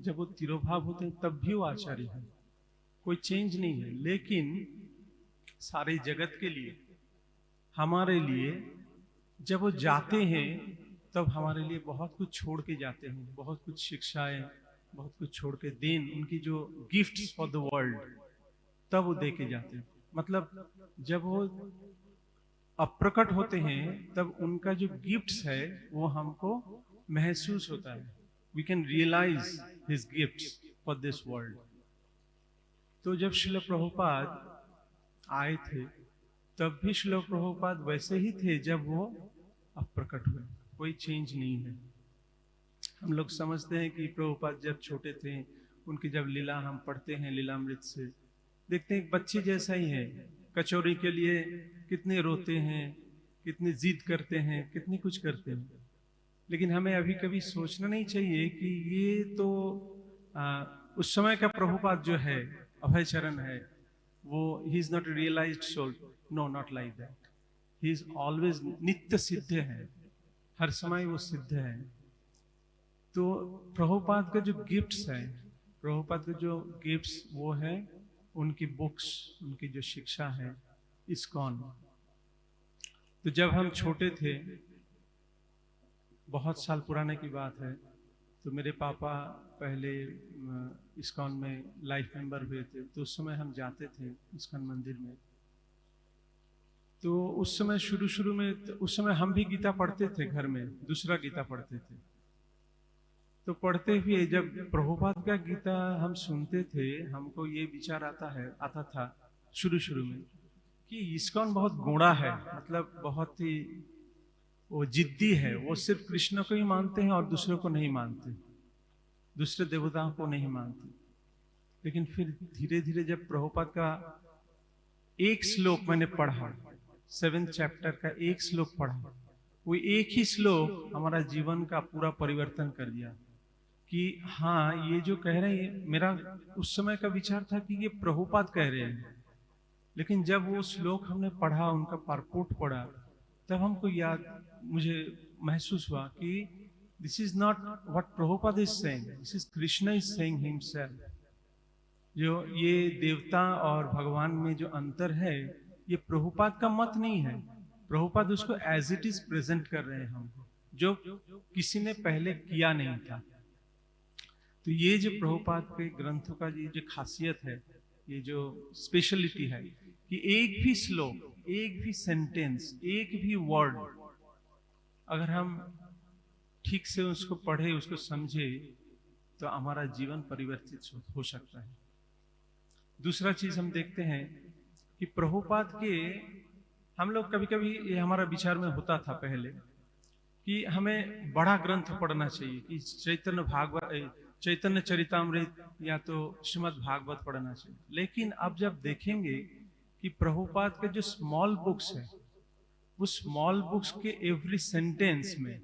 जब वो तिरोभाव होते हैं तब भी वो आचार्य है, कोई चेंज नहीं है। लेकिन सारे जगत के लिए, हमारे लिए जब वो जाते हैं तब हमारे लिए बहुत कुछ छोड़ के जाते हैं, बहुत कुछ शिक्षाएं, बहुत कुछ छोड़ के देन, उनकी जो गिफ्ट्स फॉर द वर्ल्ड, तब वो दे के जाते हैं। मतलब जब वो अप्रकट होते हैं तब उनका जो गिफ्ट्स है वो हमको महसूस होता है। We can realise his gifts for this world. तो जब श्रील प्रभुपाद आए थे तब भी श्रील प्रभुपाद वैसे ही थे जब वो अप्रकट हुए, कोई चेंज नहीं है। हम लोग समझते हैं कि प्रभुपाद जब छोटे थे, उनकी जब लीला हम पढ़ते हैं, लीलामृत से देखते हैं एक बच्चे जैसा ही है, कचौरी के लिए कितने रोते हैं, कितनी जिद करते हैं, कितनी कुछ करते हैं। लेकिन हमें अभी कभी सोचना नहीं चाहिए कि ये तो उस समय का प्रभुपाद जो है, अभय चरण है, वो he is not realized soul. No, not like that. He is always नित्य सिद्ध है, हर समय वो सिद्ध है। तो प्रभुपाद का जो गिफ्ट्स है, प्रभुपाद के जो गिफ्ट्स वो है उनकी बुक्स, उनकी जो शिक्षा है, इस्कॉन। तो जब हम छोटे थे, बहुत साल पुराने की बात है, तो मेरे पापा पहले इस्कॉन में लाइफ मेंबर हुए थे, तो उस समय हम जाते थे इस्कॉन मंदिर में। तो उस समय शुरू में, उस समय हम भी गीता पढ़ते थे घर में, दूसरा गीता पढ़ते थे। तो पढ़ते हुए जब प्रभुपाद का गीता हम सुनते थे, हमको ये विचार आता था शुरू में कि इस्कॉन बहुत गोड़ा है, मतलब बहुत ही वो जिद्दी है, वो सिर्फ कृष्ण को ही मानते हैं और दूसरों को नहीं मानते, दूसरे देवताओं को नहीं मानते। लेकिन फिर धीरे धीरे जब प्रभुपाद का एक श्लोक मैंने पढ़ा, 7th चैप्टर का एक श्लोक पढ़ा, वो एक ही श्लोक हमारा जीवन का पूरा परिवर्तन कर दिया कि हाँ, ये जो कह रहे हैं, मेरा उस समय का विचार था कि ये प्रभुपाद कह रहे हैं। लेकिन जब वो श्लोक हमने पढ़ा, उनका परपोर्ट पढ़ा, तब हमको मुझे महसूस हुआ कि this is not what Prabhupada is saying, this is Krishna is saying himself. जो ये देवता और भगवान में जो अंतर है, ये प्रभुपाद का मत नहीं है। प्रभुपाद उसको एज इट इज प्रेजेंट कर रहे हैं हमको, जो किसी ने पहले किया नहीं था। तो ये जो प्रभुपाद के ग्रंथों का ये जो खासियत है, ये जो स्पेशलिटी है कि एक भी श्लोक, एक भी सेंटेंस, एक भी वर्ड अगर हम ठीक से उसको पढ़े, उसको समझे, तो हमारा जीवन परिवर्तित हो सकता है। दूसरा चीज हम देखते हैं कि प्रभुपाद के, हम लोग कभी कभी ये हमारा विचार में होता था पहले कि हमें बड़ा ग्रंथ पढ़ना चाहिए, कि चैतन्य चरितामृत या तो श्रीमद् भागवत पढ़ना चाहिए। लेकिन अब जब देखेंगे कि प्रभुपाद के जो स्मॉल बुक्स है, वो स्मॉल बुक्स के एवरी सेंटेंस में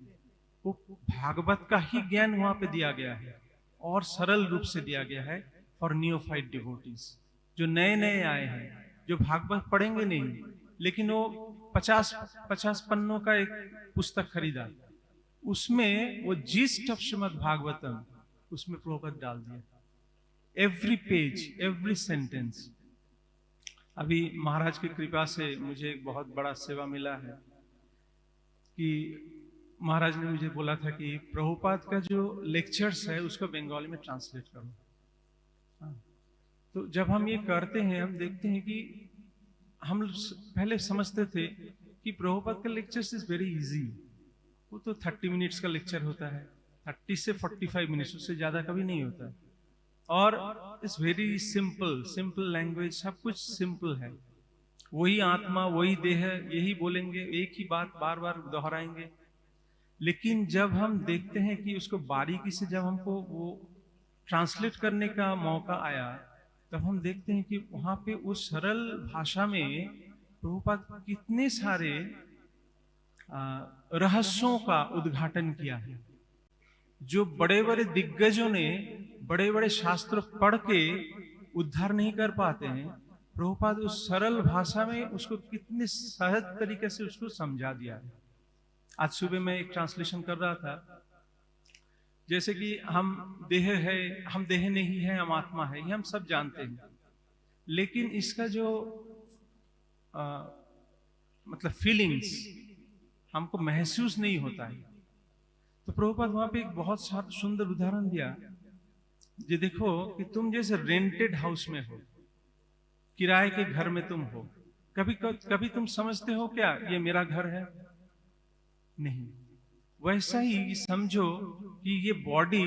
वो भागवत का ही ज्ञान वहां पे दिया गया है, और सरल रूप से दिया गया है फॉर नियोफाइट डिवोटीज, जो नए नए आए हैं, जो भागवत पढ़ेंगे नहीं, लेकिन वो 50 पन्नों का एक पुस्तक खरीदा, उसमें वो जिस्ट ऑफ श्रीमद् भागवतम उसमें प्रभुपाद डाल दिया, एवरी पेज, एवरी सेंटेंस। अभी महाराज की कृपा से मुझे एक बहुत बड़ा सेवा मिला है कि महाराज ने मुझे बोला था कि प्रभुपाद का जो लेक्चर्स है उसको बंगाली में ट्रांसलेट करो। तो जब हम ये करते हैं, हम देखते हैं कि हम पहले समझते थे कि प्रभुपाद का लेक्चर्स इज वेरी इजी, वो तो 30 मिनट्स का लेक्चर होता है, 30 से 45 मिनट्स, उससे ज्यादा कभी नहीं होता है, और इट्स वेरी सिंपल लैंग्वेज, सब कुछ सिंपल है। वही आत्मा, वही देह, यही बोलेंगे, एक ही बात बार बार दोहराएंगे। लेकिन जब हम देखते हैं कि उसको बारीकी से जब हमको वो ट्रांसलेट करने का मौका आया, तब हम देखते हैं कि वहां पे उस सरल भाषा में प्रभुपाद कितने सारे रहस्यों का उद्घाटन किया है, जो बड़े बड़े दिग्गजों ने बड़े बड़े शास्त्र पढ़ के उद्धार नहीं कर पाते हैं। प्रभुपाद उस सरल भाषा में उसको कितने सहज तरीके से उसको समझा दिया है। आज सुबह मैं एक ट्रांसलेशन कर रहा था, जैसे कि हम देह है, हम देह नहीं है, हम आत्मा है, ये हम सब जानते हैं, लेकिन इसका जो मतलब फीलिंग्स हमको महसूस नहीं होता है। तो प्रभुपाद वहां पे एक बहुत सुंदर उदाहरण दिया, ये देखो कि तुम जैसे रेंटेड हाउस में हो, किराए के घर में तुम हो, कभी तुम समझते हो क्या ये मेरा घर है? नहीं। वैसा ही समझो कि ये बॉडी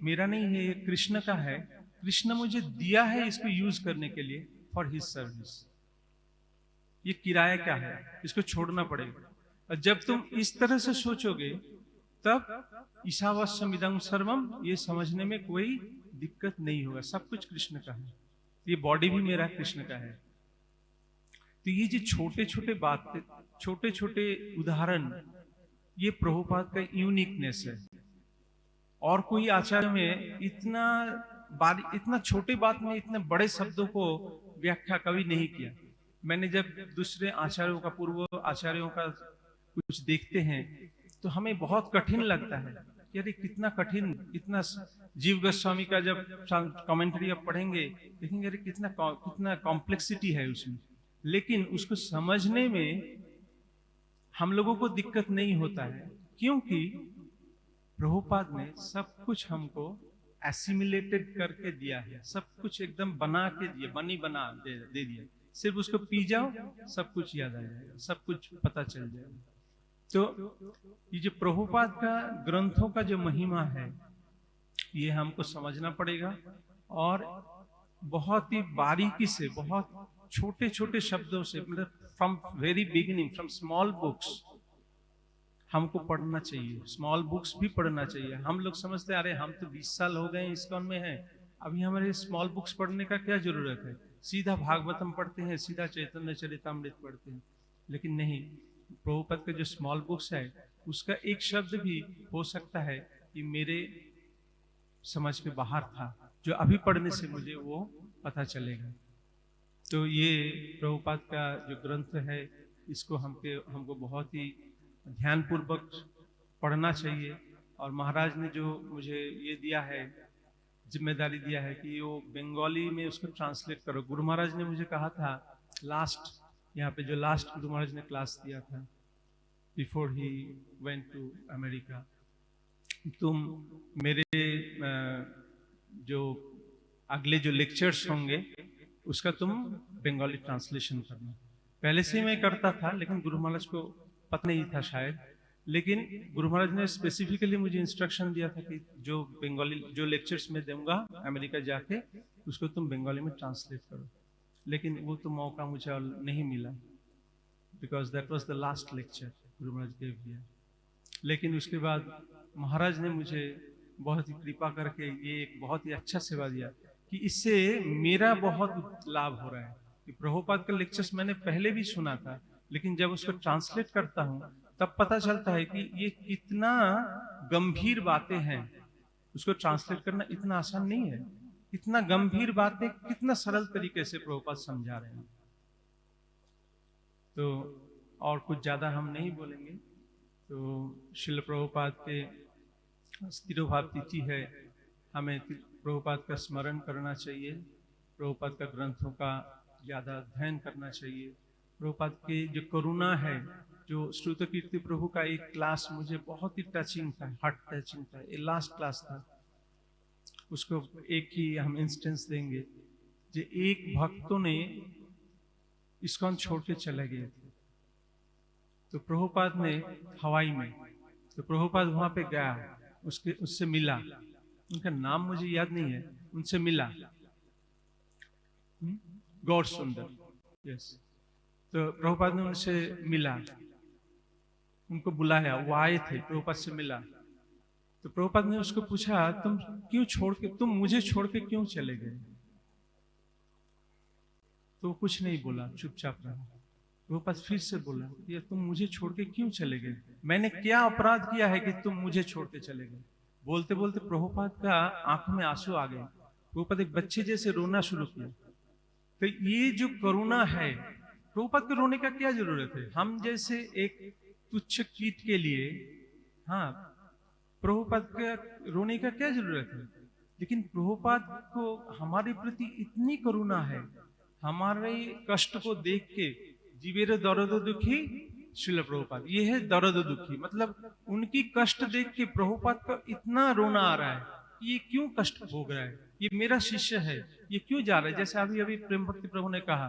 मेरा नहीं है, ये कृष्ण का है, कृष्ण मुझे दिया है इसको यूज करने के लिए फॉर हिज सर्विस। ये किराया क्या है, इसको छोड़ना पड़ेगा। और जब तुम इस तरह से सोचोगे तब ईशावास्यमिदं सर्वम, ये समझने में कोई दिक्कत नहीं होगा, सब कुछ कृष्ण का है, ये बॉडी भी मेरा कृष्ण का है। तो ये जो छोटे छोटे बातें, छोटे छोटे उदाहरण, ये प्रभुपाद का यूनिकनेस है। और कोई आचार्य में इतना छोटे बात में इतने बड़े शब्दों को व्याख्या कभी नहीं किया। मैंने जब दूसरे आचार्यों का, पूर्व आचार्यों का कुछ देखते हैं तो हमें बहुत कठिन लगता है कि अरे कितना कठिन, इतना जीव गोस्वामी का जब कमेंट्री आप पढ़ेंगे देखेंगे अरे कितना कॉम्प्लेक्सिटी है उसमें, लेकिन उसको समझने में हम लोगों को दिक्कत नहीं होता है, क्योंकि प्रभुपाद ने सब कुछ हमको एसिमिलेटेड करके दिया है, सब कुछ एकदम बना के दिया, दे दिया। सिर्फ उसको पी जाओ, सब कुछ याद आ जाएगा, सब कुछ पता चल जाएगा। तो ये जो प्रभुपाद का ग्रंथों का जो महिमा है, ये हमको समझना पड़ेगा, और बहुत ही बारीकी से, बहुत छोटे छोटे शब्दों से, मतलब from very beginning, from small books हमको पढ़ना चाहिए। स्मॉल बुक्स भी पढ़ना चाहिए। हम लोग समझते हैं अरे हम तो 20 साल हो गए इस्कॉन में हैं, अभी हमारे स्मॉल बुक्स पढ़ने का क्या जरूरत है, सीधा भागवतम पढ़ते हैं, सीधा चैतन्य चरितामृत पढ़ते हैं। लेकिन नहीं, प्रभुपाद के जो स्मॉल बुक्स है उसका एक शब्द भी हो सकता है कि मेरे समझ के बाहर था, जो अभी पढ़ने से मुझे वो पता चलेगा। तो ये प्रभुपाद का जो ग्रंथ है, इसको हमको बहुत ही ध्यानपूर्वक पढ़ना चाहिए। और महाराज ने जो मुझे ये दिया है, जिम्मेदारी दिया है कि वो बंगाली में उसको ट्रांसलेट करो। गुरु महाराज ने मुझे कहा था लास्ट, यहाँ पे जो लास्ट गुरु महाराज ने क्लास दिया था before he went to America, तुम मेरे जो अगले जो लेक्चर्स होंगे उसका तुम बंगाली ट्रांसलेशन करना। पहले से मैं करता था, लेकिन गुरु महाराज को पता नहीं था शायद, लेकिन गुरु महाराज ने स्पेसिफिकली मुझे इंस्ट्रक्शन दिया था कि जो बंगाली जो लेक्चर्स में दूंगा अमेरिका जाके, उसको तुम बंगाली में ट्रांसलेट करो। लेकिन वो तो मौका मुझे नहीं मिला, because that was the last lecture Guru Maharaj gave here. लेकिन उसके बाद महाराज ने मुझे बहुत ही कृपा करके ये एक बहुत ही अच्छा सेवा दिया कि इससे मेरा बहुत लाभ हो रहा है कि प्रभुपाद का लेक्चर्स मैंने पहले भी सुना था, लेकिन जब उसको ट्रांसलेट करता हूँ तब पता चलता है कि ये कितना गंभीर बातें हैं। उसको ट्रांसलेट करना इतना आसान नहीं है, इतना गंभीर बातें कितना सरल तरीके से प्रभुपाद समझा रहे हैं। तो और कुछ ज्यादा हम नहीं बोलेंगे। तो श्रील प्रभुपाद के तिरोभाव तिथि है, हमें प्रभुपाद का स्मरण करना चाहिए, प्रभुपाद का ग्रंथों का ज्यादा अध्ययन करना चाहिए। प्रभुपाद की जो करुणा है, जो श्रुत कीर्ति प्रभु का एक क्लास मुझे बहुत ही टचिंग था, हार्ट टचिंग था, ये लास्ट क्लास था। उसको एक ही हम इंस्टेंस देंगे, जो एक भक्तों ने इस्कॉन छोड़ के चले गए थे, तो प्रभुपाद ने हवाई में, तो प्रभुपाद वहां पे गया, उससे मिला, उनका नाम मुझे याद नहीं है, उनसे मिला, गौर सुंदर, यस। तो प्रभुपाद ने उनसे मिला, उनको बुलाया, वो आए थे, प्रभुपाद से मिला। तो प्रभुपाद ने उसको पूछा, तुम मुझे छोड़ के क्यों चले गए? तो वो कुछ नहीं बोला, चुपचाप रहा। प्रभुपाद फिर से बोला, ये तुम मुझे छोड़ के क्यों चले गए? मैंने क्या अपराध किया है कि तुम मुझे छोड़ के चले गए? बोलते बोलते प्रभुपाद का आंखों में आंसू आ गए। प्रभुपाद एक बच्चे जैसे रोना शुरू किया। तो ये जो करुणा है, प्रभुपाद को रोने का क्या जरूरत है? हम जैसे एक तुच्छ कीट के लिए, हाँ, प्रभुपाद का रोने का क्या जरूरत है? लेकिन प्रभुपाद को हमारे प्रति इतनी करुणा है, हमारे कष्ट को देख के जीवेरे दर्द दुखी श्रील प्रभुपाद, ये है दर्द दुखी, मतलब उनकी कष्ट देख के प्रभुपाद का इतना रोना आ रहा है, ये क्यों कष्ट भोग रहा है, ये मेरा शिष्य है, ये क्यों जा रहा है? जैसे अभी अभी प्रेम भक्ति प्रभु ने कहा,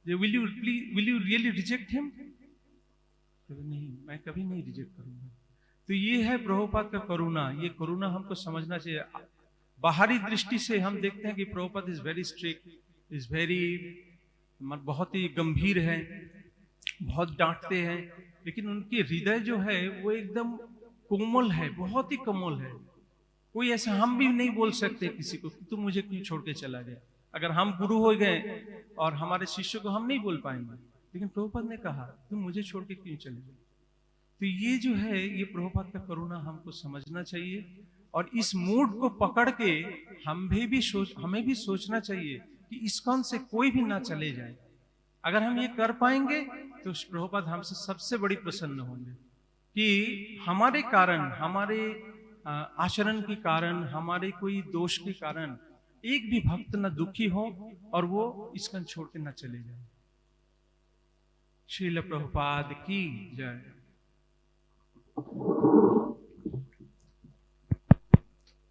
will you really reject him? नहीं, मैं कभी नहीं रिजेक्ट करूंगा। तो ये है प्रभुपाद का करुणा। ये करुणा हमको समझना चाहिए। बाहरी दृष्टि से हम देखते हैं कि Prabhupada is very strict, is very, बहुत ही गंभीर है, बहुत डांटते हैं, लेकिन उनके हृदय जो है वो एकदम कोमल है, बहुत ही कोमल है। कोई ऐसा हम भी नहीं बोल सकते किसी को कि तुम मुझे क्यों छोड़ के चला गया। अगर हम गुरु हो गए और हमारे शिष्य को हम नहीं बोल पाएंगे, लेकिन प्रभुपाद ने कहा तुम मुझे छोड़ के क्यों चले गए। तो ये जो है, ये प्रभुपाद का करुणा हमको समझना चाहिए, और इस मूड को पकड़ के हमें भी सोचना चाहिए कि इस्कॉन से कोई भी ना चले जाए। अगर हम ये कर पाएंगे तो प्रभुपाद हमसे सबसे बड़ी प्रसन्न होंगे कि हमारे कारण, हमारे आचरण के कारण, हमारे कोई दोष के कारण एक भी भक्त न दुखी हो और वो इस्कॉन छोड़ के न चले जाए। श्रील प्रभुपाद की जय।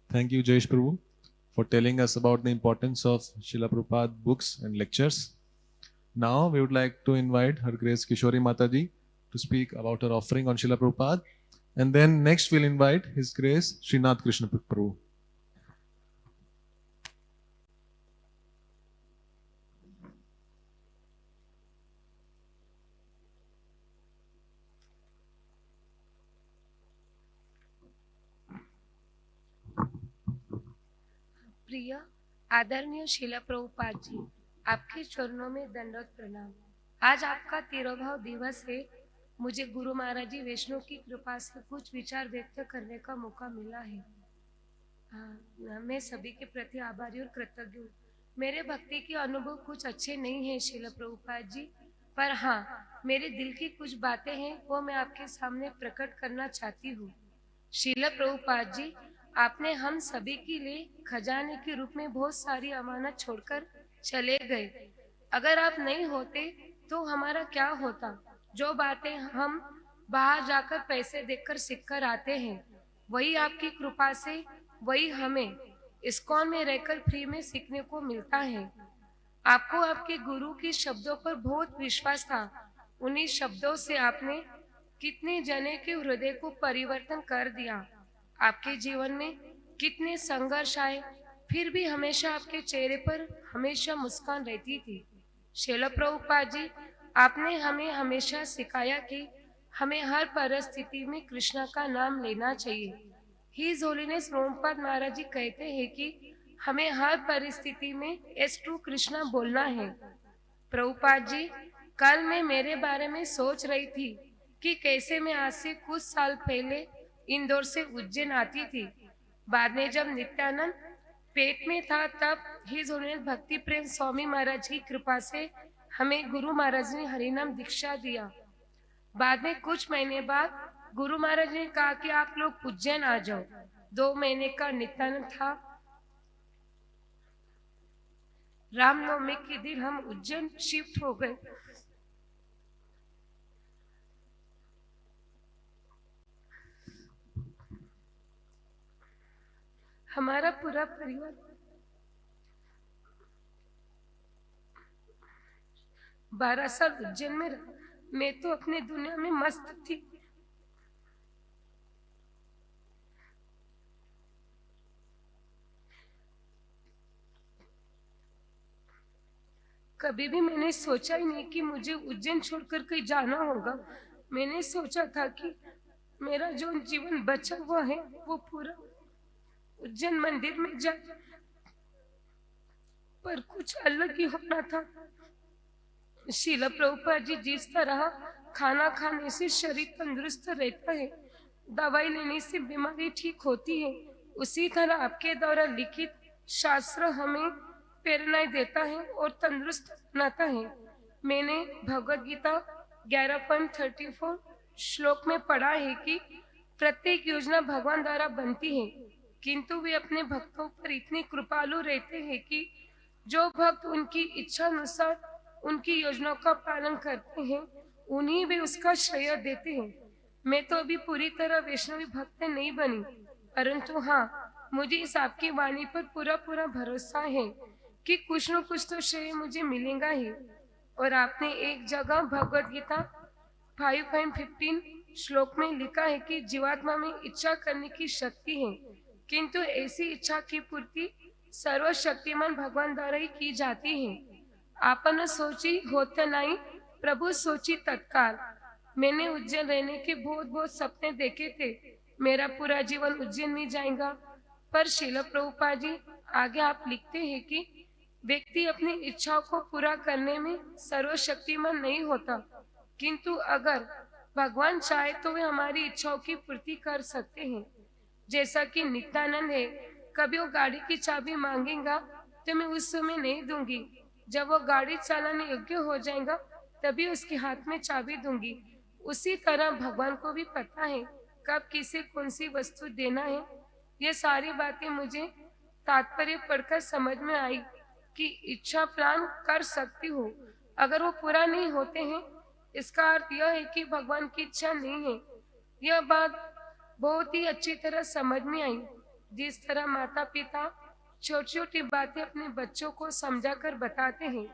Thank you, Jayesh Prabhu, for telling us about the importance of Srila Prabhupada books and lectures. Now we would like to invite Her Grace Kishori Mataji to speak about her offering on Srila Prabhupada, and then next we'll invite His Grace Srinath Krishna Prabhu. प्रिय आदरणीय शिला प्रभुपाद जी, आपके चरणों में दंडवत प्रणाम। आज आपका तिरोभाव दिवस है। मुझे गुरु महाराज जी वैष्णव की कृपा से कुछ विचार व्यक्त करने का मौका मिला है। मैं सभी के प्रति आभारी और कृतज्ञ हूँ। मेरे भक्ति के अनुभव कुछ अच्छे नहीं हैं शिला प्रभुपाद जी, पर हाँ, मेरे दिल की कुछ बातें हैं, वो मैं आपके सामने प्रकट करना चाहती हूँ। शिला प्रभुपाद जी, आपने हम सभी के लिए खजाने के रूप में बहुत सारी अमानत छोड़कर चले गए। अगर आप नहीं होते तो हमारा क्या होता? जो बातें हम बाहर जाकर पैसे देकर सीख कर आते हैं, वही आपकी कृपा से, वही हमें इस्कॉन में रहकर फ्री में सीखने को मिलता है। आपको आपके गुरु के शब्दों पर बहुत विश्वास था। उन्हीं शब्दों से आपने कितने जने के हृदय को परिवर्तन कर दिया। आपके जीवन में कितने संघर्ष आए, फिर भी हमेशा आपके चेहरे पर हमेशा मुस्कान रहती थी। श्रील प्रभुपाद जी, आपने हमें हमेशा सिखाया कि हमें हर परिस्थिति में कृष्णा का नाम लेना चाहिए। हिज होलीनेस प्रभुपाद महाराज जी कहते हैं कि हमें हर परिस्थिति में एस टू कृष्णा बोलना है। प्रभुपाद जी, कल मैं मेरे बारे में सोच रही थी कि कैसे मैं आज से कुछ साल पहले इंदौर से उज्जैन आती थी। बाद में जब नित्यानंद पेट में था, तब हिज होलीनेस भक्ति प्रेम स्वामी महाराज की कृपा से हमें गुरु महाराज ने हरिनाम दीक्षा दिया। बाद में कुछ महीने बाद गुरु महाराज ने कहा कि आप लोग उज्जैन आ जाओ। 2 महीने का नित्यानंद था। रामनवमी के दिन हम उज्जैन शिफ्ट हो गए। हमारा पूरा परिवार 12 साल उज्जैन में रहा। मैं तो अपनी दुनिया में मस्त थी। कभी भी मैंने सोचा ही नहीं कि मुझे उज्जैन छोड़कर कहीं जाना होगा। मैंने सोचा था कि मेरा जो जीवन बचा हुआ है वो पूरा उज्जैन मंदिर में जाए, पर कुछ अलग ही होना था। श्रील प्रभुपाद जी जिस तरह खाना खाने से शरीर तंदुरुस्त रहता है, दवाई लेने से बीमारी ठीक होती है, उसी तरह आपके द्वारा लिखित शास्त्र हमें प्रेरणा देता है और तंदुरुस्त बनाता है। मैंने भगवद गीता 11.34 श्लोक में पढ़ा है कि प्रत्येक योजना भगवान द्वारा बनती है, किंतु वे अपने भक्तों पर इतने कृपालु रहते हैं कि जो भक्त उनकी इच्छा अनुसार उनकी योजनाओं का पालन करते हैं, उन्हीं वे उसका श्रेय देते हैं। मैं तो अभी पूरी तरह वैष्णवी भक्त नहीं बनी, परंतु हाँ, मुझे इस आपकी वाणी पर पूरा भरोसा है कि कुछ न कुछ तो श्रेय मुझे मिलेगा ही। और आपने एक जगह भगवद गीता 5.15 श्लोक में लिखा है कि जीवात्मा में इच्छा करने की शक्ति है, किंतु ऐसी इच्छा की पूर्ति सर्वशक्तिमान भगवान द्वारा ही की जाती है। आपन सोची होते नहीं, प्रभु सोची तत्काल। मैंने उज्जैन रहने के बहुत सपने देखे थे, मेरा पूरा जीवन उज्जैन में जाएगा, पर श्रील प्रभुपाद जी आगे आप लिखते हैं कि व्यक्ति अपनी इच्छाओं को पूरा करने में सर्वशक्तिमान नहीं होता, किंतु अगर भगवान चाहे तो वे हमारी इच्छाओं की पूर्ति कर सकते हैं। जैसा कि नित्यानंद है, कभी वो गाड़ी की चाबी मांगेगा तो मैं उस समय नहीं दूंगी, जब वो गाड़ी चलाने योग्य हो जाएगा तभी उसके हाथ में चाबी दूंगी। उसी तरह भगवान को भी पता है कब किसे कौन सी वस्तु देना है। ये सारी बातें मुझे तात्पर्य पढ़कर समझ में आई कि इच्छा प्लान कर सकती हूँ, अगर वो पूरा नहीं होते हैं इसका अर्थ यह है कि भगवान की इच्छा नहीं है। यह बात बहुत ही अच्छी तरह समझ में आई। जिस तरह माता पिता छोटी छोटी बातें अपने बच्चों को समझाकर बताते हैं,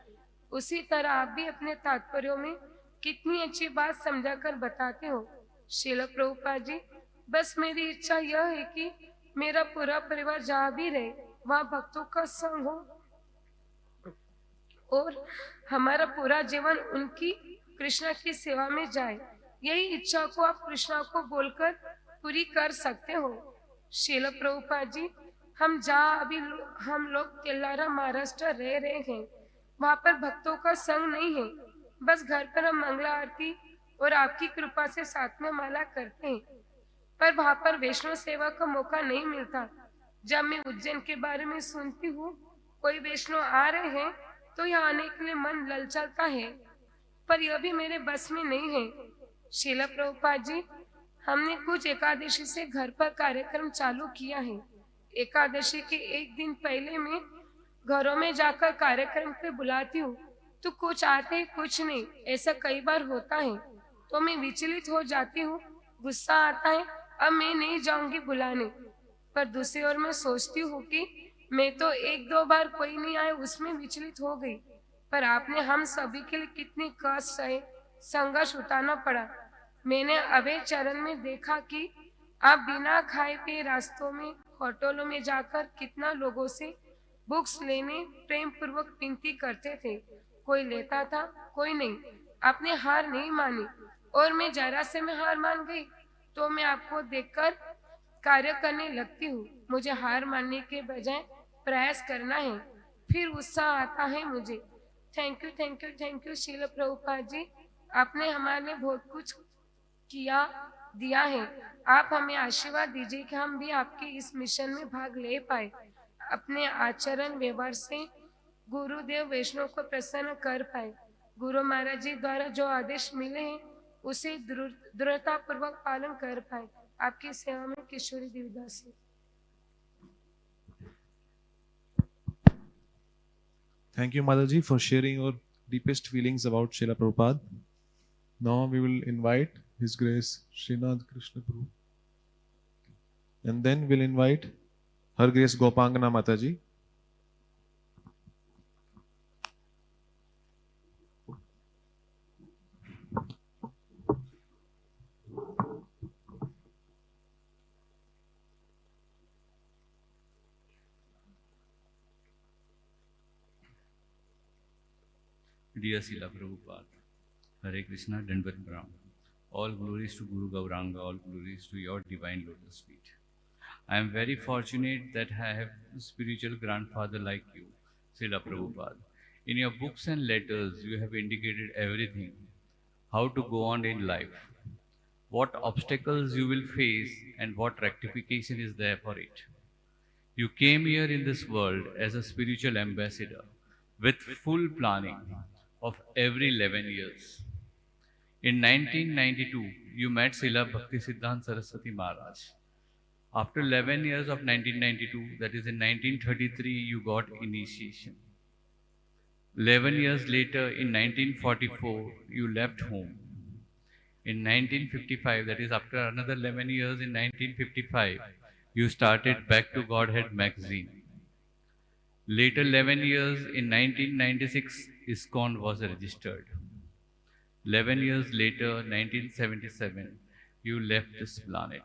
उसी तरह आप भी अपने तात्पर्यों में कितनी अच्छी बात समझाकर बताते हो। श्रील प्रभुपाद जी, बस मेरी इच्छा यह है कि मेरा पूरा परिवार जहाँ भी रहे वहाँ भक्तों का संग हो और हमारा पूरा जीवन उनकी कृष्णा की सेवा में जाए। यही इच्छा को आप कृष्णा को बोलकर पूरी कर सकते हो। श्रील प्रभुपाद जी, हम जहाँ अभी हम लोग तेलारा महाराष्ट्र रह रहे हैं, वहाँ पर भक्तों का संग नहीं है। बस घर पर हम मंगला आरती और आपकी कृपा से साथ में माला करते हैं, पर वहाँ पर वैष्णव सेवा का मौका नहीं मिलता। जब मैं उज्जैन के बारे में सुनती हूँ, कोई वैष्णव आ रहे हैं तो यहाँ आने के लिए मन ललचाता है, पर यह भी मेरे बस में नहीं है। श्रील प्रभुपाद जी, हमने कुछ एकादशी से घर पर कार्यक्रम चालू किया है। एकादशी के एक दिन पहले मैं घरों में जाकर कार्यक्रम पे बुलाती हूँ तो कुछ आते कुछ नहीं, ऐसा कई बार होता है, तो मैं विचलित हो जाती हूँ, गुस्सा आता है, अब मैं नहीं जाऊंगी बुलाने। पर दूसरी ओर मैं सोचती हूँ कि मैं तो एक दो बार कोई नहीं आए उसमें विचलित हो गई, पर आपने हम सभी के लिए कितनी कष्ट सहे, संघर्ष उठाना पड़ा। मैंने अभय चरण में देखा कि आप बिना खाए पिए रास्तों में होटलों में जाकर कितना लोगों से बुक्स लेने प्रेम पूर्वक विनती करते थे। कोई लेता था, कोई नहीं। आपने हार नहीं मानी और मैं जरा से में हार मान गई तो मैं आपको देखकर कार्य करने लगती हूँ। मुझे हार मानने के बजाय प्रयास करना है, फिर उत्साह आता है मुझे। Thank you thank you thank you Srila Prabhupada ji, आपने हमारे लिए बहुत कुछ किया दिया है। आप हमें आशीर्वाद दीजिए कि हम भी आपके इस मिशन में भाग ले पाए, अपने आचरण व्यवहार से गुरुदेव वैष्णव को प्रसन्न कर पाए। गुरु महाराज जी द्वारा जो आदेश मिले हैं उसे दृढ़ता पूर्वक पालन कर पाए। आपकी सेवा में किशोरी Devdas. Thank you, Mataji, for sharing your deepest feelings about Srila Prabhupada. Now we will invite His Grace Srinath Krishna Prabhu. And then we'll invite Her Grace Gopangana Mataji. Dear Srila Prabhupada, Hare Krishna, Dandavat Pranam. All glories to Guru Gauranga, all glories to your divine lotus feet. I am very fortunate that I have a spiritual grandfather like you, Srila Prabhupada. In your books and letters, you have indicated everything, how to go on in life, what obstacles you will face, and what rectification is there for it. You came here in this world as a spiritual ambassador with full planning of every 11 years. In 1992, you met Srila Bhakti Siddhanta Saraswati Maharaj. After 11 years of 1992, that is in 1933, you got initiation. 11 years later, in 1944, you left home. In 1955, that is after another 11 years in 1955, you started Back to Godhead magazine. Later 11 years in 1996, Iskcon was registered. 11 years later, 1977, you left this planet.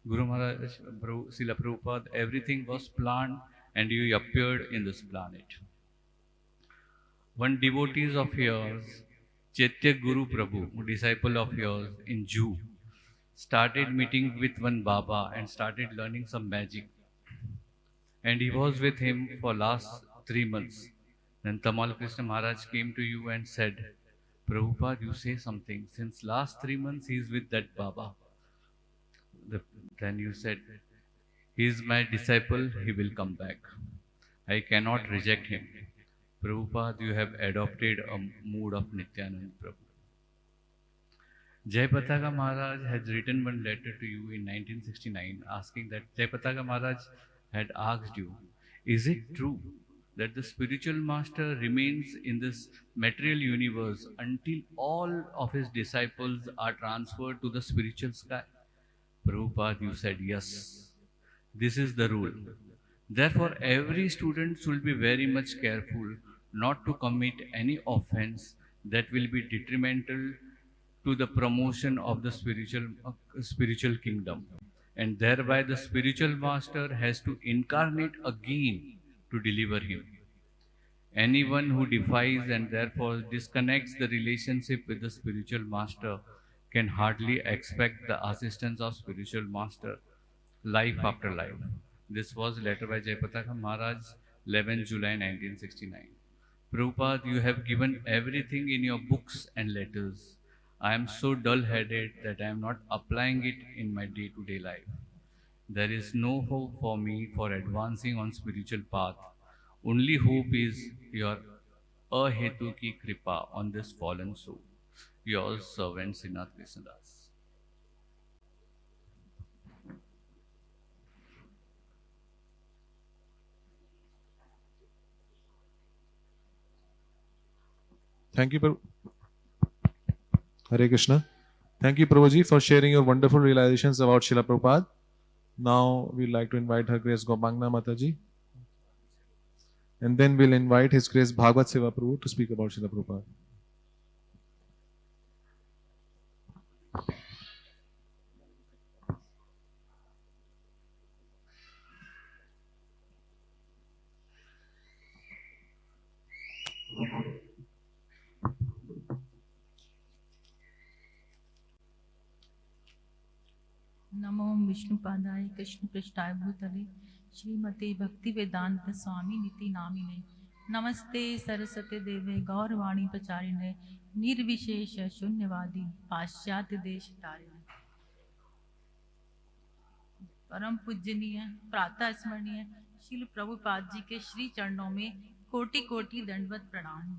Guru Maharaj, Srila Prabhupada, everything was planned and you appeared in this planet. One devotee of yours, Chaitya Guru Prabhu, disciple of yours in Jew, started meeting with one Baba and started learning some magic. And he was with him for last 3 months. Then Tamal Krishna Maharaj came to you and said, Prabhupada, you say something. Since last 3 months he is with that Baba. Then you said, he is my disciple, he will come back. I cannot reject him. Prabhupada, you have adopted a mood of Nityanand Prabhu. Jayapataka Maharaj has written one letter to you in 1969 asking that Jayapataka Maharaj had asked you, is it true that the spiritual master remains in this material universe until all of his disciples are transferred to the spiritual sky? Prabhupada, you said yes. This is the rule. Therefore, every student should be very much careful not to commit any offense that will be detrimental to the promotion of the spiritual kingdom. And thereby the spiritual master has to incarnate again to deliver him. Anyone who defies and therefore disconnects the relationship with the spiritual master can hardly expect the assistance of spiritual master life after life. This was a letter by Jayapataka Maharaj, 11 July 1969. Prabhupada, you have given everything in your books and letters. I am so dull-headed that I am not applying it in my day-to-day life. There is no hope for me for advancing on spiritual path. Only hope is your ahetuki kripa on this fallen soul. Yours, servant Srinath Krishnadas. Thank you, Prabhu. Hare Krishna. Thank you, Prabhuji, for sharing your wonderful realizations about Srila Prabhupada. Now we'd like to invite Her Grace Gopangna Mataji. And then we'll invite His Grace Bhagavad Seva Prabhu to speak about Srila Prabhupada. नमो विष्णुपादाय कृष्ण पृष्ठाय भूतले श्रीमते भक्ति वेदांत स्वामी नीति नामिने नमस्ते सरस्वती देवे गौरवाणी प्रचारिणे निर्विशेष शून्यवादी पाश्चात्य देश तारिणे परम पूजनीय प्रातः स्मरणीय श्रील प्रभुपाद जी के श्री चरणों में कोटि कोटि दंडवत प्रणाम।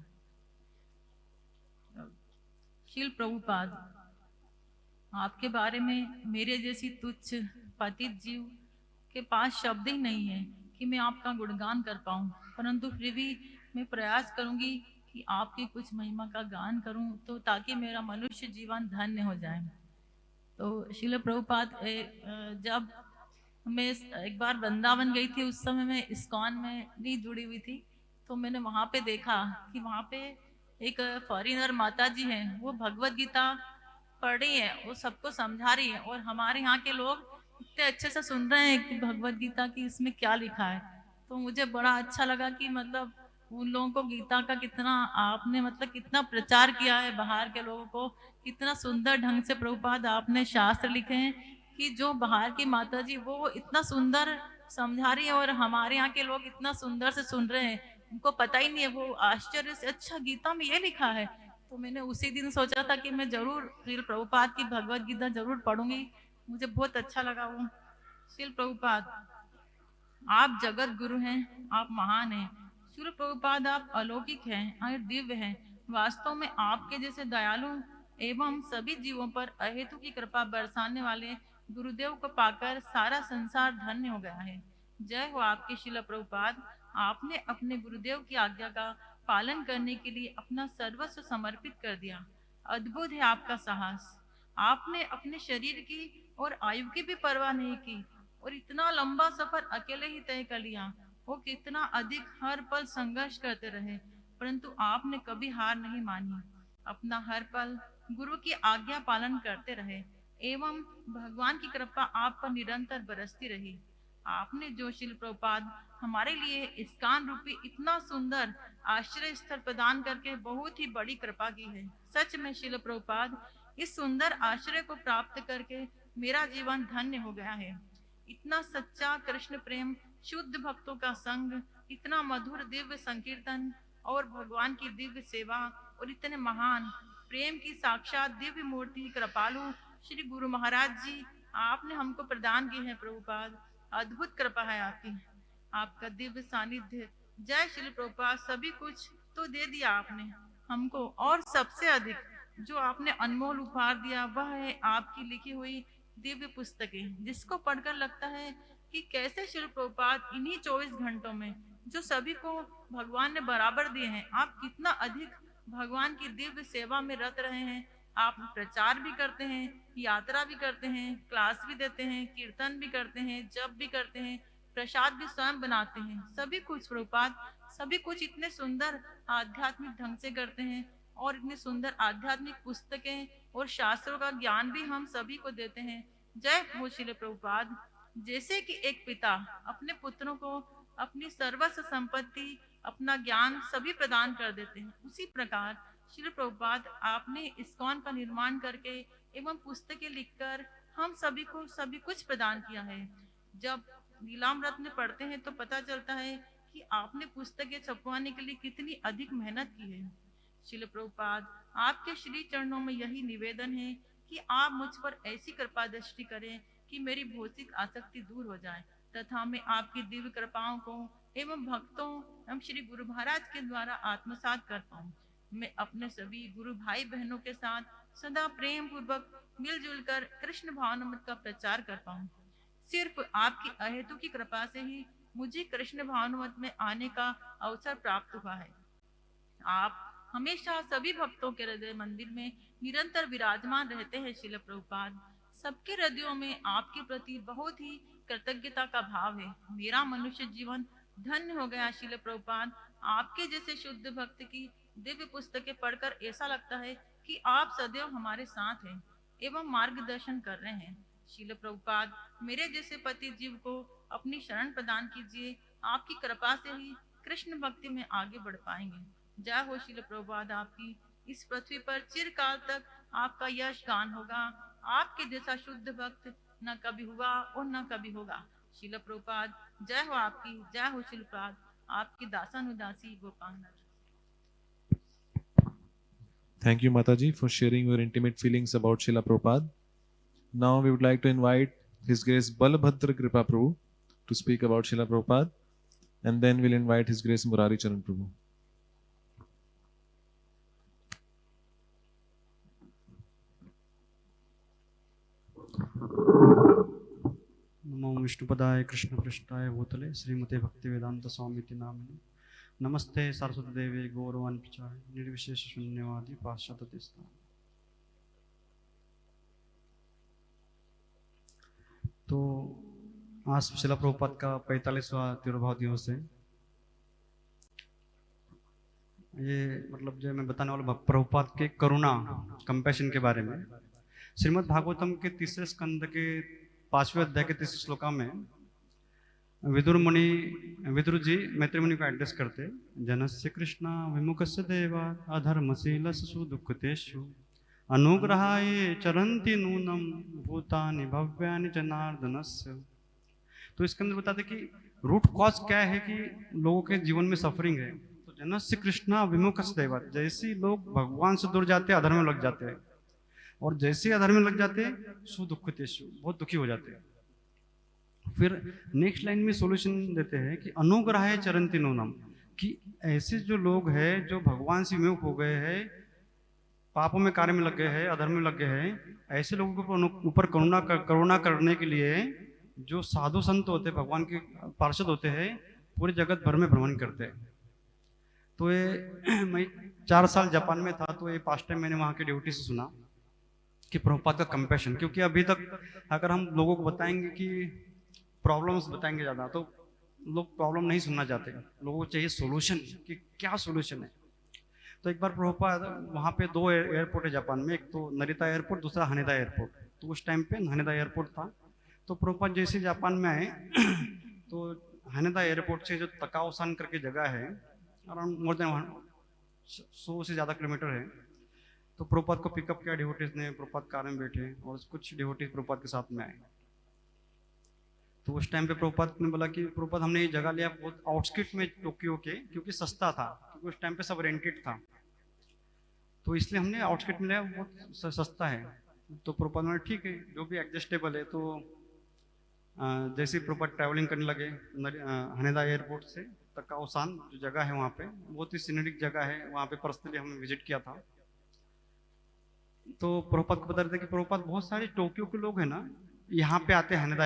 श्रील प्रभुपाद, आपके बारे में मेरे जैसी तुच्छ पतित जीव के पास शब्द ही नहीं है कि मैं आपका गुणगान कर पाऊं, परंतु फिर भी मैं प्रयास करूंगी कि आपकी कुछ महिमा का गान करूं तो ताकि मेरा मनुष्य जीवन धन्य हो जाए। तो श्रील प्रभुपाद, जब मैं एक बार वृंदावन गई थी, उस समय मैं इस्कॉन में नहीं जुड़ी हुई थी, तो मैंने वहाँ पे देखा कि वहाँ पे एक फॉरेनर माता जी हैं, वो भगवत गीता पढ़ रही है, वो सबको समझा रही है और हमारे यहाँ के लोग इतने अच्छे से सुन रहे हैं कि भगवत गीता की इसमें क्या लिखा है। तो मुझे बड़ा अच्छा लगा कि मतलब उन लोगों को गीता का कितना आपने मतलब कितना प्रचार किया है बाहर के लोगों को, कितना सुंदर ढंग से प्रभुपाद आपने शास्त्र लिखे हैं कि जो बाहर की माता जी वो इतना सुंदर समझा रही है और हमारे यहाँ के लोग इतना सुंदर से सुन रहे हैं, उनको पता ही नहीं है, वो आश्चर्य से अच्छा गीता में ये लिखा है। तो मैंने उसी दिन सोचा था कि मैं जरूर श्रील प्रभुपाद की भगवत गीता जरूर पढ़ूंगी, मुझे बहुत अच्छा लगा वो। श्रील प्रभुपाद आप जगत गुरु हैं, आप महान हैं। श्रील प्रभुपाद आप अलौकिक हैं और दिव्य हैं। वास्तव में आपके जैसे दयालु एवं सभी जीवों पर अहेतु की कृपा बरसाने वाले गुरुदेव को पाकर सारा संसार धन्य हो गया है। जय हो आपके श्रील प्रभुपाद। आपने अपने गुरुदेव की आज्ञा का पालन करने के लिए अपना सर्वस्व समर्पित कर दिया। अद्भुत है आपका साहस। आपने अपने शरीर की और आयु की भी परवाह नहीं की और इतना लंबा सफर अकेले ही तय कर लिया। वो कितना अधिक हर पल संघर्ष करते रहे, परंतु आपने कभी हार नहीं मानी। अपना हर पल गुरु की आज्ञा पालन करते रहे एवं भगवान की कृपा आप पर निरंतर बरसती रही। आपने जो श्रील प्रभुपाद हमारे लिए इस्कॉन रूपी इतना सुंदर आश्रय स्थल प्रदान करके बहुत ही बड़ी कृपा की है। सच में श्रील प्रभुपाद इस सुंदर आश्रय को प्राप्त करके मेरा जीवन धन्य हो गया है। इतना सच्चा कृष्ण प्रेम, शुद्ध भक्तों का संग, इतना मधुर दिव्य संकीर्तन और भगवान की दिव्य सेवा और इतने महान प्रेम की साक्षात दिव्य मूर्ति कृपालु श्री गुरु महाराज जी आपने हमको प्रदान की है। प्रभुपाद अद्भुत कृपा है आपकी, आपका दिव्य सानिध्य। जय श्री प्रभुपाद। सभी कुछ तो दे दिया आपने हमको और सबसे अधिक जो आपने अनमोल उपहार दिया वह है आपकी लिखी हुई दिव्य पुस्तकें, जिसको पढ़कर लगता है कि कैसे श्री प्रभुपाद इन्हीं 24 घंटों में जो सभी को भगवान ने बराबर दिए हैं, आप कितना अधिक भगवान की दिव्य सेवा में रत रहे हैं। आप प्रचार भी करते हैं, यात्रा भी करते हैं, क्लास भी देते हैं, कीर्तन भी करते हैं, जप भी करते हैं, प्रसाद भी स्वयं बनाते हैं। सभी कुछ प्रभुपाद, सभी कुछ इतने सुंदर आध्यात्मिक ढंग से करते हैं और इतने सुंदर आध्यात्मिक पुस्तकें और शास्त्रों का ज्ञान भी हम सभी को देते हैं। जय हो श्रील प्रभुपाद। जैसे कि एक पिता अपने पुत्रों को अपनी सर्वस्व संपत्ति, अपना ज्ञान सभी प्रदान कर देते हैं, उसी प्रकार श्रील प्रभुपाद आपने इस्कॉन का निर्माण करके एवं पुस्तकें लिखकर हम सभी को सभी कुछ प्रदान किया है। जब लीलामृत में पढ़ते हैं तो पता चलता है कि आपने पुस्तकें छपवाने के लिए कितनी अधिक मेहनत की है। श्रील प्रभुपाद आपके श्री चरणों में यही निवेदन है कि आप मुझ पर ऐसी कृपा दृष्टि करें कि मेरी भौतिक आसक्ति दूर हो जाए तथा मैं आपकी दिव्य कृपाओं को एवं भक्तों एवं श्री गुरु महाराज के द्वारा आत्मसात कर पाऊं। मैं अपने सभी गुरु भाई बहनों के साथ सदा प्रेम पूर्वक मिलजुल कर कृष्ण भावनामृत का प्रचार कर पाऊं। सिर्फ आपकी अहेतु की कृपा से ही मुझे कृष्ण भावनामृत में आने का अवसर प्राप्त हुआ है। आप हमेशा सभी भक्तों के हृदय मंदिर में निरंतर विराजमान रहते हैं। श्रील प्रभुपाद सबके हृदयों में आपके प्रति बहुत ही कृतज्ञता का भाव है। मेरा मनुष्य जीवन धन्य हो गया। श्रील प्रभुपाद आपके जैसे शुद्ध भक्त की दिव्य पुस्तकें पढ़कर ऐसा लगता है कि आप सदैव हमारे साथ हैं एवं मार्गदर्शन कर रहे हैं। श्रील प्रभुपाद मेरे जैसे पति जीव को अपनी शरण प्रदान कीजिए। आपकी कृपा से ही कृष्ण भक्ति में आगे बढ़ पाएंगे। जय हो श्रील प्रभुपाद। आपकी इस पृथ्वी पर चिरकाल तक आपका यश गान होगा। आपके जैसा शुद्ध भक्त न कभी हुआ और न कभी होगा। श्रील प्रभुपाद जय हो आपकी। जय हो श्रील प्रभुपाद। आपकी दासानुदासी Gopal. Thank you, Mataji, for sharing your intimate feelings about Srila Prabhupada. Now we would like to invite His Grace Balabhadra Kripa Prabhu to speak about Srila Prabhupada, and then we'll invite His Grace Murari Charan Prabhu. नमो विष्णुपदाय कृष्णपृष्ठाय भूतले श्रीमते भक्तिवेदांत स्वामी नामिने नमस्ते सरस्वती देवी गौरवान् प्रचार निर्विशेष शून्यवादी पाश्चात्य स्थान। तो आज श्रील प्रभुपाद का 45वां तिरुभाव दिवस है। ये मतलब जो मैं बताने वाला प्रभुपाद के करुणा कंपैशन के बारे में श्रीमद् भागवतम के 3 स्कंद के 5वें अध्याय के 3 श्लोका में विदुर जी मैत्री मुनि को एड्रेस करते, जनस्य कृष्णा विमुखस्य देवा अधर्मशीलसु दुःखतेषु अनुग्रहाय चरन्ति नूनम भूतानि भव्यानि जनार्दनस्य। तो इसके अंदर बताते कि रूट कॉज क्या है कि लोगों के जीवन में सफरिंग है। तो जनस्य कृष्णा विमुखस्य देवा, जैसे लोग भगवान से दूर जाते हैं अधर्म में लग जाते हैं, और जैसे अधर्म में लग जाते हैं सुदुःखतेषु, बहुत दुखी हो जाते हैं। फिर नेक्स्ट लाइन में सॉल्यूशन देते हैं कि अनुग्रहाय चरन्ति नूनम, कि ऐसे जो लोग हैं जो भगवान से विमुख हो गए हैं, पापों में कार्य में लग गए हैं, अधर्म में लग गए हैं, ऐसे लोगों के ऊपर करुणा करने के लिए जो साधु संत होते हैं, भगवान के पार्षद होते हैं, पूरे जगत भर में भ्रमण करते हैं। तो ये मैं 4 साल जापान में था, तो ये पास्ट टाइम मैंने वहाँ के ड्यूटी से सुना कि प्रभुपाद का कंपैशन, क्योंकि अभी तक अगर हम लोगों को बताएंगे कि प्रॉब्लम्स बताएंगे ज़्यादा तो लोग प्रॉब्लम नहीं सुनना चाहते, लोगों को चाहिए सोल्यूशन कि क्या सोल्यूशन है। तो एक बार प्रभुपाद, वहाँ पे 2 एयरपोर्ट है जापान में, एक तो नरिता एयरपोर्ट, दूसरा हनेदा एयरपोर्ट। तो उस टाइम पे हनेदा एयरपोर्ट था। तो प्रभुपाद जैसे जापान में आए तो हनेदा एयरपोर्ट से जो तकाओसान करके जगह है, अराउंड मोर देन 100 से ज़्यादा किलोमीटर है। तो प्रभुपाद को पिकअप किया डिवोटीज ने, प्रभुपाद कार में बैठे और कुछ डिवोटीज प्रभुपाद के साथ में आए। तो उस टाइम पे प्रभुपाद ने बोला कि प्रभुपाद हमने ये जगह लिया बहुत आउटस्किट में टोक्यो के, क्योंकि सस्ता था, क्योंकि उस टाइम पे सब रेंटेड था, तो इसलिए हमने आउटस्किट में लिया, बहुत सस्ता है। तो प्रभुपाद ने ठीक है, जो भी एडजस्टेबल है। तो जैसे ही प्रभुपाद ट्रैवलिंग करने लगे हनेदा एयरपोर्ट से तकाओसान जो जगह है वहाँ पे, बहुत ही सीनरिक जगह है, वहाँ पे पर्सनली हमने विजिट किया था। तो प्रभुपाद को बता रहे थे कि प्रभुपाद बहुत सारे टोक्यो के लोग हैं ना, यहाँ पे आते हैं, हनेदा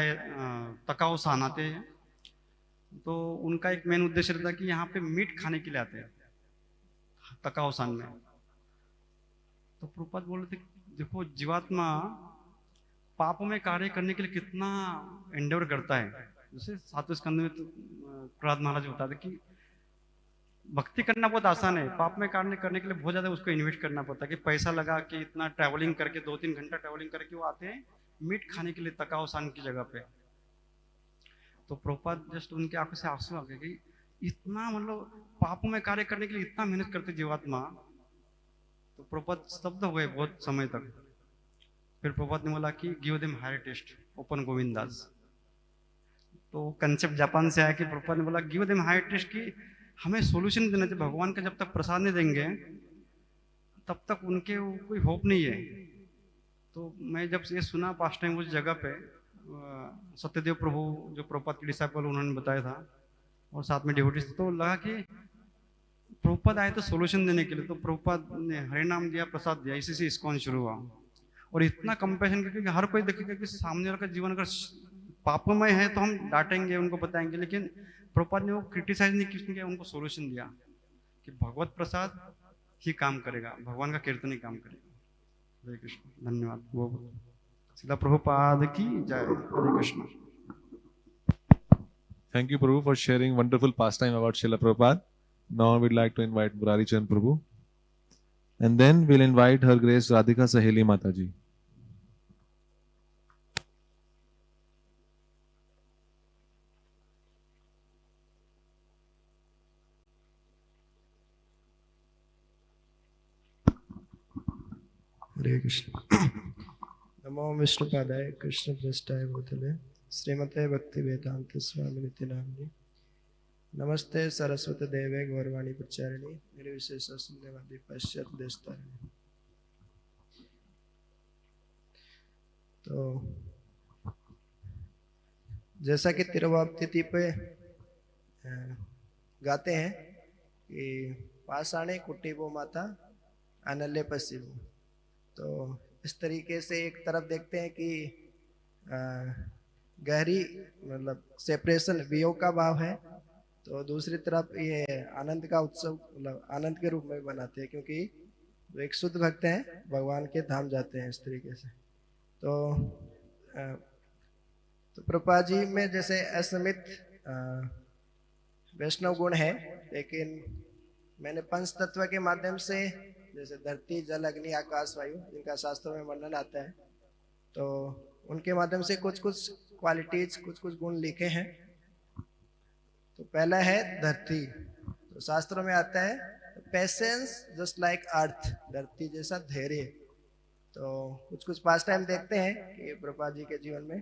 तकाओसान आते हैं, तो उनका एक मेन उद्देश्य रहता है कि यहाँ पे मीट खाने के लिए आते हैं तकाओसान में। तो प्रभुपाद बोल रहे थे देखो जीवात्मा पापों में कार्य करने के लिए कितना एंडेवर करता है। जैसे 7वें स्कंद में तो प्रहलाद महाराज बताते कि भक्ति करना बहुत आसान है, पाप में कार्य करने के लिए बहुत ज्यादा उसको इन्वेस्ट करना पड़ता है, कि पैसा लगा के इतना ट्रैवलिंग करके 2-3 घंटा ट्रैवलिंग करके वो आते हैं मीट खाने के लिए तकाओसान की जगह पे। तो प्रभुपाद जस्ट उनके आंखों से आंसू आ गए कि इतना मतलब पापों में कार्य करने के लिए इतना मेहनत करते जीवात्मा। तो प्रभुपाद स्तब्ध हो गए बहुत समय तक। फिर प्रभुपाद ने बोला कि give them higher taste open Govinda's. तो कंसेप्ट जापान से आया कि प्रभुपाद ने बोला गिव देम हायर टेस्ट, की हमें सोल्यूशन देना चाहिए। भगवान का जब तक प्रसाद नहीं देंगे तब तक उनके कोई होप नहीं है। तो मैं जब ये सुना पास्ट टाइम उस जगह पे सत्यदेव प्रभु जो प्रभुपाद के डिसाइपल उन्होंने बताया था और साथ में डिवोटीज, तो लगा कि प्रभुपाद आए तो सोल्यूशन देने के लिए। तो प्रभुपाद ने हरे नाम दिया, प्रसाद दिया, इसी से इस्कॉन शुरू हुआ। और इतना कंपैशन क्योंकि हर कोई देखेगा कि सामने वाला का जीवन अगर पापोमय है तो हम डांटेंगे, उनको बताएंगे, लेकिन प्रभुपाद ने वो क्रिटिसाइज नहीं किया, उनको सोल्यूशन दिया कि भगवत प्रसाद ही काम करेगा, भगवान का कीर्तन ही काम करेगा। हरे कृष्ण, धन्यवाद। वो श्रीला प्रभुपाद की जय। हरे Krishna. Thank you, Prabhu, for sharing wonderful pastime about Srila Prabhupada. Now we'd like to invite Murari Chand Prabhu, and then we'll invite Her Grace Radhika Saheli Mataji. हरे कृष्ण। नमो विष्णुपादाय कृष्ण पृष्ठाय भूतले श्रीमते भक्ति वेदांत स्वामी नित्य नामिने नमस्ते सरस्वती देवे गौरवाणी प्रचारिणी निर्विशेष शून्यवादी पश्चात देशतारिणी। तो जैसा कि तिरुभाव तिथि पे गाते हैं कि पाषाणे कुटीबो माता अनल्य पशिबो, तो इस तरीके से एक तरफ देखते हैं कि गहरी मतलब सेपरेशन वियोग का भाव है, तो दूसरी तरफ ये आनंद का उत्सव मतलब आनंद के रूप में बनाते हैं, क्योंकि वो एक शुद्ध भक्त हैं, भगवान के धाम जाते हैं इस तरीके से। तो प्रभुपाद जी में जैसे असमित वैष्णव गुण है, लेकिन मैंने पंच तत्व के माध्यम से जैसे धरती जल अग्नि आकाश वायु जिनका शास्त्रों में वर्णन आता है, तो उनके माध्यम से कुछ कुछ क्वालिटीज कुछ कुछ गुण लिखे हैं। तो पहला है धरती। तो शास्त्रों में आता है पेशेंस जस्ट लाइक अर्थ, धरती जैसा धैर्य। तो कुछ कुछ पास टाइम देखते हैं कि प्रभुपाद जी के जीवन में।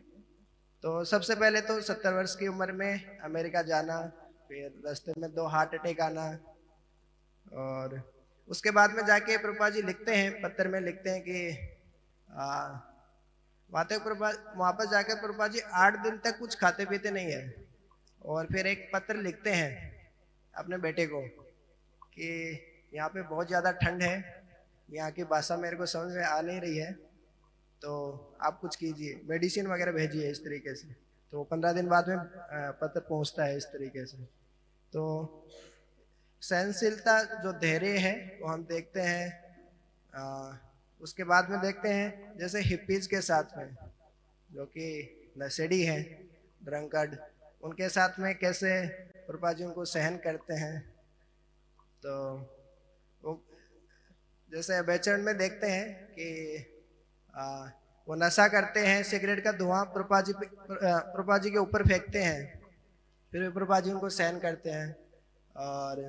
तो सबसे पहले तो 70 वर्ष की उम्र में अमेरिका जाना, फिर रास्ते में 2 हार्ट अटैक आना, और उसके बाद में जाके प्रभुपाद जी लिखते हैं, पत्र में लिखते हैं कि वापस जाकर प्रभुपाद जी 8 दिन तक कुछ खाते पीते नहीं है। और फिर एक पत्र लिखते हैं अपने बेटे को कि यहाँ पे बहुत ज़्यादा ठंड है, यहाँ की भाषा मेरे को समझ में आ नहीं रही है, तो आप कुछ कीजिए, मेडिसिन वगैरह भेजिए इस तरीके से। तो 15 दिन बाद में पत्र पहुँचता है इस तरीके से। तो सहनशीलता जो धैर्य है वो हम देखते हैं। उसके बाद में देखते हैं जैसे हिप्पीज के साथ में, जो कि नशेड़ी है, ड्रंकर्ड, उनके साथ में कैसे प्रभुपाद जी उनको सहन करते हैं। तो वो जैसे बेचैन में देखते हैं कि वो नशा करते हैं, सिगरेट का धुआं प्रभुपाद जी के ऊपर फेंकते हैं, फिर प्रभुपाद जी उनको सहन करते हैं। और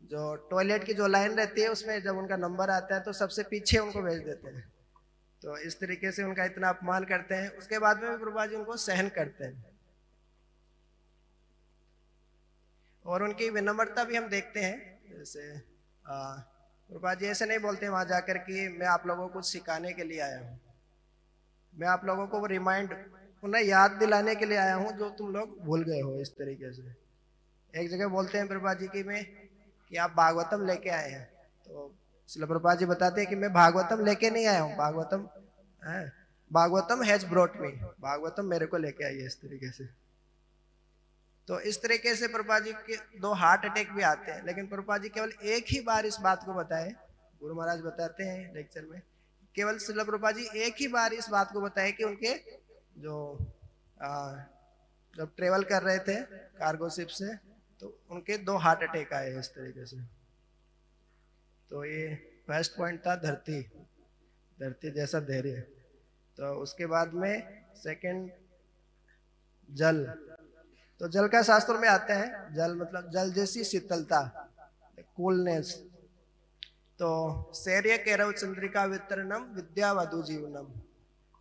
जो टॉयलेट की जो लाइन रहती है उसमें जब उनका नंबर आता है तो सबसे पीछे उनको भेज देते हैं। तो इस तरीके से उनका इतना अपमान करते हैं। उसके बाद में भी प्रभुपाद जी उनको सहन करते हैं। और उनकी विनम्रता भी हम देखते हैं। जैसे प्रभुपाद जी ऐसे नहीं बोलते वहां जाकर कि मैं आप लोगों को कुछ सिखाने के लिए आया हूँ, मैं आप लोगों को उन्हें याद दिलाने के लिए आया हूँ जो तुम लोग भूल गए हो। इस तरीके से एक जगह बोलते हैं प्रभुपाद जी कि आप भागवतम लेके आए हैं। तो श्रील प्रभुपाद जी बताते हैं कि मैं भागवतम लेके नहीं आया हूँ, Bhagavatam has brought me, Bhagavatam मेरे को लेके आई है। इस तरीके से तो इस तरीके से प्रभुपाद जी के 2 हार्ट अटैक भी आते हैं, लेकिन प्रभुपाद जी केवल एक ही बार इस बात को बताए। गुरु महाराज बताते हैं लेक्चर में, केवल श्रील प्रभुपाद जी एक ही बार इस बात को बताए कि उनके जो जब ट्रेवल कर रहे थे कार्गो शिप से, तो उनके 2 हार्ट अटैक आए इस तरीके से। तो ये फर्स्ट पॉइंट था धरती जैसा धैर्य। तो उसके बाद में सेकंड जल। तो जल का शास्त्रों में आता है, जल मतलब जल जैसी शीतलता, कूलनेस। तो शैर्य केरव चंद्रिका वितरणम विद्या वधु जीवनम।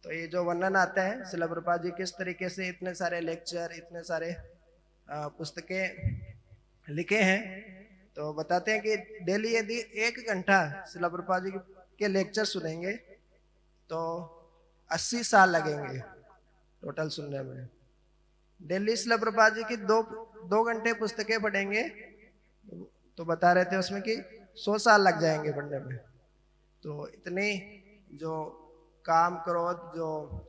तो ये जो वर्णन आता है श्रील प्रभुपाद जी किस तरीके से इतने सारे लेक्चर, इतने सारे पुस्तकें लिखे हैं। तो बताते हैं कि डेली यदि 1 घंटा श्रील प्रभुपाद जी के लेक्चर सुनेंगे तो 80 साल लगेंगे टोटल सुनने में। डेली श्रील प्रभुपाद जी की 2 घंटे पुस्तकें पढ़ेंगे तो बता रहे थे उसमें कि 100 साल लग जाएंगे पढ़ने में। तो इतनी जो काम क्रोध जो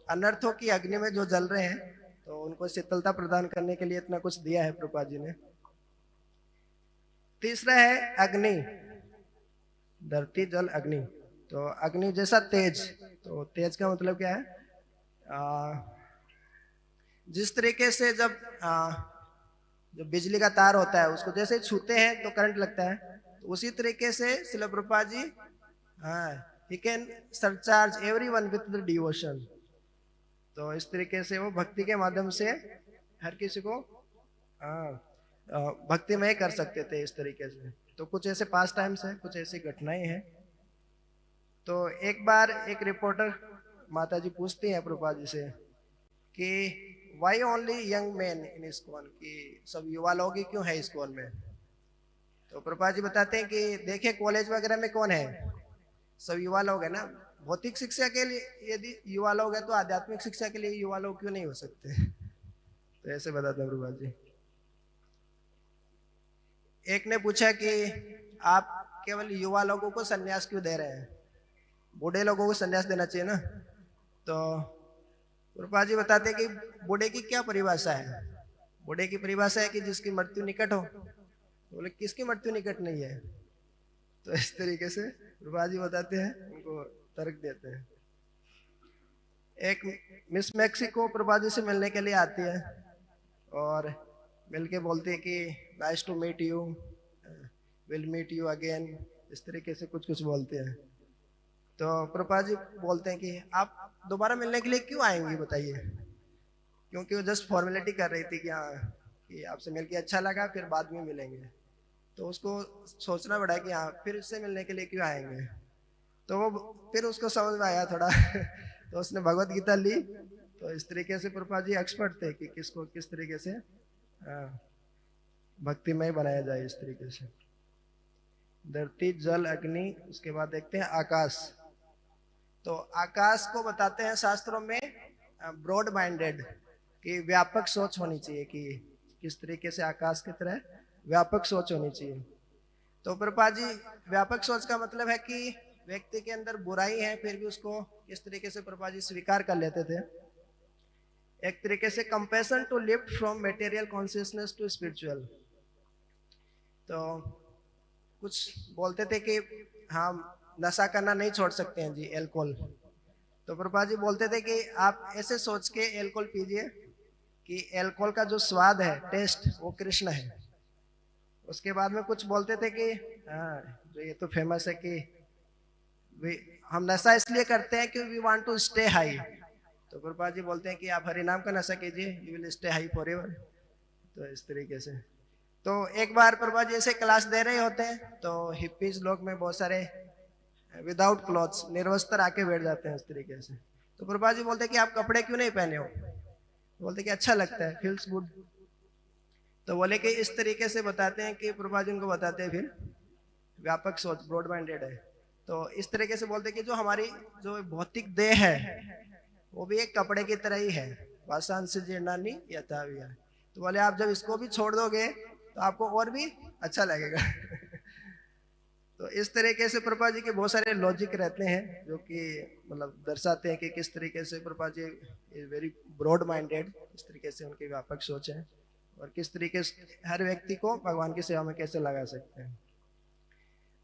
अनर्थों की अग्नि में जो जल रहे हैं, तो उनको शीतलता प्रदान करने के लिए इतना कुछ दिया है प्रभुपाद जी ने। तीसरा है अग्नि, धरती जल अग्नि। तो अग्नि जैसा तेज। तो तेज का मतलब क्या है? जिस तरीके से जब जो बिजली का तार होता है उसको जैसे छूते हैं तो करंट लगता है, तो उसी तरीके से श्रील प्रभुपाद जी he can surcharge everyone with the devotion। तो इस तरीके से वो भक्ति के माध्यम से हर किसी को भक्तिमय कर सकते थे इस तरीके से। तो कुछ ऐसे पास टाइम्स है, कुछ ऐसी घटनाएं हैं। तो एक बार एक रिपोर्टर माता जी पूछती हैं प्रभुपाद जी से कि why only young man in ISKCON, कि सब युवा लोग ही क्यों है इस्कॉन में। तो प्रभुपाद जी बताते हैं कि देखिए कॉलेज वगैरह में कौन है, सब युवा लोग है ना। भौतिक शिक्षा के लिए यदि युवा लोग है तो आध्यात्मिक शिक्षा के लिए युवा लोग क्यों नहीं हो सकते। तो ऐसे बताते हैं प्रभुपाद जी। एक ने पूछा कि आप केवल युवा लोगों को सन्यास क्यों दे रहे हैं, बूढ़े लोगों को सन्यास देना चाहिए ना। तो प्रभुपाद जी बताते हैं कि बूढ़े की क्या परिभाषा है। बूढ़े की परिभाषा है कि जिसकी मृत्यु निकट हो। बोले किसकी मृत्यु निकट नहीं है। तो इस तरीके से प्रभुपाद जी बताते हैं, उनको तर्क देते हैं। एक मिस मैक्सिको प्रभुपाद जी से मिलने के लिए आती है और मिलके बोलती है कि nice to meet you, will meet you again, इस तरीके से कुछ कुछ बोलते हैं। तो प्रभुपाद जी बोलते हैं कि आप दोबारा मिलने के लिए क्यों आएंगी बताइए, क्योंकि वो जस्ट फॉर्मेलिटी कर रही थी कि हाँ कि आपसे मिलके अच्छा लगा, फिर बाद में मिलेंगे। तो उसको सोचना पड़ा कि हाँ फिर इससे मिलने के लिए क्यों आएंगे। तो वो फिर उसको समझ में आया थोड़ा तो उसने भगवत गीता ली। तो इस तरीके से प्रभुपाद जी एक्सपर्ट थे कि किसको किस तरीके से भक्तिमय बनाया जाए इस तरीके से। धरती, जल, अग्नि, उसके बाद देखते हैं आकाश। तो आकाश को बताते हैं शास्त्रों में ब्रॉड माइंडेड, कि व्यापक सोच होनी चाहिए, कि किस तरीके से आकाश की तरह व्यापक सोच होनी चाहिए। तो प्रभुपाद जी व्यापक सोच का मतलब है कि व्यक्ति के अंदर बुराई है फिर भी उसको किस तरीके से प्रभुपाद जी स्वीकार कर लेते थे। एक तरीके से compassion to lift from material consciousness to spiritual. तो कुछ बोलते थे कि हम नशा करना नहीं छोड़ सकते हैं जी, एल्कोहल। तो प्रभुपाद जी बोलते थे कि आप ऐसे सोच के एल्कोहल पीजिए कि एल्कोहल का जो स्वाद है, टेस्ट, वो कृष्ण है। उसके बाद में कुछ बोलते थे कि जो ये तो फेमस है कि हम नशा इसलिए करते हैं कि we want to stay high. तो प्रभुपाद जी बोलते हैं कि आप हरिनाम का नशा कीजिए, you will stay high forever. तो इस तरीके से। तो एक बार प्रभुपाद जी ऐसे क्लास दे रहे होते हैं तो हिप्पीज लोग में बहुत सारे विदाउट क्लॉथ्स, निर्वस्त्र आके बैठ जाते हैं इस तरीके से। तो प्रभुपाद जी बोलते हैं कि आप कपड़े क्यों नहीं पहने हो। बोलते कि अच्छा लगता है, फील्स गुड। तो बोले कि इस तरीके से बताते हैं कि प्रभुपाद जी उनको बताते हैं फिर व्यापक सोच, ब्रॉड माइंडेड है। तो इस तरीके से बोलते हैं कि जो हमारी जो भौतिक देह है वो भी एक कपड़े की तरह ही है, वासांश जीर्णानि यथा विहाय। तो बोले आप जब इसको भी छोड़ दोगे तो आपको और भी अच्छा लगेगा तो इस तरीके से प्रभुपाद जी के बहुत सारे लॉजिक रहते हैं जो कि मतलब दर्शाते हैं कि किस तरीके से Prabhupada ji is very broad minded, इस तरीके से उनकी व्यापक सोच है और किस तरीके से हर व्यक्ति को भगवान की सेवा में कैसे लगा सकते हैं।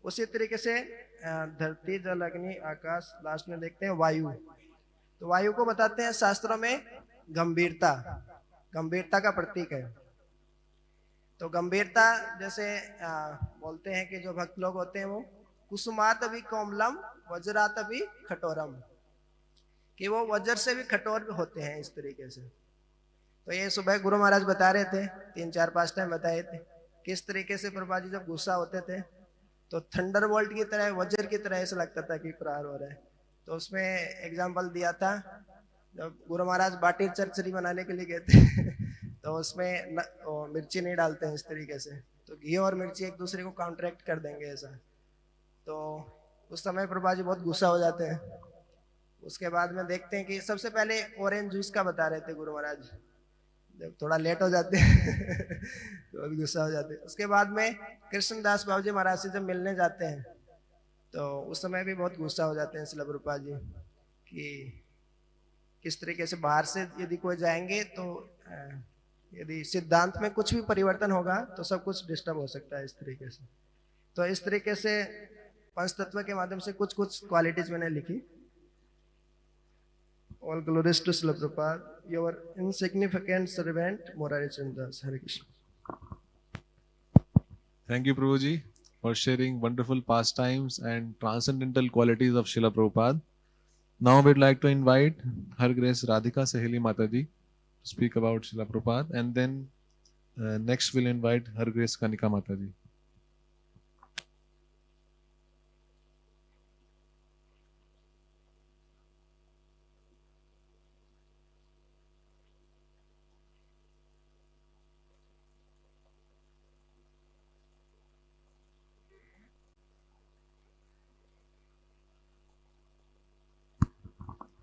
उसी तरीके से धरती, जल, अग्नि, आकाश, लास्ट में देखते हैं वायु। तो वायु को बताते हैं शास्त्रों में गंभीरता, गंभीरता का प्रतीक है। तो गंभीरता जैसे बोलते हैं कि जो भक्त लोग होते हैं वो कुसुमात भी कोमलम वज्रात भी कठोरम, कि वो वज्र से भी कठोर होते हैं इस तरीके से। तो ये सुबह गुरु महाराज बता रहे थे, 3-4-5 टाइम बताए थे किस तरीके से प्रभुपाद जी जब गुस्सा होते थे तो थंडरबोल्ट की तरह, वज्र की तरह ऐसा लगता था कि प्रहार हो रहा है। तो उसमें एग्जाम्पल दिया था जब गुरु महाराज बाटी चरचरी बनाने के लिए गए थे तो उसमें मिर्ची नहीं डालते हैं इस तरीके से, तो घी और मिर्ची एक दूसरे को काउंटरैक्ट कर देंगे ऐसा। तो उस समय प्रभुपाद जी बहुत गुस्सा हो जाते हैं। उसके बाद में देखते हैं कि सबसे पहले ऑरेंज जूस का बता रहे थे गुरु महाराज, जब थोड़ा लेट हो जाते हैं बहुत गुस्सा हो जाते हैं। उसके बाद में कृष्णदास बाबू जी महाराज से जब मिलने जाते हैं तो उस समय भी बहुत गुस्सा हो जाते हैं श्रील प्रभुपाद जी कि किस तरीके से बाहर से यदि कोई जाएंगे तो यदि सिद्धांत में कुछ भी परिवर्तन होगा तो सब कुछ डिस्टर्ब हो सकता है इस तरीके से। तो इस तरीके से पंच तत्व के माध्यम से कुछ कुछ क्वालिटीज मैंने लिखी। All glories to Srila Prabhupada, your insignificant servant, Morari Chandas. Hare Krishna. Thank you, Prabhuji, for sharing wonderful pastimes and transcendental qualities of Srila Prabhupada. Now we'd like to invite Her Grace Radhika Saheli Mataji to speak about Srila Prabhupada, and then next we'll invite Her Grace Kanika Mataji.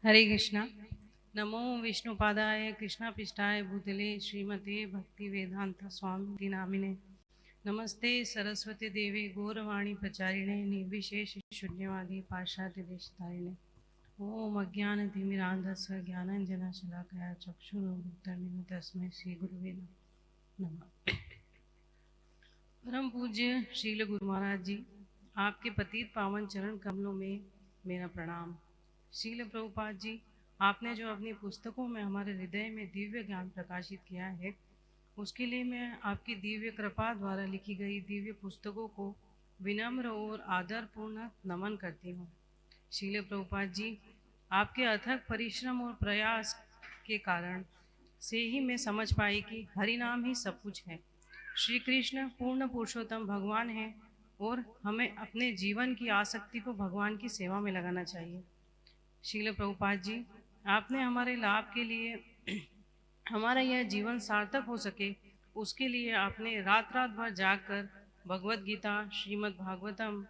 हरे कृष्णा। नमो विष्णुपादाय कृष्णापिष्टाय भूतले श्रीमते भक्ति वेदांत स्वामी नामिने। नमस्ते सरस्वती देवी गौरवाणी प्रचारिणे निर्विशेष शून्यवादी पाश्चात्य देशतारिणे। ओम अज्ञानतिमिरान्धस्य ज्ञानाञ्जनशलाकया चक्षुरुन्मीलितं तस्मै श्री गुरुवे नमः। परम पूज्य श्रील गुरु महाराज जी, आपके पतित पावन चरण कमलों में मेरा प्रणाम। श्रील प्रभुपाद जी, आपने जो अपनी पुस्तकों में हमारे हृदय में दिव्य ज्ञान प्रकाशित किया है, उसके लिए मैं आपकी दिव्य कृपा द्वारा लिखी गई दिव्य पुस्तकों को विनम्र और आदरपूर्ण नमन करती हूँ। श्रील प्रभुपाद जी, आपके अथक परिश्रम और प्रयास के कारण से ही मैं समझ पाई कि हरि नाम ही सब कुछ है। श्री कृष्ण पूर्ण पुरुषोत्तम भगवान है और हमें अपने जीवन की आसक्ति को भगवान की सेवा में लगाना चाहिए। श्रील प्रभुपाद जी, आपने हमारे लाभ के लिए हमारा यह जीवन सार्थक हो सके उसके लिए आपने रात रात भर जागकर भगवत गीता, श्रीमद् भागवतम,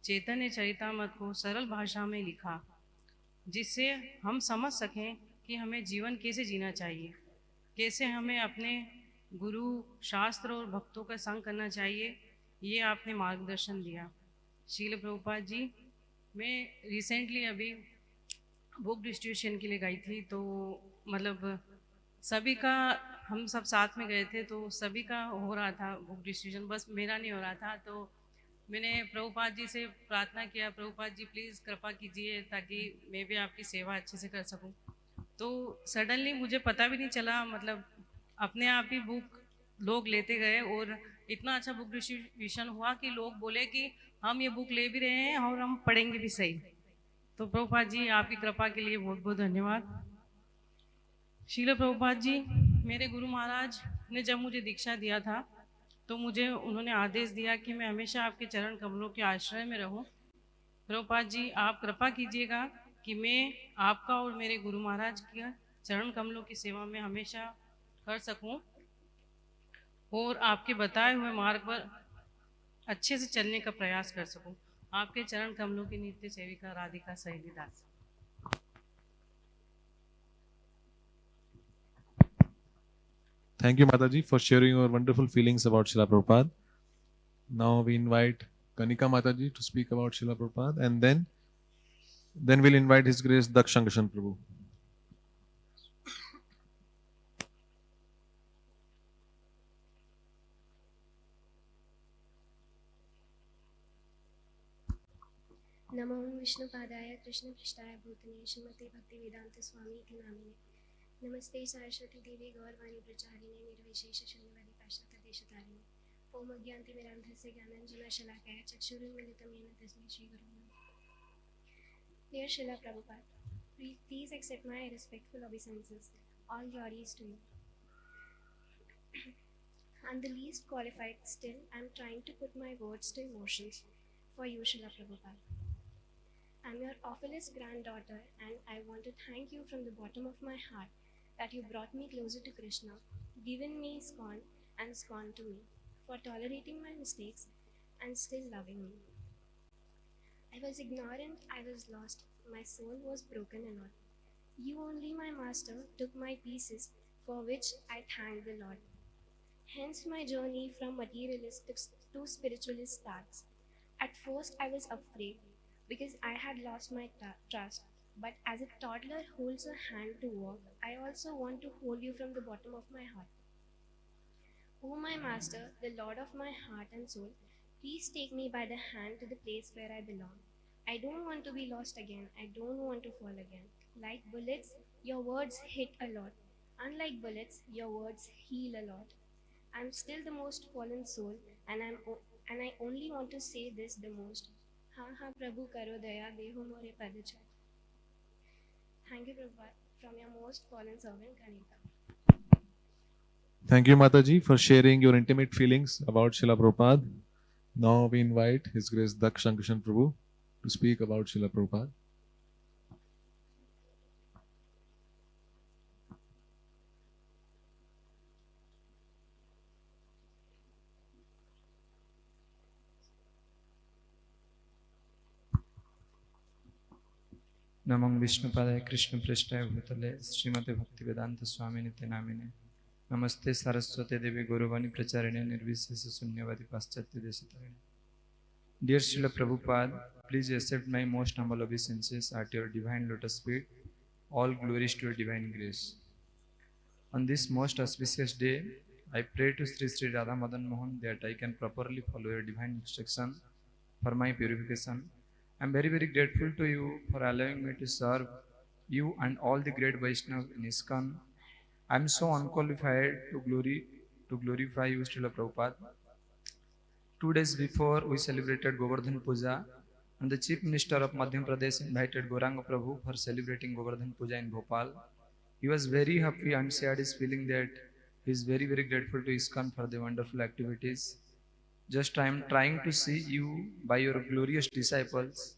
चैतन्य चरितामृत को सरल भाषा में लिखा, जिससे हम समझ सकें कि हमें जीवन कैसे जीना चाहिए, कैसे हमें अपने गुरु, शास्त्र और भक्तों का संग करना चाहिए। ये आपने मार्गदर्शन दिया। श्रील प्रभुपाद जी, मैं रिसेंटली अभी बुक डिस्ट्रीब्यूशन के लिए गई थी, तो मतलब सभी का, हम सब साथ में गए थे तो सभी का हो रहा था बुक डिस्ट्रीब्यूशन, बस मेरा नहीं हो रहा था। तो मैंने प्रभुपाद जी से प्रार्थना किया, प्रभुपाद जी प्लीज़ कृपा कीजिए ताकि मैं भी आपकी सेवा अच्छे से कर सकूं। तो सडनली मुझे पता भी नहीं चला, मतलब अपने आप ही बुक लोग लेते गए और इतना अच्छा बुक डिस्ट्रीब्यूशन हुआ कि लोग बोले कि हम ये बुक ले भी रहे हैं और हम पढ़ेंगे भी सही। तो प्रभुपाद जी, आपकी कृपा के लिए बहुत बहुत धन्यवाद। श्रील प्रभुपाद जी, मेरे गुरु महाराज ने जब मुझे दीक्षा दिया था तो मुझे उन्होंने आदेश दिया कि मैं हमेशा आपके चरण कमलों के आश्रय में रहूं। प्रभुपाद जी, आप कृपा कीजिएगा कि मैं आपका और मेरे गुरु महाराज के चरण कमलों की सेवा में हमेशा कर सकूं और आपके बताए हुए मार्ग पर अच्छे से चलने का प्रयास कर सकूं। आपके चरण कमलों की नित्य सेविका राधिका सहेली दास। Thank you, Mataji, for sharing your wonderful feelings about Srila Prabhupada. Now we invite Kanika Mataji to speak about Srila Prabhupada, and then we'll invite His Grace Dakshankashan Prabhu. नमो विष्णुपादाय कृष्णपृष्ठाय भूतले श्रीमते भक्तिवेदांत स्वामी इति नामिने। नमस्ते सरस्वती देवी गौरवाणी प्रचारिणे निर्विशेष शून्यवादी पाश्चात्य देशतारिणे। ओम अज्ञानतिमिरान्धस्य ज्ञानाञ्जनशलाकया चक्षुरुन्मीलितं येन तस्मै श्रीगुरुवे नमः। Dear Srila Prabhupada, please accept my respectful obeisances. All glories to you. I'm the least qualified, still I'm trying to put my words to emotions for you, Srila Prabhupada. I'm your awfulest granddaughter, and I want to thank you from the bottom of my heart that you brought me closer to Krishna, given me Iskcon and Iskcon to me, for tolerating my mistakes and still loving me. I was ignorant, I was lost, my soul was broken and all. You only, my master, took my pieces, for which I thank the Lord. Hence my journey from materialist to spiritualist starts. At first I was afraid, because I had lost my trust. But as a toddler holds a hand to walk, I also want to hold you from the bottom of my heart. O my Master, the Lord of my heart and soul, please take me by the hand to the place where I belong. I don't want to be lost again. I don't want to fall again. Like bullets, your words hit a lot. Unlike bullets, your words heal a lot. I'm still the most fallen soul, and I only want to say this the most. हाँ हाँ प्रभु करो दया देहो मोरे पद चल। Thank you, Prabhupada, from your most fallen servant, Kanika. Thank you, Mataji, for sharing your intimate feelings about Srila Prabhupada. Now we invite His Grace Dakshankashan Prabhu to speak about Srila Prabhupada. नमो विष्णुपादाय कृष्णपृष्ठाय भूतले श्रीमते भक्तिवेदांत स्वामी नित्य नामिने। नमस्ते सरस्वती देवी गौरवाणी प्रचारिणे निर्विशेष शून्यवादी पाश्चात्य देशतारिणे। Dear Srila Prabhupada, please accept my most humble obeisances at your divine lotus feet. All glories to your divine grace. On this most auspicious day, I pray to Sri Radha Madan Mohan that I can properly follow your divine instruction for my purification. I am very grateful to you for allowing me to serve you and all the great Vaishnavas in Iskcon. I am so unqualified to glorify you, Srila Prabhupada. 2 days before we celebrated Govardhan Puja, and the Chief Minister of Madhya Pradesh invited Gauranga Prabhu for celebrating Govardhan Puja in Bhopal. He was very happy and shared his feeling that he is very, very grateful to Iskcon for the wonderful activities. Just I am trying to see you by your glorious disciples.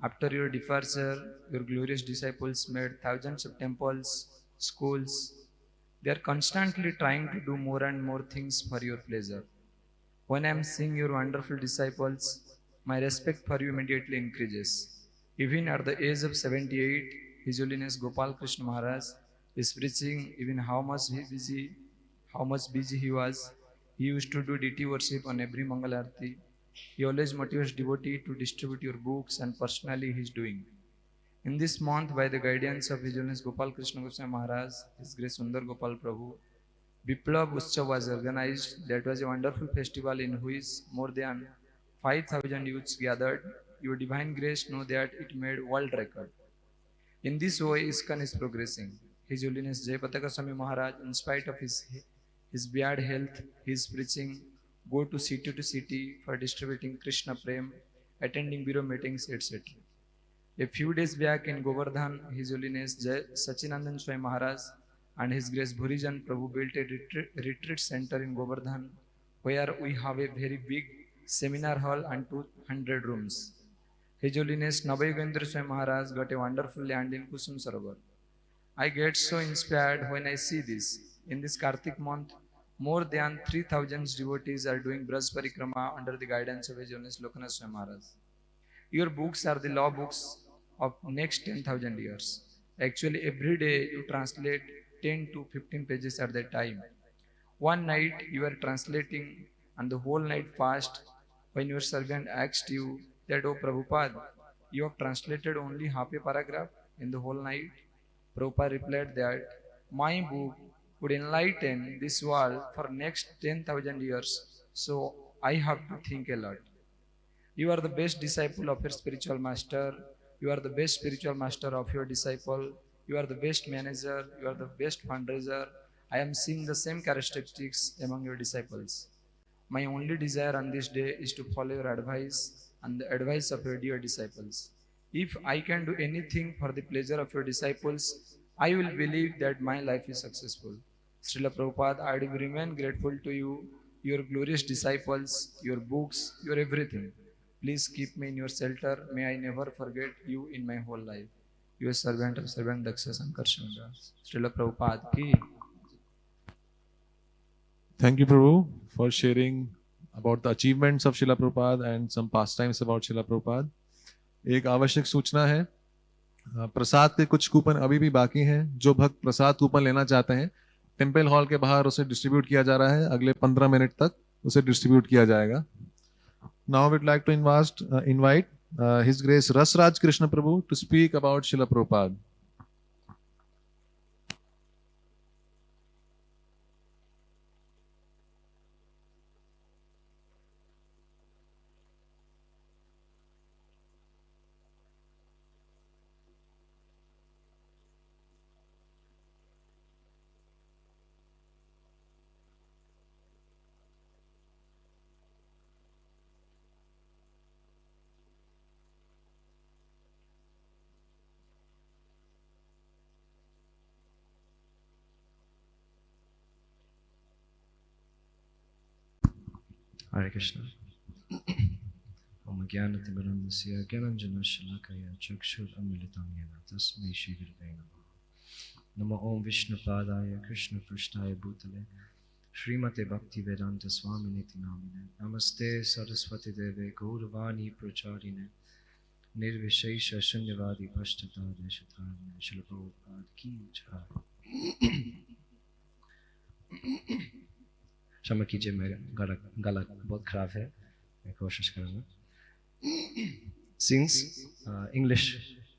After your departure, your glorious disciples made thousands of temples, schools. They are constantly trying to do more and more things for your pleasure. When I am seeing your wonderful disciples, my respect for you immediately increases. Even at the age of 78, His Holiness Gopal Krishna Maharaj is preaching even how much busy he was. He used to do deity worship on every Mangal Aarti. He always motivates devotee to distribute your books, and personally he is doing. In this month, by the guidance of His Holiness Gopal Krishna Goswami Maharaj, His Grace Sundar Gopal Prabhu, Biplav Utsav was organized. That was a wonderful festival in which more than 5,000 youths gathered. Your divine grace know that it made world record. In this way, Iskcon is progressing. His Holiness Jayapataka Swami Maharaj, in spite of his bad health, he is preaching, go to city for distributing Krishna Prem, attending bureau meetings, etc. A few days back in Govardhan, His Holiness Sachinandan Swami Maharaj and His Grace Bhurijan Prabhu built a retreat center in Govardhan, where we have a very big seminar hall and 200 rooms. His Holiness Navayogendra Swami Maharaj got a wonderful land in Kusum Sarovar. I get so inspired when I see this. In this Kartik month, more than 3,000 devotees are doing Braj Parikrama under the guidance of His Holiness Lokanath Swami Maharaj. Your books are the law books of next 10,000 years. Actually, every day you translate 10 to 15 pages at that time. One night you are translating and the whole night fast. When your servant asked you that, oh Prabhupada, you have translated only half a paragraph in the whole night. Prabhupada replied that my book would enlighten this world for next 10,000 years, so I have to think a lot. You are the best disciple of your spiritual master. You are the best spiritual master of your disciple. You are the best manager. You are the best fundraiser. I am seeing the same characteristics among your disciples. My only desire on this day is to follow your advice and the advice of your dear disciples. If I can do anything for the pleasure of your disciples, I will believe that my life is successful. Srila Prabhupada, I will remain grateful to you, your glorious disciples, your books, your everything. Please keep me in your shelter. May I never forget you in my whole life. Your servant of servant Daksha Sankar Shivandas. Srila Prabhupada ki. Thank you, Prabhu, for sharing about the achievements of Srila Prabhupada and some pastimes about Srila Prabhupada. एक आवश्यक सूचना है, प्रसाद के कुछ coupon अभी भी बाकी हैं. जो भक्त प्रसाद कूपन लेना चाहते हैं, टेम्पल हॉल के बाहर उसे डिस्ट्रीब्यूट किया जा रहा है. अगले 15 मिनट तक उसे डिस्ट्रीब्यूट किया जाएगा. Now we'd like to invite His Grace Rasraj Krishna Prabhu to speak about Srila Prabhupada. Hare Krishna. Om Jnanatimirandasya Gyananjana Shalakaya Chakshur Amilitam Yena Tasmai Shri Gurave Namaha. Namo Om Vishnu Padaya Krishna Prasthaya Bhutale Srimate Bhakti Vedanta Swami Niti Namine Namaste Saraswati Deve Gauravani Pracharine Nirvishesha Shunyavadi Pashtata Deshatarine Srila Prabhupada Ki Jai. क्षमा कीजिए, मेरा गला बहुत खराब है, मैं कोशिश करूँगा. Since English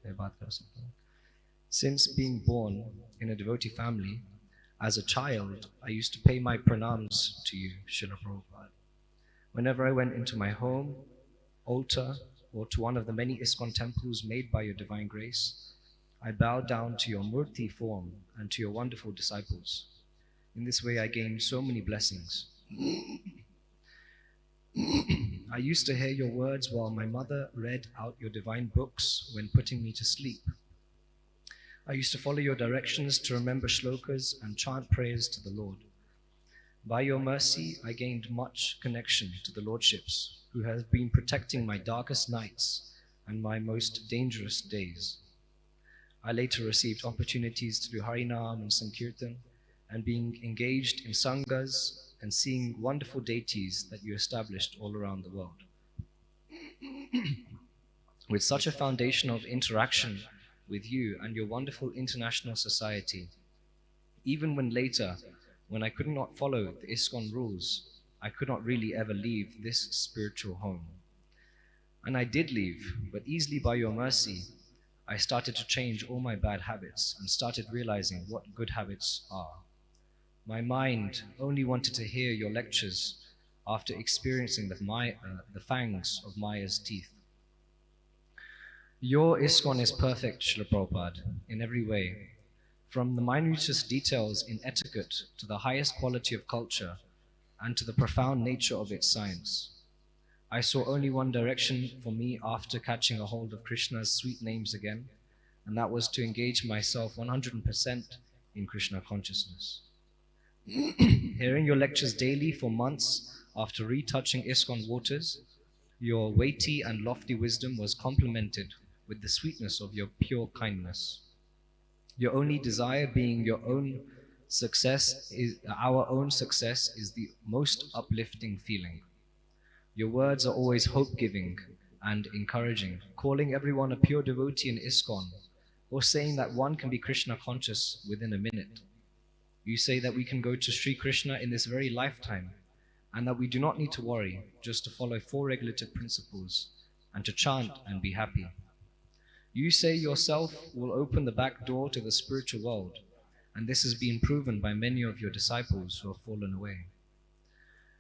में बात कर सकता हूँ. Since being born in a devotee family, as a child, I used to pay my pranams to you, Srila Prabhupada. Whenever I went into my home, altar, or to one of the many Iskcon temples made by your divine grace, I bowed down to your Murti form and to your wonderful disciples. In this way, I gained so many blessings. I used to hear your words while my mother read out your divine books when putting me to sleep. I used to follow your directions to remember shlokas and chant prayers to the Lord. By your mercy, I gained much connection to the Lordships, who have been protecting my darkest nights and my most dangerous days. I later received opportunities to do Harinam and Sankirtan, and being engaged in Sanghas and seeing wonderful deities that you established all around the world. With such a foundation of interaction with you and your wonderful international society, even when later, when I could not follow the Iskcon rules, I could not really ever leave this spiritual home. And I did leave, but easily by your mercy, I started to change all my bad habits and started realizing what good habits are. My mind only wanted to hear your lectures after experiencing the fangs of Maya's teeth. Your Iskcon is perfect, Srila Prabhupada, in every way, from the minutest details in etiquette to the highest quality of culture and to the profound nature of its science. I saw only one direction for me after catching a hold of Krishna's sweet names again, and that was to engage myself 100% in Krishna consciousness. Hearing your lectures daily for months after retouching Iskcon waters, your weighty and lofty wisdom was complemented with the sweetness of your pure kindness. Your only desire being your own success is our own success is the most uplifting feeling. Your words are always hope-giving and encouraging, calling everyone a pure devotee in Iskcon, or saying that one can be Krishna conscious within a minute. You say that we can go to Sri Krishna in this very lifetime, and that we do not need to worry, just to follow 4 regulative principles and to chant and be happy. You say yourself will open the back door to the spiritual world, and this has been proven by many of your disciples who have fallen away.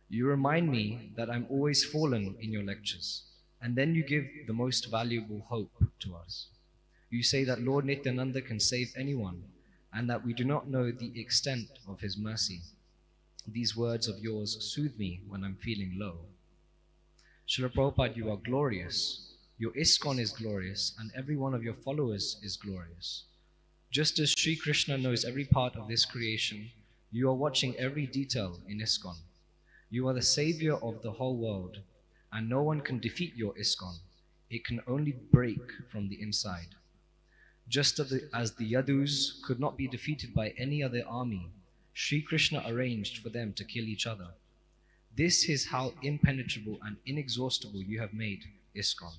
You remind me that I'm always fallen in your lectures, and then you give the most valuable hope to us. You say that Lord Nityananda can save anyone, and that we do not know the extent of his mercy. These words of yours soothe me when I'm feeling low. Srila Prabhupada, you are glorious. Your Iskcon is glorious, and every one of your followers is glorious. Just as Sri Krishna knows every part of this creation, you are watching every detail in Iskcon. You are the savior of the whole world, and no one can defeat your Iskcon. It can only break from the inside. Just as the Yadus could not be defeated by any other army, Sri Krishna arranged for them to kill each other. This is how impenetrable and inexhaustible you have made Iskcon.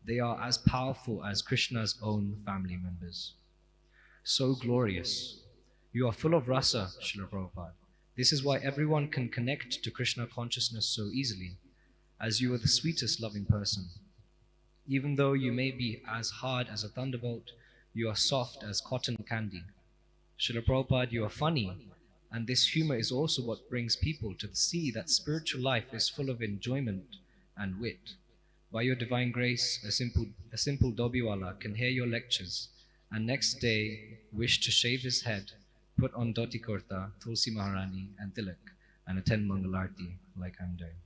They are as powerful as Krishna's own family members. So glorious. You are full of rasa, Srila Prabhupada. This is why everyone can connect to Krishna consciousness so easily, as you are the sweetest loving person. Even though you may be as hard as a thunderbolt, you are soft as cotton candy. Srila Prabhupada, you are funny, and this humor is also what brings people to see that spiritual life is full of enjoyment and wit. By your divine grace, a simple Dobiwala can hear your lectures and next day wish to shave his head, put on dhoti kurta, Tulsi Maharani and Tilak, and attend Mangalarti like I'm doing.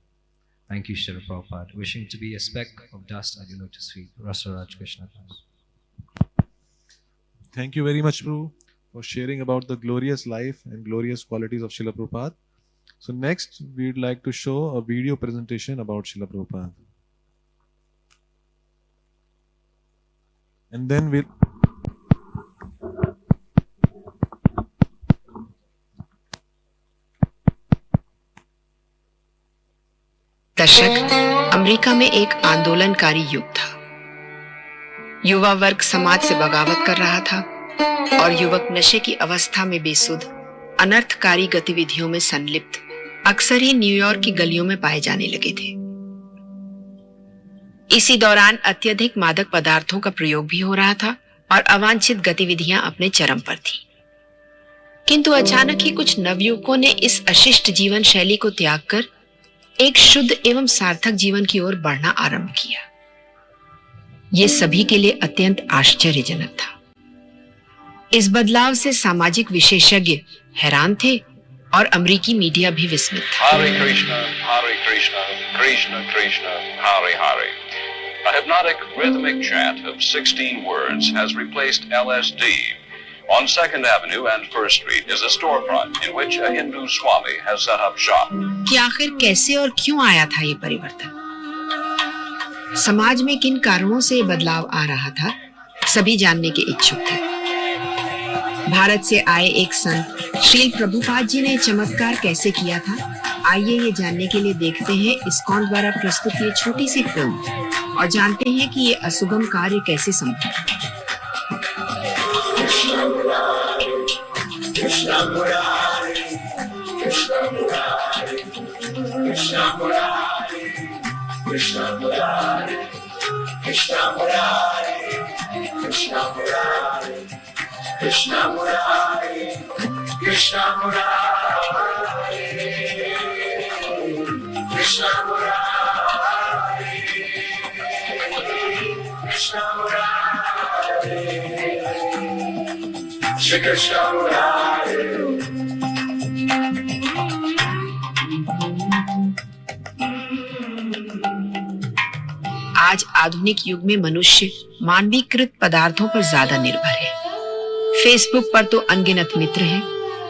Thank you, Srila Prabhupada. Wishing to be a speck of dust at your lotus feet. Rasaraj Krishna Das. Thank you very much, Prabhu, for sharing about the glorious life and glorious qualities of Srila Prabhupada. So next, we'd like to show a video presentation about Srila Prabhupada. And then we'll... दशक America में एक आंदोलनकारी युग था। युवा वर्ग समाज से बगावत कर रहा था और युवक नशे की अवस्था में बेसुध अनर्थकारी गतिविधियों में संलिप्त अक्सर ही न्यूयॉर्क की गलियों में पाए जाने लगे थे। इसी दौरान अत्यधिक मादक पदार्थों का प्रयोग भी हो रहा था और अवांछित गतिविधियां अपने चरम पर थीं। किंतु अचानक ही कुछ नवयुवकों ने इस अशिष्ट जीवन शैली को त्याग कर एक शुद्ध एवं सार्थक जीवन की ओर बढ़ना आरंभ किया। यह सभी के लिए अत्यंत आश्चर्यजनक था। इस बदलाव से सामाजिक विशेषज्ञ हैरान थे और अमेरिकी मीडिया भी विस्मित था। Hare Krishna, Krishna Krishna, Hare Hare. A hypnotic rhythmic chant of 16 words has replaced LSD On 2nd Avenue and 1st Street is a storefront in which a Hindu Swami has set up shop. कि आखिर कैसे और क्यों आया था ये परिवर्तन, समाज में किन कारणों से बदलाव आ रहा था, सभी जानने के इच्छुक थे। भारत से आए एक संत श्रील प्रभुपाद जी ने चमत्कार कैसे किया था, आइए ये जानने के लिए देखते हैं इस्कॉन द्वारा प्रस्तुत ये छोटी सी फिल्म और जानते हैं कि ये असुगम कार्य कैसे संभव है। Krishna Murari, Krishna Murari, Krishna Murari, Krishna Murari, Krishna Murari, Krishna Murari, Krishna Murari, Krishna Murari, Krishna Murari, Krishna Murari, Shri Krishna Murari. आज आधुनिक युग में मनुष्य मानवीकृत पदार्थों पर ज्यादा निर्भर है। फेसबुक पर तो अनगिनत मित्र हैं,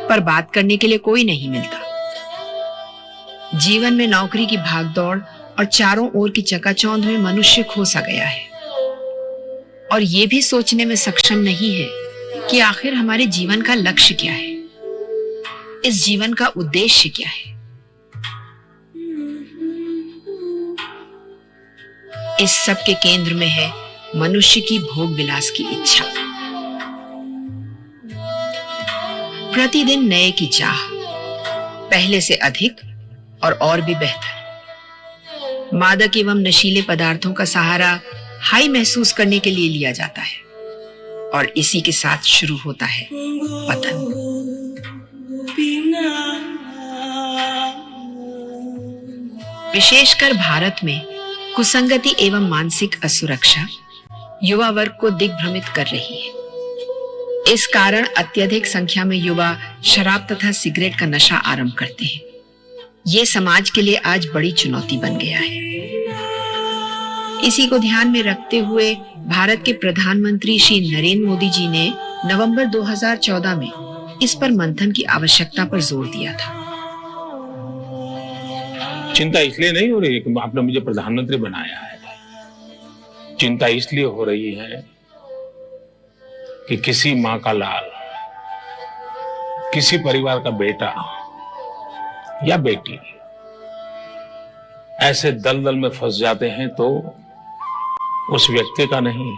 पर बात करने के लिए कोई नहीं मिलता। जीवन में नौकरी की भागदौड़ और चारों ओर की चकाचौंध में मनुष्य खो सा गया है और ये भी सोचने में सक्षम नहीं है कि आखिर हमारे जीवन का लक्ष्य क्या है, इस जीवन का उद्देश्य क्या है। इस सब के केंद्र में है मनुष्य की भोग विलास की इच्छा, प्रतिदिन नए की चाह, पहले से अधिक और भी बेहतर। मादक एवं नशीले पदार्थों का सहारा हाई महसूस करने के लिए लिया जाता है और इसी के साथ शुरू होता है पतन। विशेषकर भारत में कुसंगति एवं मानसिक असुरक्षा युवा वर्ग को दिग्भ्रमित कर रही है। इस कारण अत्यधिक संख्या में युवा शराब तथा सिगरेट का नशा आरंभ करते हैं। ये समाज के लिए आज बड़ी चुनौती बन गया है। इसी को ध्यान में रखते हुए भारत के प्रधानमंत्री श्री नरेंद्र मोदी जी ने नवंबर 2014 में इस पर मंथन की आवश्यकता पर जोर दिया था। चिंता इसलिए नहीं हो रही है कि आपने मुझे प्रधानमंत्री बनाया है, चिंता इसलिए हो रही है कि किसी माँ का लाल, किसी परिवार का बेटा या बेटी ऐसे दलदल में फंस जाते हैं तो उस व्यक्ति का नहीं,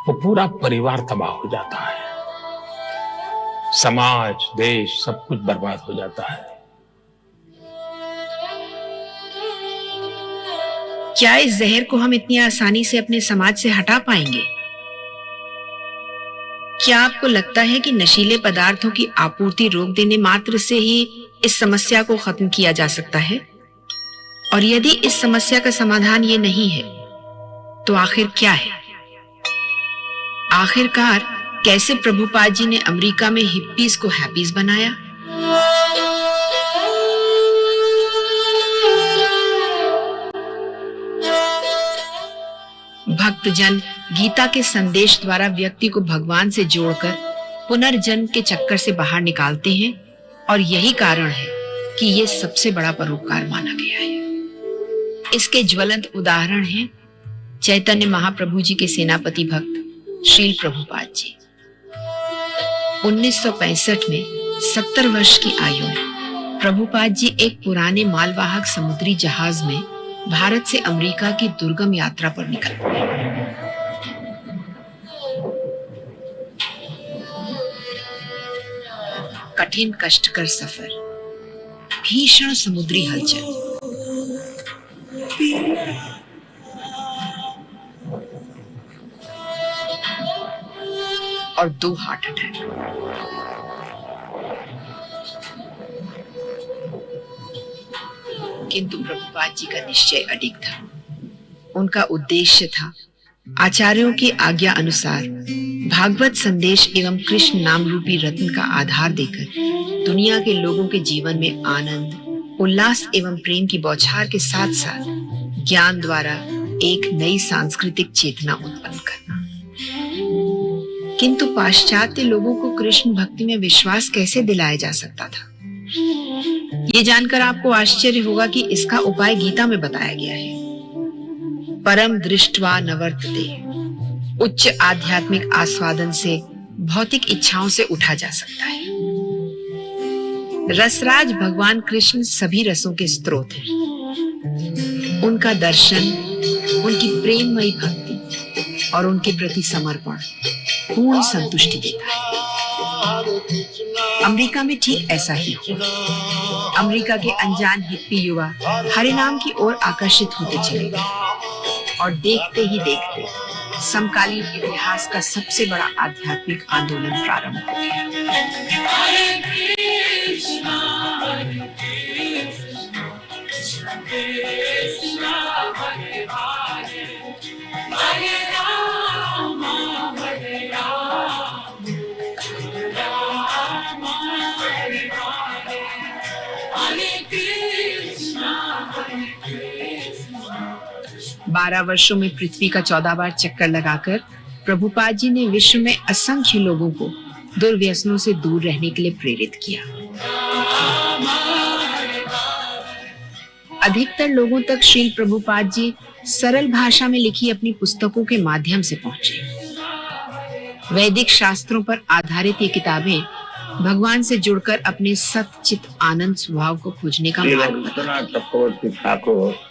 वो पूरा परिवार तबाह हो जाता है, समाज, देश, सब कुछ बर्बाद हो जाता है। क्या इस जहर को हम इतनी आसानी से अपने समाज से हटा पाएंगे? क्या आपको लगता है कि नशीले पदार्थों की आपूर्ति रोक देने मात्र से ही इस समस्या को खत्म किया जा सकता है? और यदि इस समस्या का समाधान ये नहीं है तो आखिर क्या है? आखिरकार कैसे प्रभुपाद जी ने अमेरिका में हिप्पीज को हैप्पीज बनाया? भक्तजन गीता के संदेश द्वारा व्यक्ति को भगवान से जोड़कर पुनर्जन्म के चक्कर से बाहर निकालते हैं और यही कारण है कि ये सबसे बड़ा परोपकार माना गया है। इसके ज्वलंत उदाहरण हैं चैतन्य महाप्रभु जी के सेनापति भक्त श्रील प्रभुपाद जी। 1965 में 70 वर्ष की आयु में प्रभुपाद जी एक पुराने मालवाहक समुद्री जहाज में भारत से अमेरिका की दुर्गम यात्रा पर निकल पड़े। कठिन कष्टकर सफर, भीषण समुद्री हलचल, और 2 हार्ट अटैक। किंतु प्रभुपाद जी का निश्चय अडिग था। उनका उद्देश्य था आचार्यों की आज्ञा अनुसार भागवत संदेश एवं कृष्ण नाम रूपी रत्न का आधार देकर दुनिया के लोगों के जीवन में आनंद, उल्लास एवं प्रेम की बौछार के साथ साथ ज्ञान द्वारा एक नई सांस्कृतिक चेतना उत्पन्न करना। किंतु पाश्चात्य लोगों को कृष्ण भक्ति में विश्वास कैसे दिलाया जा सकता था? ये जानकर आपको आश्चर्य होगा कि इसका उपाय गीता में बताया गया है। परम दृष्ट्वा न वर्तते। उच्च आध्यात्मिक आस्वादन से भौतिक इच्छाओं से उठा जा सकता है। रसराज भगवान कृष्ण सभी रसों के स्रोत हैं। उनका दर्शन, उनकी प्रेममयी भक्ति और उनके प्रति समर्पण पूर्ण संतुष्टि देता है। अमेरिका में ठीक ऐसा ही हुआ। अमेरिका के अनजान हिप्पी युवा हरिनाम की ओर आकर्षित होते चले गए और देखते ही देखते समकालीन इतिहास का सबसे बड़ा आध्यात्मिक आंदोलन प्रारंभ हो गया। बारह वर्षों में पृथ्वी का 14 बार चक्कर लगाकर प्रभुपाद जी ने विश्व में असंख्य लोगों को दुर्व्यसनों से दूर रहने के लिए प्रेरित किया। अधिकतर लोगों तक श्रील प्रभुपाद जी सरल भाषा में लिखी अपनी पुस्तकों के माध्यम से पहुंचे। वैदिक शास्त्रों पर आधारित ये किताबें भगवान से जुड़कर अपने सच्चित आनंद स्वभाव को खोजने का मार्ग बताते।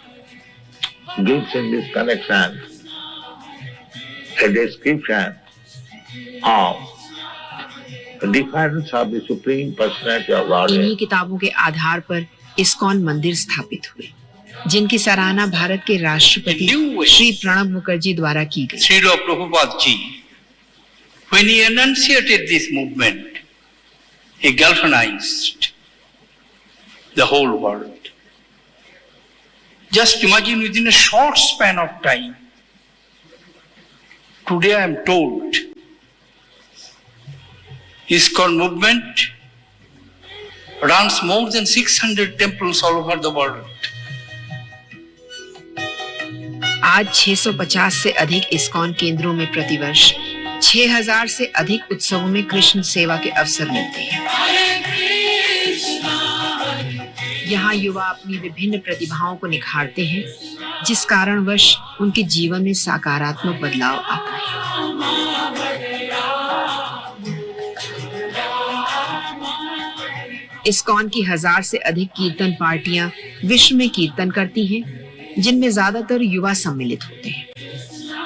Gives in this connection a description of the difference of the Supreme Personality of Godhead. इन्हीं किताबों के आधार पर इस्कॉन मंदिर स्थापित हुए, जिनकी सराहना भारत के राष्ट्रपति श्री प्रणब मुखर्जी द्वारा की गई। Srila Prabhupada ji, when he enunciated this movement, he galvanized the whole world. Just imagine within a short span of time. Today I am told Iskcon movement runs more than 600 temples all over the world. आज 650 से अधिक ISKCON केंद्रों में प्रतिवर्ष 6000 से अधिक उत्सवों में कृष्ण सेवा के अवसर मिलते हैं। यहाँ युवा अपनी विभिन्न प्रतिभाओं को निखारते हैं, जिस कारणवश उनके जीवन में सकारात्मक बदलाव आता है। इस्कॉन की 1000 से अधिक कीर्तन पार्टियां विश्व में कीर्तन करती हैं, जिनमें ज्यादातर युवा सम्मिलित होते हैं।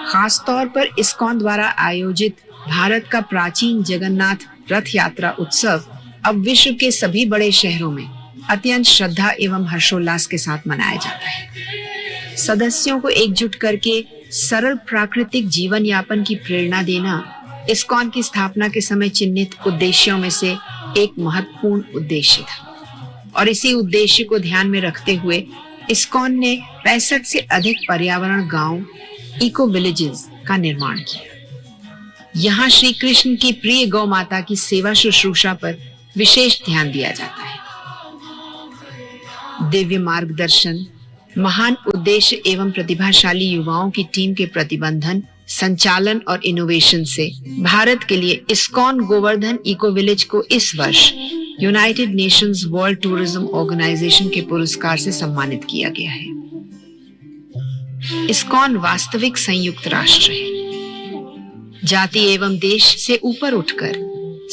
खास तौर पर इस्कॉन द्वारा आयोजित भारत का प्राचीन जगन्नाथ रथ यात्रा उत्सव अब विश्व के सभी बड़े शहरों में अत्यंत श्रद्धा एवं हर्षोल्लास के साथ मनाया जाता है। सदस्यों को एकजुट करके सरल प्राकृतिक जीवन यापन की प्रेरणा देना इस्कॉन की स्थापना के समय चिन्हित उद्देश्यों में से एक महत्वपूर्ण उद्देश्य था और इसी उद्देश्य को ध्यान में रखते हुए इस्कॉन ने 65 से अधिक पर्यावरण गांव इको विलेजेस का निर्माण किया। यहाँ श्री कृष्ण की प्रिय गौ माता की सेवा शुश्रूषा पर विशेष ध्यान दिया जाता है। दिव्य मार्गदर्शन, महान उद्देश्य एवं प्रतिभाशाली युवाओं की टीम के प्रतिबंधन, संचालन और इनोवेशन से भारत के लिए इस्कॉन गोवर्धन इको विलेज को इस वर्ष United Nations World Tourism Organisation के पुरस्कार से सम्मानित किया गया है। इस्कॉन वास्तविक संयुक्त राष्ट्र है। जाति एवं देश से ऊपर उठकर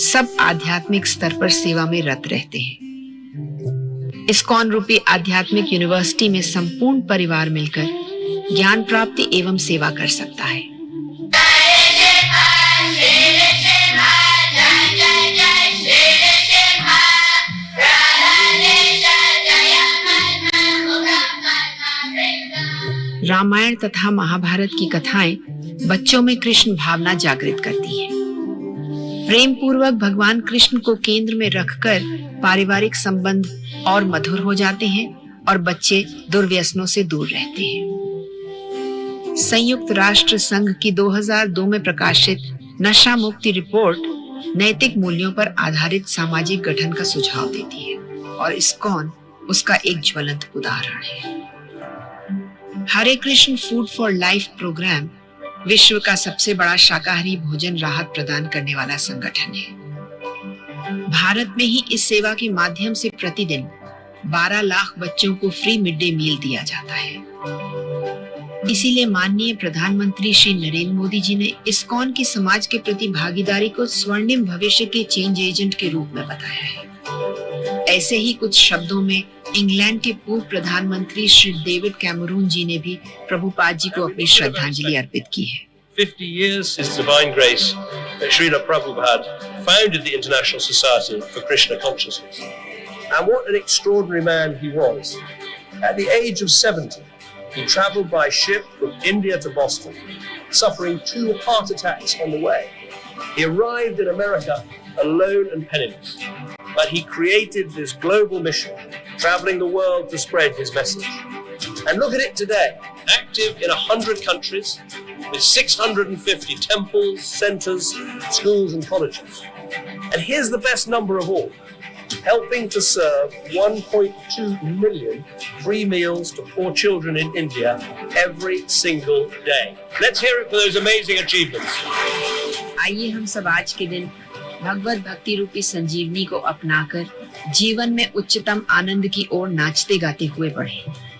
सब आध्यात्मिक स्तर पर सेवा में रत रहते हैं। इस्कॉन रूपी आध्यात्मिक यूनिवर्सिटी में संपूर्ण परिवार मिलकर ज्ञान प्राप्ति एवं सेवा कर सकता है। रामायण तथा महाभारत की कथाएं बच्चों में कृष्ण भावना जागृत करती हैं। प्रेम पूर्वक भगवान कृष्ण को केंद्र में रखकर पारिवारिक संबंध और मधुर हो जाते हैं और बच्चे दुर्व्यसनों से दूर रहते हैं। संयुक्त राष्ट्र संघ की 2002 में प्रकाशित नशा मुक्ति रिपोर्ट नैतिक मूल्यों पर आधारित सामाजिक गठन का सुझाव देती है और इस्कॉन उसका एक ज्वलंत उदाहरण है। Hare Krishna food for life programme विश्व का सबसे बड़ा शाकाहारी भोजन राहत प्रदान करने वाला संगठन है। भारत में ही इस सेवा के माध्यम से प्रतिदिन 12 लाख बच्चों को फ्री मिड डे मील दिया जाता है। इसीलिए माननीय प्रधानमंत्री श्री नरेंद्र मोदी जी ने इस्कॉन की समाज के प्रति भागीदारी को स्वर्णिम भविष्य के चेंज एजेंट के रूप में बताया है। ऐसे ही कुछ शब्दों में इंग्लैंड के पूर्व प्रधानमंत्री श्री डेविड कैमरून जी ने भी प्रभुपाद जी को अपनी श्रद्धांजलि अर्पित की है। 50 years His Divine Grace, Srila Prabhupada founded the International Society for Krishna Consciousness. And what an extraordinary man he was. At the age of 70, he travelled by ship from India to Boston, suffering 2 heart attacks on the way. He arrived in America alone and penniless, but he created this global mission, travelling the world to spread his message. And look at it today, active in 100 countries, with 650 temples, centres, schools and colleges. And here's the best number of all, helping to serve 1.2 million free meals to poor children in India every single day. Let's hear it for those amazing achievements. आइए हम सब आज के दिन भगवत भक्ति रूपी संजीवनी को अपनाकर जीवन में उच्चतम आनंद की ओर नाचते गाते हुए बढ़ें।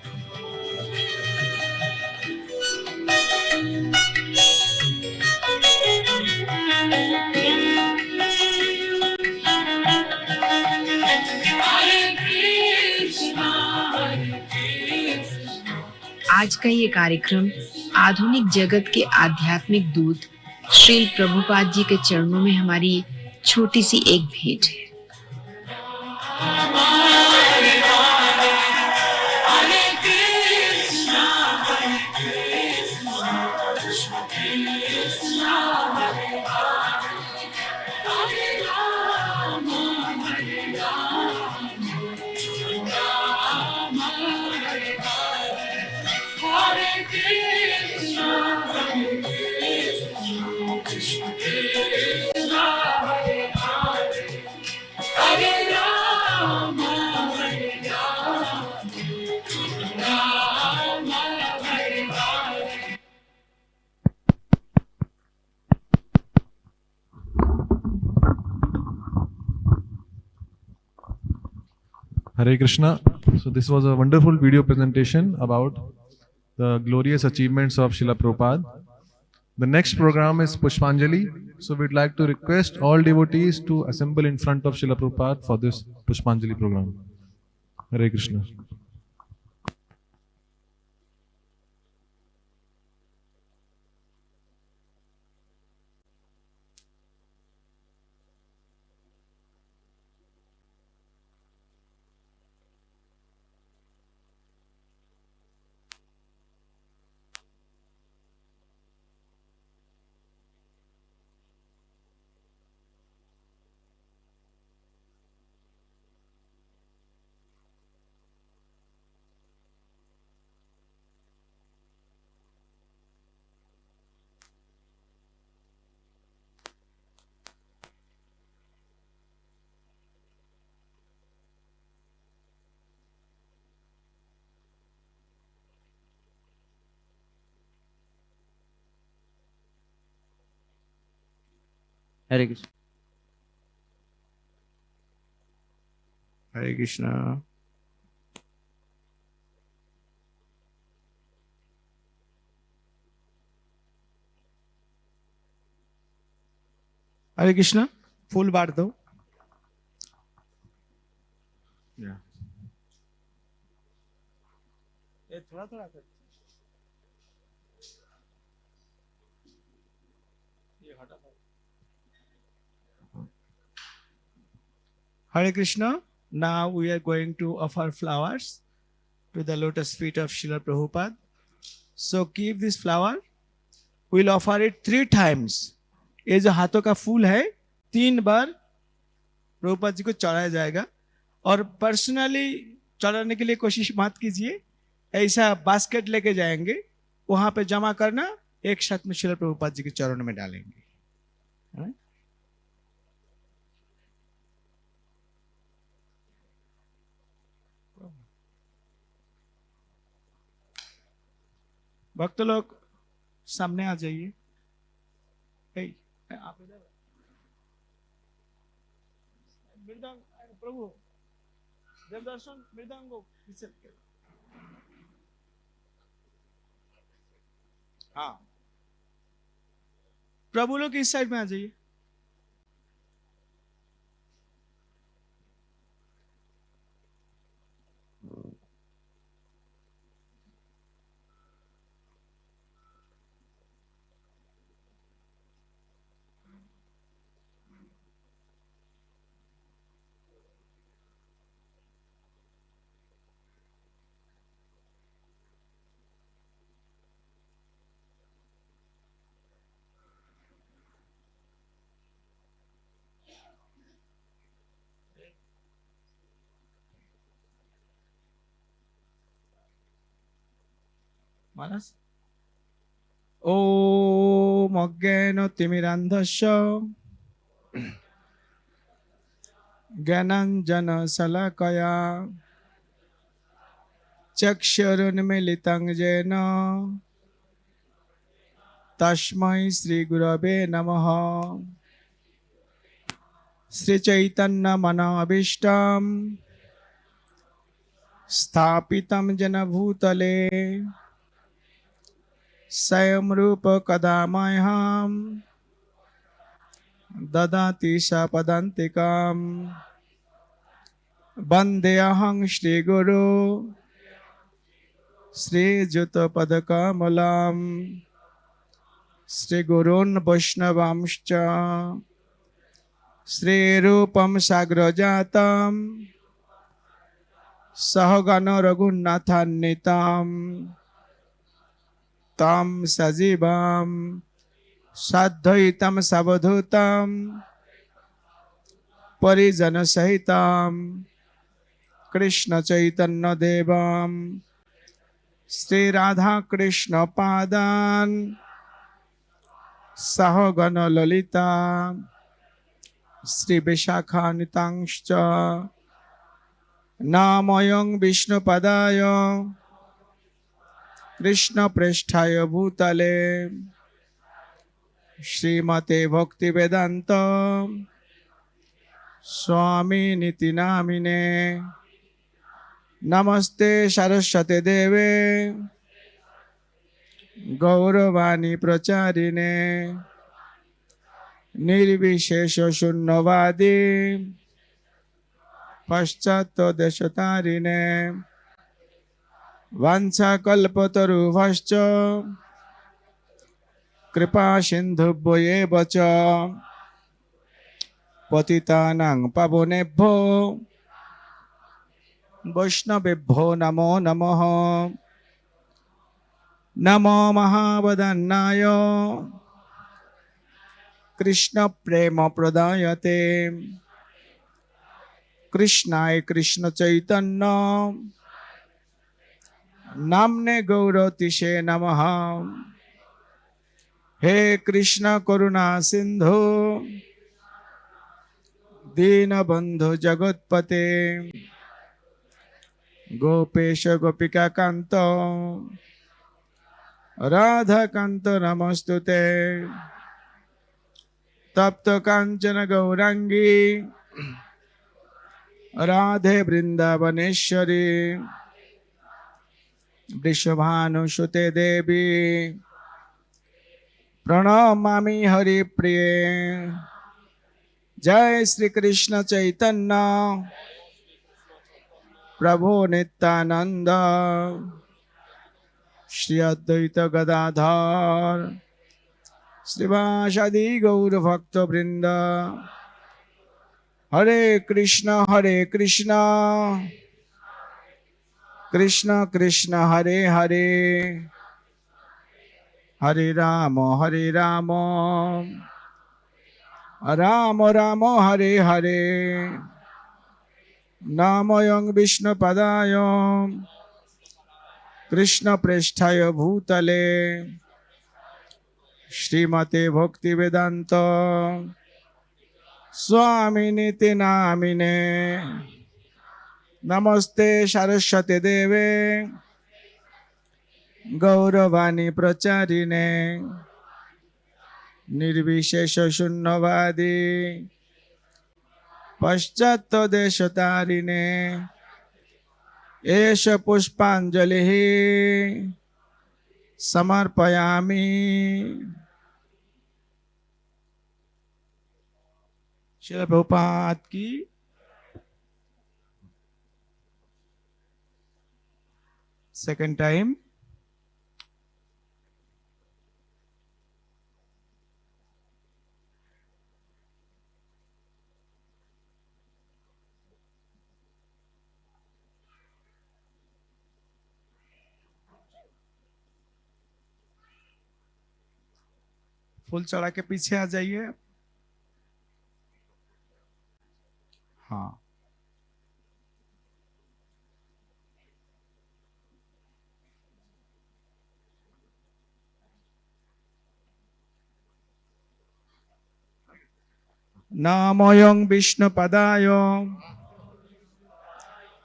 आज का ये कार्यक्रम आधुनिक जगत के आध्यात्मिक दूत श्रील प्रभुपाद जी के चरणों में हमारी छोटी सी एक भेंट है। Hare Krishna. So this was a wonderful video presentation about the glorious achievements of Srila Prabhupada. The next program is Pushpanjali. So we'd like to request all devotees to assemble in front of Srila Prabhupada for this Pushpanjali program. Hare Krishna. Hare Krishna. Hare Krishna. Hare Krishna. फूल बांट दो। Yeah. ये थोड़ा थोड़ा कर। ये हटा दो। Hare Krishna. Now we are going to offer flowers to the lotus feet of Srila Prabhupada. So keep this flower. We will offer it 3 times. ये जो हाथों का फूल है 3 बार प्रभुपाद जी को चढ़ाया जाएगा और पर्सनली चढ़ाने के लिए कोशिश मत कीजिए। ऐसा बास्केट लेके जाएंगे, वहां पे जमा करना, एक साथ में श्रील प्रभुपाद जी के चरणों में डालेंगे। भक्त लोग सामने आ जाइए। आप इधर मृदंग प्रभु देवदर्शन मृदंग पीछे। हाँ प्रभु लोग इस साइड में आ जाइए। Manas? Om Agyena Timirandhasya Gyananjana Salakaya Chakshurunmilitang Jena Tashmai Sri Gurave Namaha Sri Chaitanya Manavishtam Sthapitam Jana Bhutale Sayam Rupa Kadamaiham Dadati Sapadantikam Bandeyahang Shri Guru Sri Juta Padakamalam Sri Gurun Vaishnavamscha Sri Rupam Sagrajatam Sahagana Raghunathannitam Tam Sajivam Sadhaitam Savadhutam Parijana Sahitam Krishna Chaitanya Devam Sri Radha Krishna Padan Sahagana Lalita Sri Vishakhanitangscha Namayang Vishnu Padaya Krishna Presthaya Bhutale Srimate Bhakti Vedanta Swami Niti Namine Namaste Saraswate Deve Gauravani Pracharine Nirvishesha Shunnavadi Paschatya Deshatarine Vancha Kalpatarubhascha Kripa Sindhubhye Vacha Patitanang Pavonebho Vaishnavebho Namo Namaha Namo Mahavadannaya Krishna Prema Pradayate Krishnaya Krishna Chaitanya Namne Gauratishe Namaha He Krishna Karuna Sindhu Dina Bandhu Jagatpate Gopesha Gopika Kanto Radha Kanto Namostute Tapta Kanchana Gaurangi Radhe Vrindavaneshwari Vrishabhanu Shute Devi Pranamami Hari Priye Jai Sri Krishna Chaitanya Prabhu Nityananda Shri Advaita Gadadhar Srivasadi Gaur Bhakta Vrinda Hare Krishna Krishna Krishna Hare Hare Hare Rama Rama Rama Hare Hare Namayang Vishnu Padayam Krishna Presthaya Bhutale Srimate Bhakti Vedanta Swami Niti Namine Namaste Saraswate Deve गौरवाणी प्रचारिणे निर्विशेष शून्यवादी पश्चात देशतारिणे एष पुष्पांजलि समर्पयामि। श्रील प्रभुपाद की। Second time. फूल चढ़ा के पीछे आ जाइए। हाँ, नामोऽयं विष्णुपदाय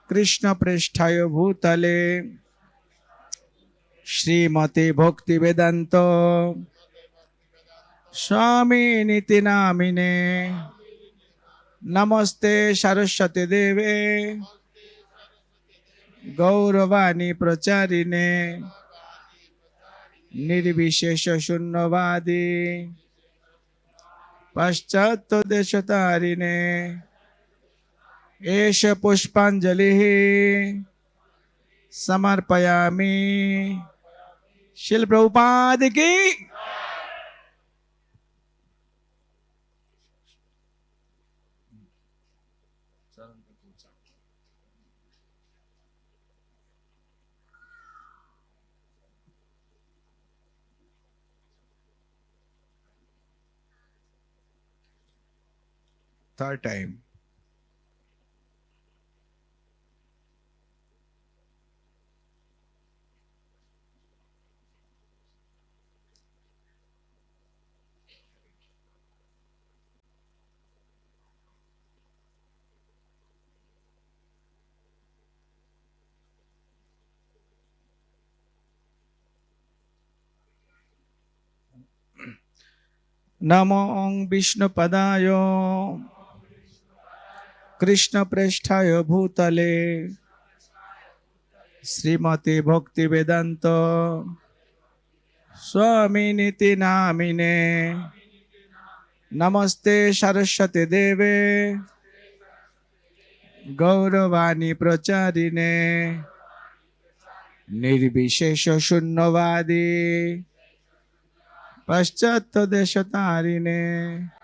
कृष्ण पृष्ठाय भूतले श्रीमते भक्ति वेदांत स्वामी नीति नामिने नमस्ते सरस्वती देवे गौरवाणी प्रचारिणे निर्विशेष शून्यवादी पश्चात देशतारिणे एष पुष्पांजलि समर्पयामि। श्रील प्रभुपाद की। Third time. नमो विष्णुपदाय कृष्ण पृष्ठाय भूतले श्रीमते भक्ति वेदांत स्वामी नीति नामिने नमस्ते सरस्वती देवे गौरवाणी प्रचारिणे निर्विशेष शून्यवादी पश्चात देशतारिणे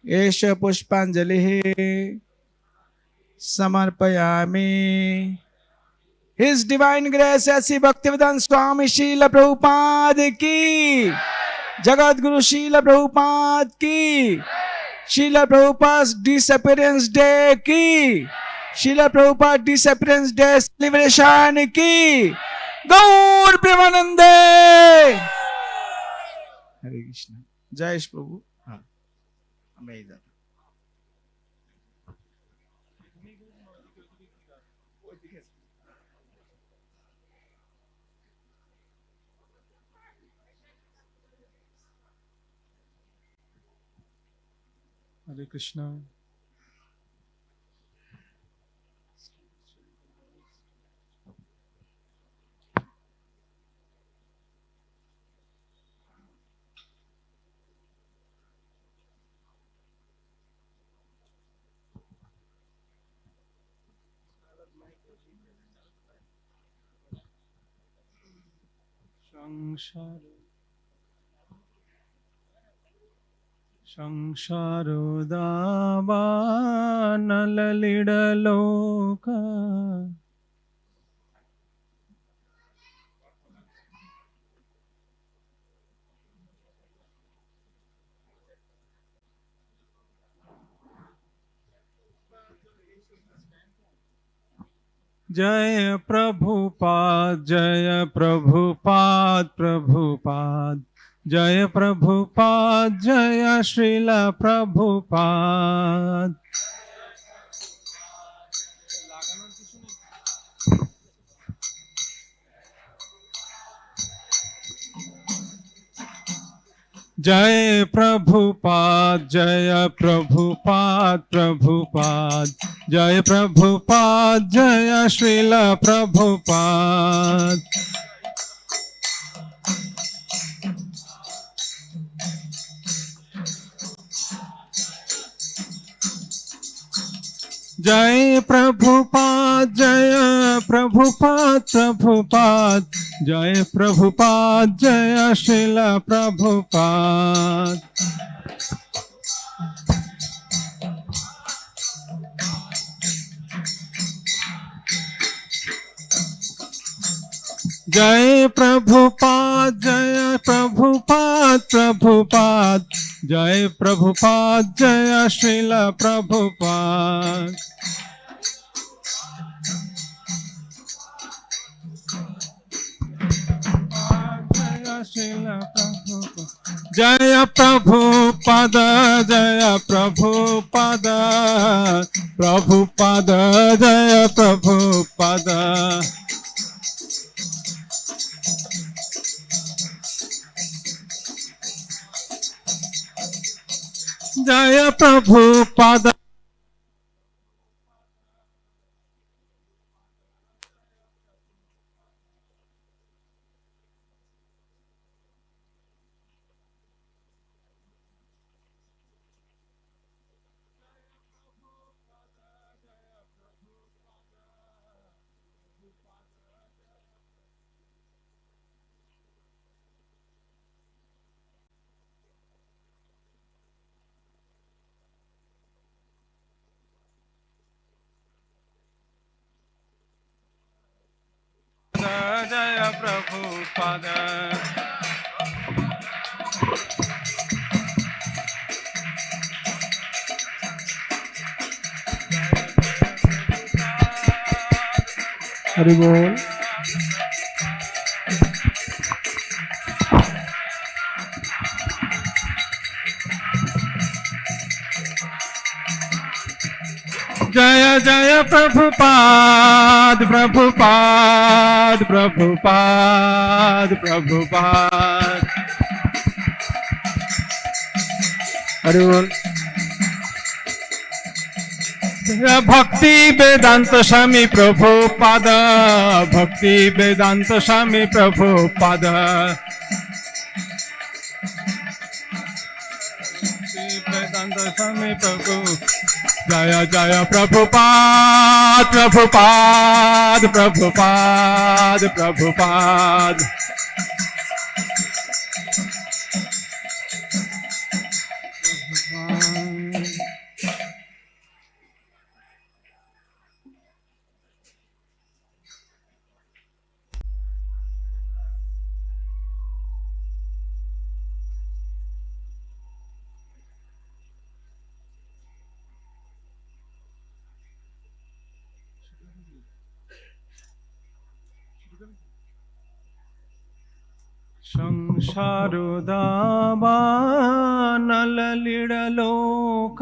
एष पुष्पांजलि समर्पयामि। His divine grace ऐसी भक्तिवेदांत स्वामी श्रील प्रभुपाद की। जगत गुरु श्रील प्रभुपाद की। श्रील प्रभुपाद डिसअपीयरेंस डे की। Srila Prabhupada disappearance day celebration की। गौर प्रेमानंदे। हरे कृष्ण। जय श्री प्रभु। हाँ, मैं इधर। हरे कृष्णा। संसारो दावानललिडलोका जय प्रभुपाद जय प्रभुपाद प्रभुपाद जय प्रभुपाद जय श्रील प्रभुपाद। जय प्रभुपाद जय प्रभुपाद प्रभुपाद जय प्रभुपाद जय श्रील प्रभुपाद जय प्रभुपाद जय प्रभुपाद प्रभुपाद जय प्रभुपाद जय श्रील प्रभुपाद जय प्रभुपाद जय प्रभुपाद प्रभुपाद जय प्रभुपाद जय श्रील प्रभुपाद जय प्रभुपाद जय प्रभुपाद प्रभुपाद जय प्रभुपाद जय प्रभुपाद जय प्रभुपाद हरि बोल। जय जय प्रभुपाद प्रभुपाद प्रभुपाद प्रभुपाद हरि बोल। भक्ति वेदांत स्वामी प्रभुपाद भक्ति वेदांत स्वामी प्रभुपाद वेदांत स्वामी प्रभु जय जय प्रभुपाद प्रभुपाद प्रभुपाद प्रभुपाद संसारुदावानललिडलोक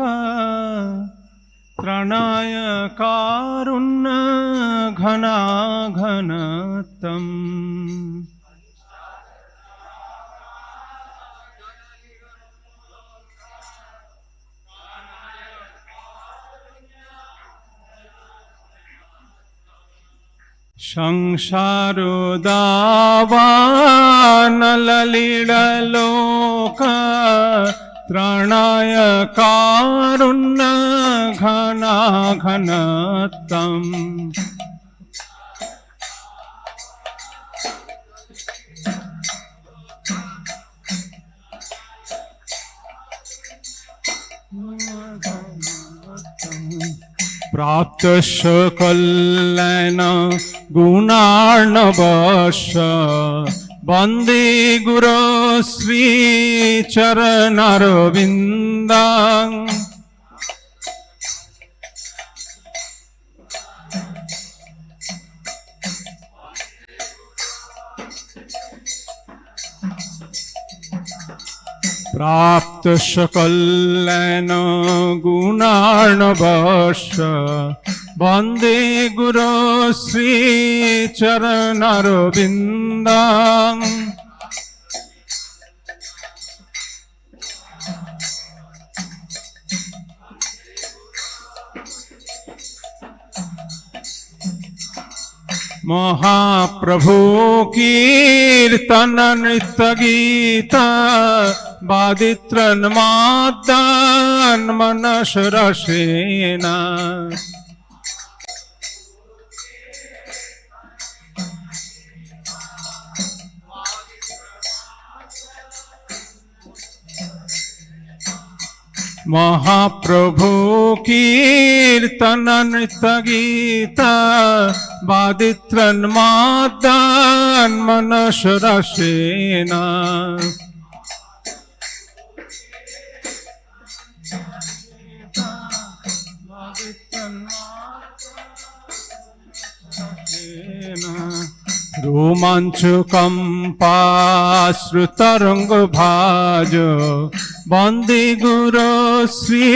त्रणाय कारुण्य घनाघनतम् संसारुदावानललिडलोक त्रणाय कारुण्य घनाघनतम् प्राप्त सकल्यान गुणार्णवश वन्दे गुरो श्री चरणारविन्दं प्राप्त सकल्यान गुणार्णवश वन्दे गुरो श्री चरणारविन्दं महाप्रभु कीर्तन नृत्य गीता वादित्रन मादान मनस रसेना महाप्रभु कीर्तन नृत्य गीता वादित्रन मादान मनस रसेना रोमांच कंपाश्रुतरंग भाज वंदे गुरु श्री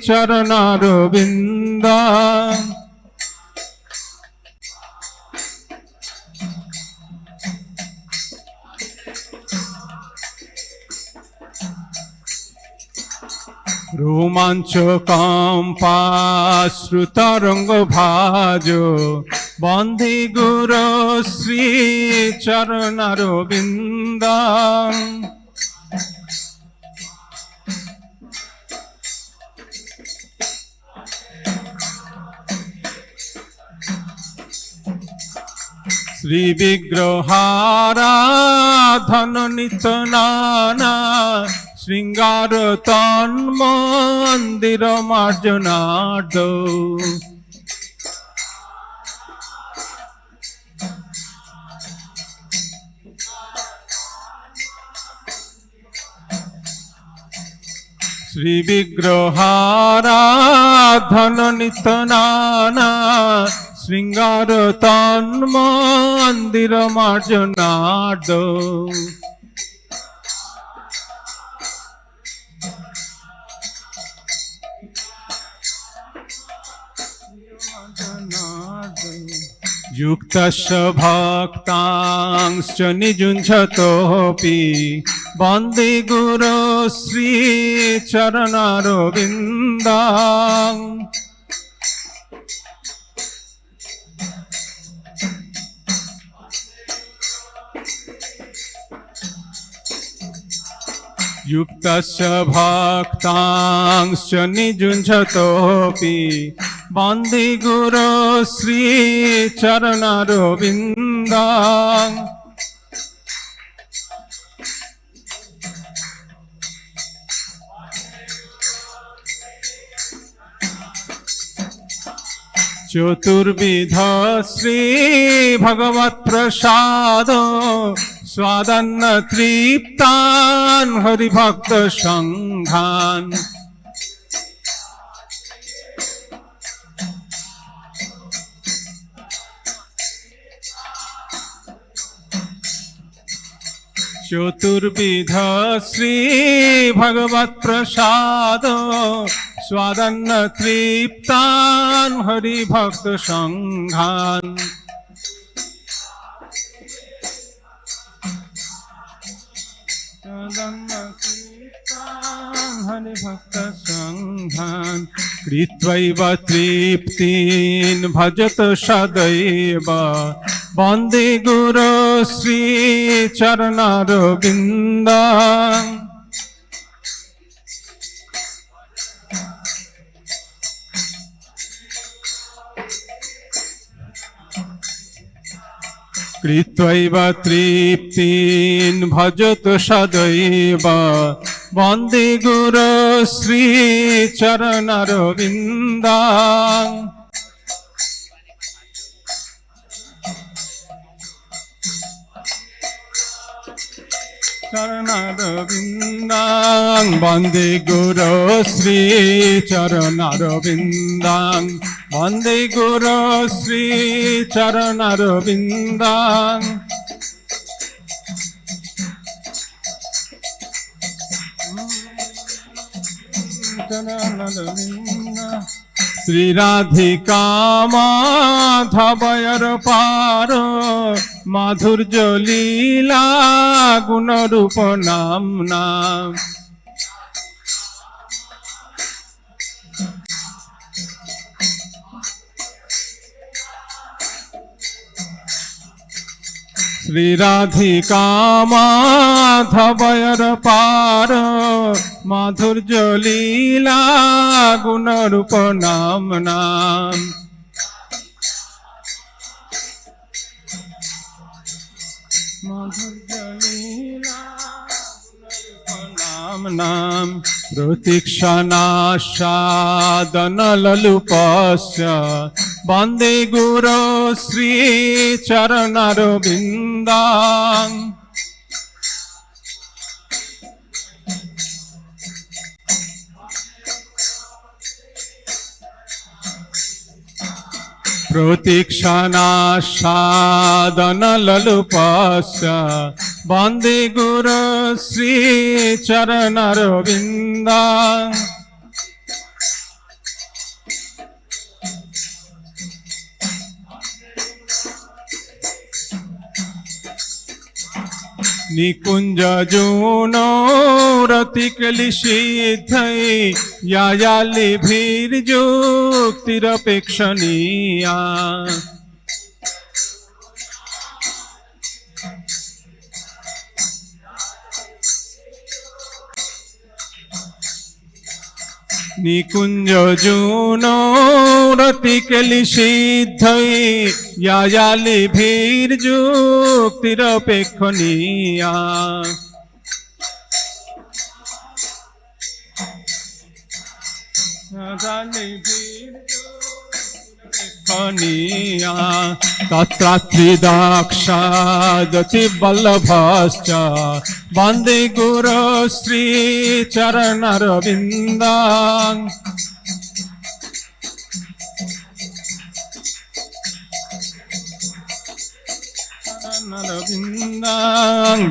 चरणारविंद रोमांच कंपाश्रुतरंग भाज वंदे गुरु श्री चरणारविंद श्री विग्रहाराधन नित नाना श्रृंगार तन्मंदिर मार्जनार्द श्री विग्रहाराधन नित नाना श्रृंगार तन्मंदिर मार्जनार्द युक्तस्य भक्तांश्च निजुञ्जतोऽपि वन्दे गुरो श्री चरणारविन्दां युक्तस्य भक्तांश्च निजुञ्जतोऽपि वन्दे गुरो श्री चरणारविन्दां चतुर्विध श्री भगवत प्रसाद स्वादन्न तृप्तान हरिभक्त संघान चतुर्विध श्री भगवत प्रसाद स्वादन्न तृप्तान हरिभक्त संघान हरिभक्त संघान कृत्वैव तृप्तिं भजत सदैव वन्दे गुरो श्री चरणारविन्दां कृत्वैव तृप्तिं भजत सदैव वन्दे गुरो श्री चरणारविन्दां चरणारविन्दां वन्दे गुरो श्री चरणारविन्दां वन्दे गुरो श्री चरणारविन्दां श्री राधिका माधवयर पार माधुर्य लीला गुण रूप नामना শ্রী রাধিকা মাধবয়র পার মাধুর্য লীলা গুণ রূপ নাম নাম মাধুর্য লীলা নাম নাম প্রতীক্ষণাস্বাদন ললুপস্য বন্দে গুরো শ্রী চরণারবিন্দাং প্রতীক্ষণাস্বাদন ললুপস্য বন্দে গুরু শ্রী চরণারবিন্দাং নিকুঞ্জ যৌনো রতিকলিশিদ্ধৈ ইয়ায়ালি ভীর যুক্তিরপেক্ষণীয়া নিকুঞ্জ যৌনো রতিকলিশিদ্ধৈ ইয়ায়ালি ভীর যুক্তিরপেক্ষণীয়া তত্রাত্রিদাক্ষাদতি বল্লভশ্চ বন্দে গুরু শ্রী চরণারবিন্দাং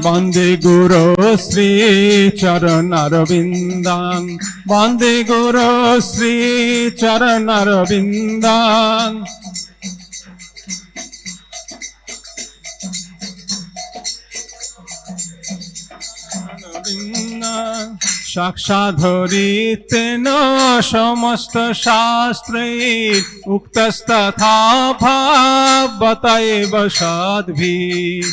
বন্দে গুরু শ্রী চরণারবিন্দাং বন্দে গুরু শ্রী চরণারবিন্দাং সাক্ষাধরিতেন সমস্ত শাস্ত্রে উক্তস্তথা ভাবত এব সদ্ভিঃ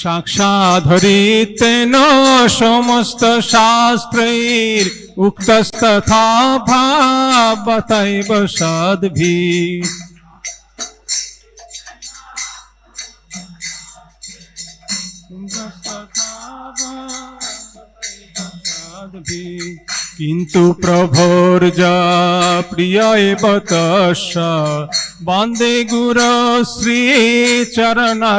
সাক্ষাধরিতেন সমস্ত শাস্ত্রৈর উক্তস্তথা ভাবত এব সদ্ভিঃ কিন্তু প্রভোর্য প্রিয় এব তস্য বন্দে গুরু শ্রী চরণারবিন্দাং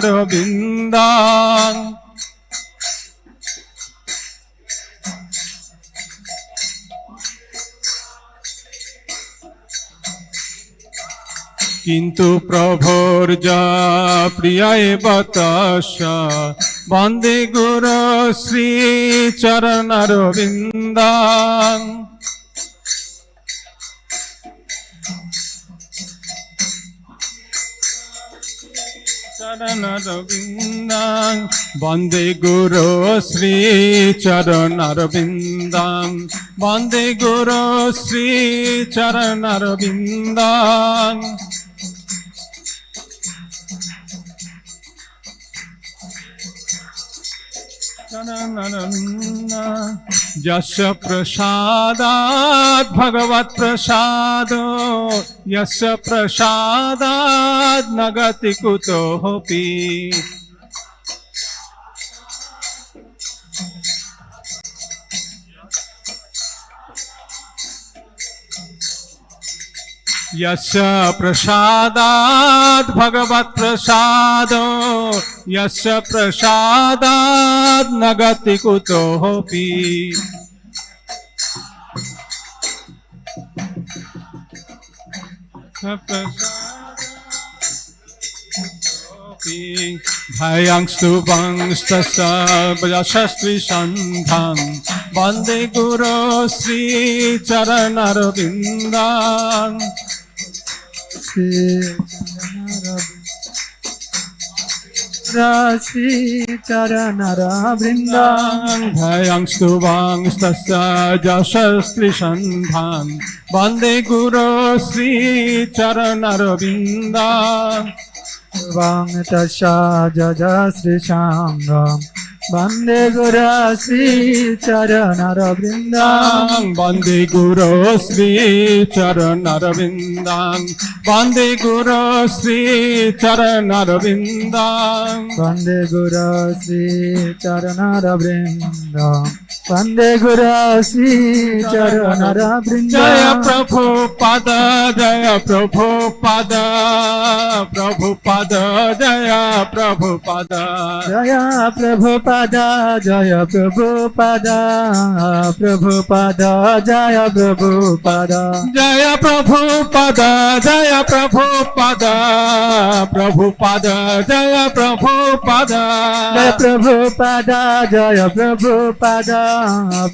কিন্তু প্রভোর্য প্রিয় এব তস্য বন্দে গুরু শ্রী চরণারবিন্দাং চরণারবিন্দাং বন্দে গুরু শ্রী চরণারবিন্দাং বন্দে গুরু শ্রী চরণারবিন্দাং यस्य प्रसादात् भगवत् प्रसादो यस्य प्रसादात् न गति कुतोऽपि यस्य प्रसादात् भगवत् प्रसादो यस्य प्रसादात् न गति कुतोऽपि भयांस्तु वंस्तस्त्रि सन्धां वन्दे गुरो Shri चरणारविन्दां Rasi Charanara Vrindam Dhayangstu Vangstasya Jasastri Sandhan Bande Guru Sri Charanarvindam Vangtasya Jasastri Sangam Bande Guru Sri Charanarvindam Bande Guru Sri Charanarvindam Bande Guru Sri Charanarvindam Bande Guru Sri Charanarvindam Bande Guru Sri Charanarvindam Jaya Prabhupada Jaya Prabhupada Prabhupada Jaya Prabhupada Jaya Prabhupada Jaya Prabhupada Prabhupada Jaya Prabhupada Jaya Prabhupada Jaya Prabhupada Prabhupada Jaya Prabhupada Jaya Prabhupada Jaya Prabhupada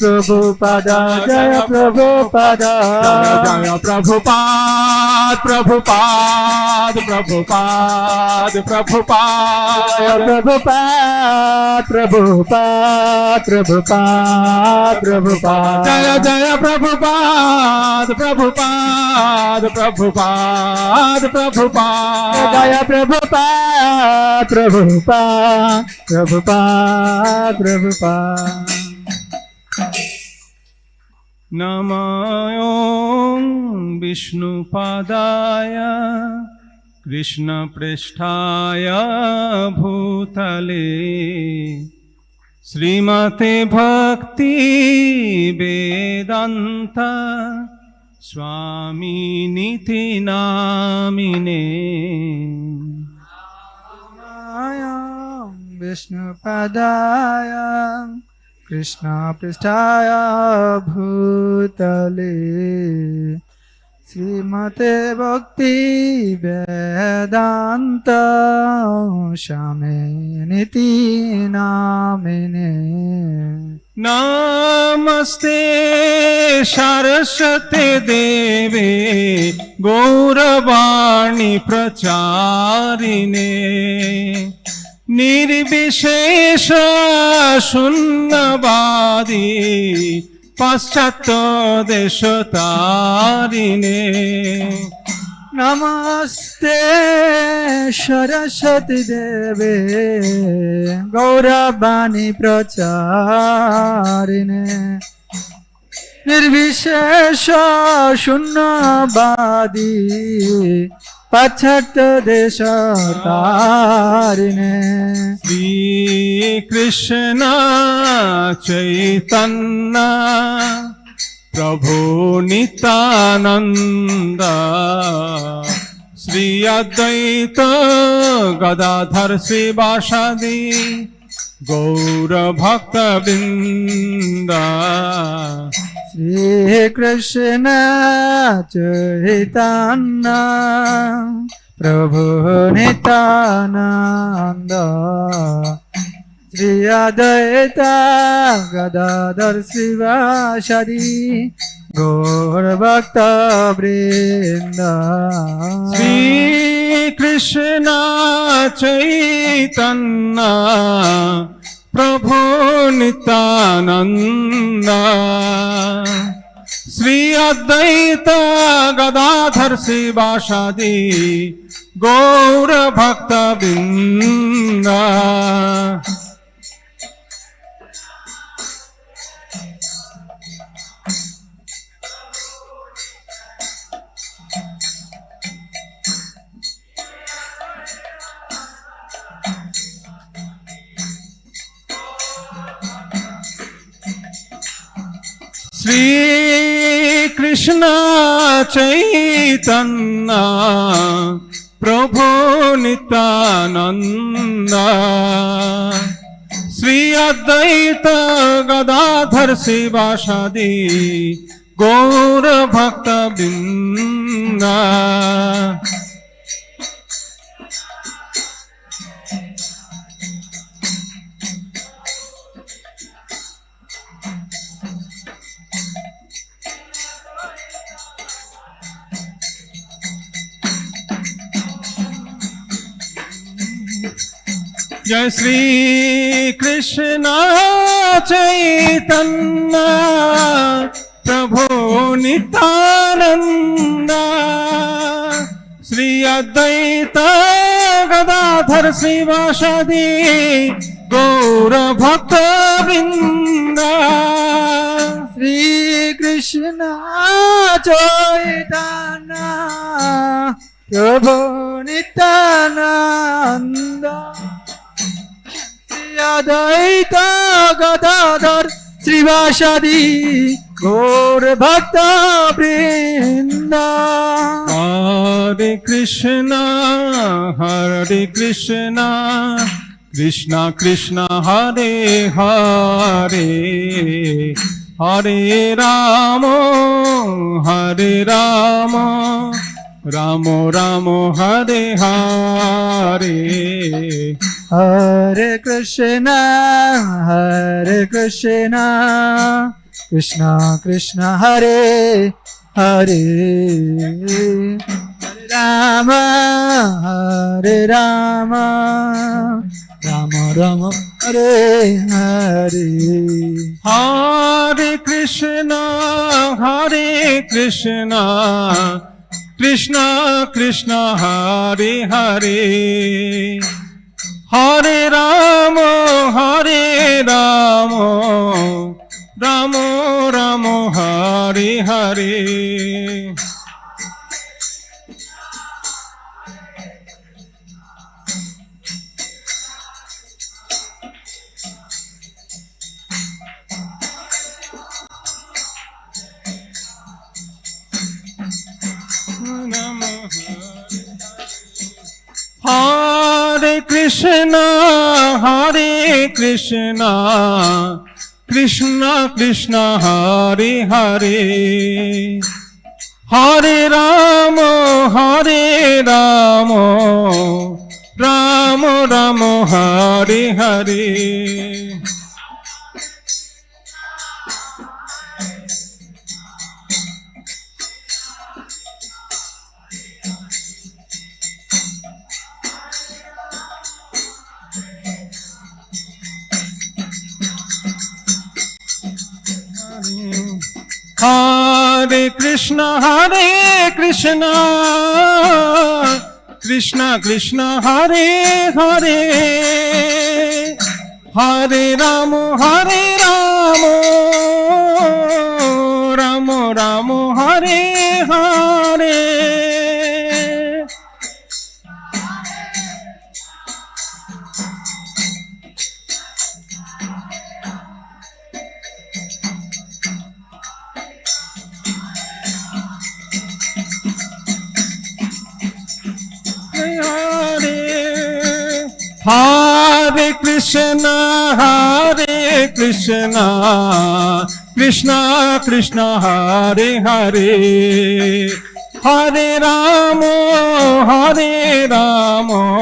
Prabhupada Jaya Prabhupada Jaya Prabhupada Prabhupada Prabhupada Prabhupada Jaya Prabhupada Prabhupada Prabhupada Prabhupada Jaya Jaya Prabhupada Prabhupada Prabhupada Prabhupada Jaya Prabhupada Prabhupada Prabhupada Prabhupada Namayom Vishnupadaya Krishna Pristhaya Bhutale Srimate Bhakti Vedanta Swami Niti Namine Vishnupadaya Krishna Pristhaya Bhutale Srimate Bhakti Vedanta Swami Niti Namine Namaste Saraswate Deve Gauravani Pracharine Nirvishesha Shunnavadi Paschatya Deshatarine Namaste Saraswati Deve Gauravani Pracharine Nirvishesha Shunnavadi Paschatya Deshatarine Shri Krishna Chaitanya Prabhu Nityananda Shri Advaita Gadadhar Srivasadi Gaura Bhakta Vrinda Shri Krishna Chaitanya Prabhu Nityananda Shri Advaita Gadadhar Srivasadi Gaur Bhakta Vrinda Shri Krishna Chaitanya Prabhu Nityananda Shri Advaita Gadadhar Srivasadi Gaur Bhakta Vrinda Shri Krishna Chaitanya Prabhu Nityananda Shri Advaita Gadadhar Srivasadi Gaur Bhakta Vrinda जय श्री कृष्ण चैतन्य प्रभु नित्यानंद श्री अद्वैत गदाधर श्रीवासादि गौर भक्त वृंद श्री कृष्ण चैतन्य प्रभु नित्यानंद श्री अद्वैत गदाधर श्रीवासादि गौर भक्त वृंद हरे कृष्णा कृष्णा कृष्णा हरे हरे हरे राम राम राम हरे हरे हरे कृष्णा कृष्णा कृष्णा हरे हरे राम राम राम हरे हरे हरे कृष्णा कृष्णा कृष्णा हरे हरे हरे राम राम राम हरे हरे हरे कृष्णा कृष्णा कृष्णा हरे हरे हरे राम राम राम हरे हरे हरे कृष्णा कृष्णा कृष्णा हरे हरे हरे राम राम राम हरे हरे हरे कृष्णा कृष्णा कृष्णा हरे हरे हरे राम